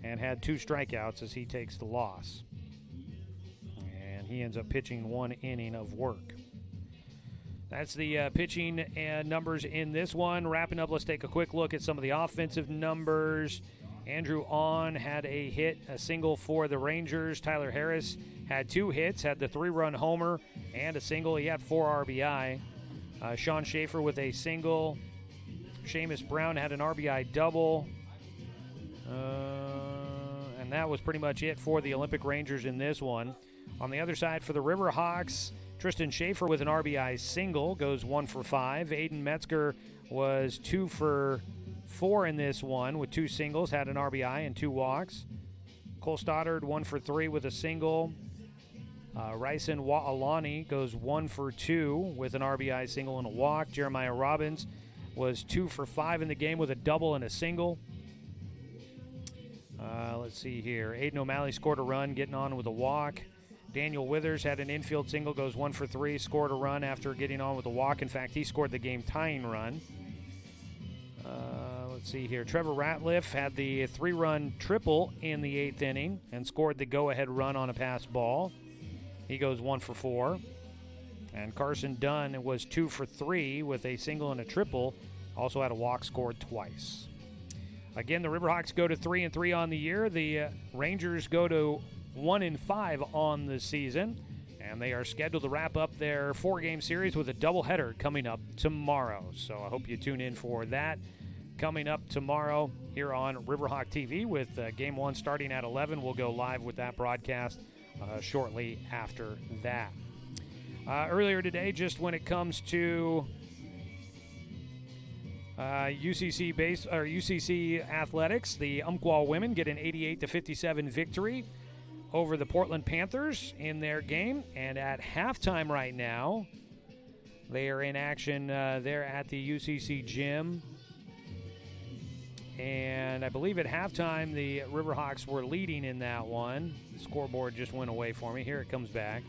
and had 2 strikeouts as he takes the loss. He ends up pitching 1 inning of work. That's the pitching numbers in this one. Wrapping up, let's take a quick look at some of the offensive numbers. Andrew Ahn had a hit, a single for the Rangers. Tyler Harris had 2 hits, had the 3-run homer and a single. He had 4 RBI. Sean Schaefer with a single. Seamus Brown had an RBI double. And that was pretty much it for the Olympic Rangers in this one. On the other side for the Riverhawks, Tristan Schaefer with an RBI single goes 1 for 5. Aiden Metzger was 2 for 4 in this one with 2 singles, had an RBI and 2 walks. Cole Stoddard 1 for 3 with a single. Ryson Wa'alani goes 1 for 2 with an RBI single and a walk. Jeremiah Robbins was 2 for 5 in the game with a double and a single. Let's see here. Aiden O'Malley scored a run, getting on with a walk. Daniel Withers had an infield single, goes 1 for 3, scored a run after getting on with a walk. In fact, he scored the game-tying run. Let's see here. Trevor Ratliff had the 3-run triple in the 8th inning and scored the go-ahead run on a pass ball. He goes 1 for 4. And Carson Dunn was 2 for 3 with a single and a triple. Also had a walk, scored twice. Again, the Riverhawks go to 3-3 on the year. The Rangers go to 1-5 on the season. And they are scheduled to wrap up their 4-game series with a doubleheader coming up tomorrow. So I hope you tune in for that. Coming up tomorrow here on Riverhawk TV with Game 1 starting at 11. We'll go live with that broadcast shortly after that. Earlier today, just when it comes to UCC athletics, the Umpqua women get an 88-57 victory over the Portland Panthers in their game. And at halftime right now, they are in action there at the UCC gym. And I believe at halftime, the Riverhawks were leading in that one. The scoreboard just went away for me. Here it comes back.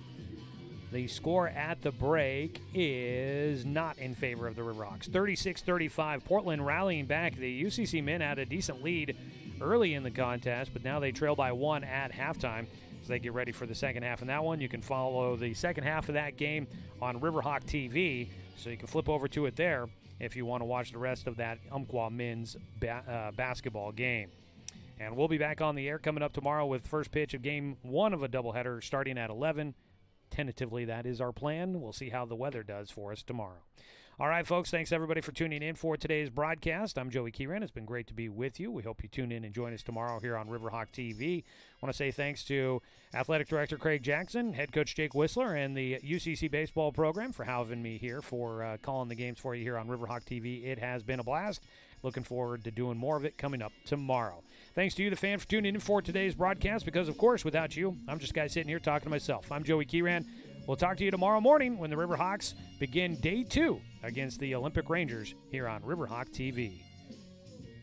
The score at the break is not in favor of the Riverhawks. 36-35, Portland rallying back. The UCC men had a decent lead early in the contest, but now they trail by 1 at halftime as they get ready for the second half. And that one, you can follow the second half of that game on Riverhawk TV, so you can flip over to it there if you want to watch the rest of that Umpqua men's basketball game. And we'll be back on the air coming up tomorrow with first pitch of Game 1 of a doubleheader starting at 11. Tentatively, that is our plan. We'll see how the weather does for us tomorrow. All right, folks, thanks everybody for tuning in for today's broadcast. I'm Joey Kieran. It's been great to be with you. We hope you tune in and join us tomorrow here on Riverhawk TV. I want to say thanks to Athletic Director Craig Jackson, Head Coach Jake Whistler, and the UCC baseball program for having me here, for calling the games for you here on Riverhawk TV. It has been a blast. Looking forward to doing more of it coming up tomorrow. Thanks to you, the fan, for tuning in for today's broadcast, because, of course, without you, I'm just a guy sitting here talking to myself. I'm Joey Kieran. We'll talk to you tomorrow morning when the Riverhawks begin day 2 against the Olympic Rangers here on Riverhawk TV.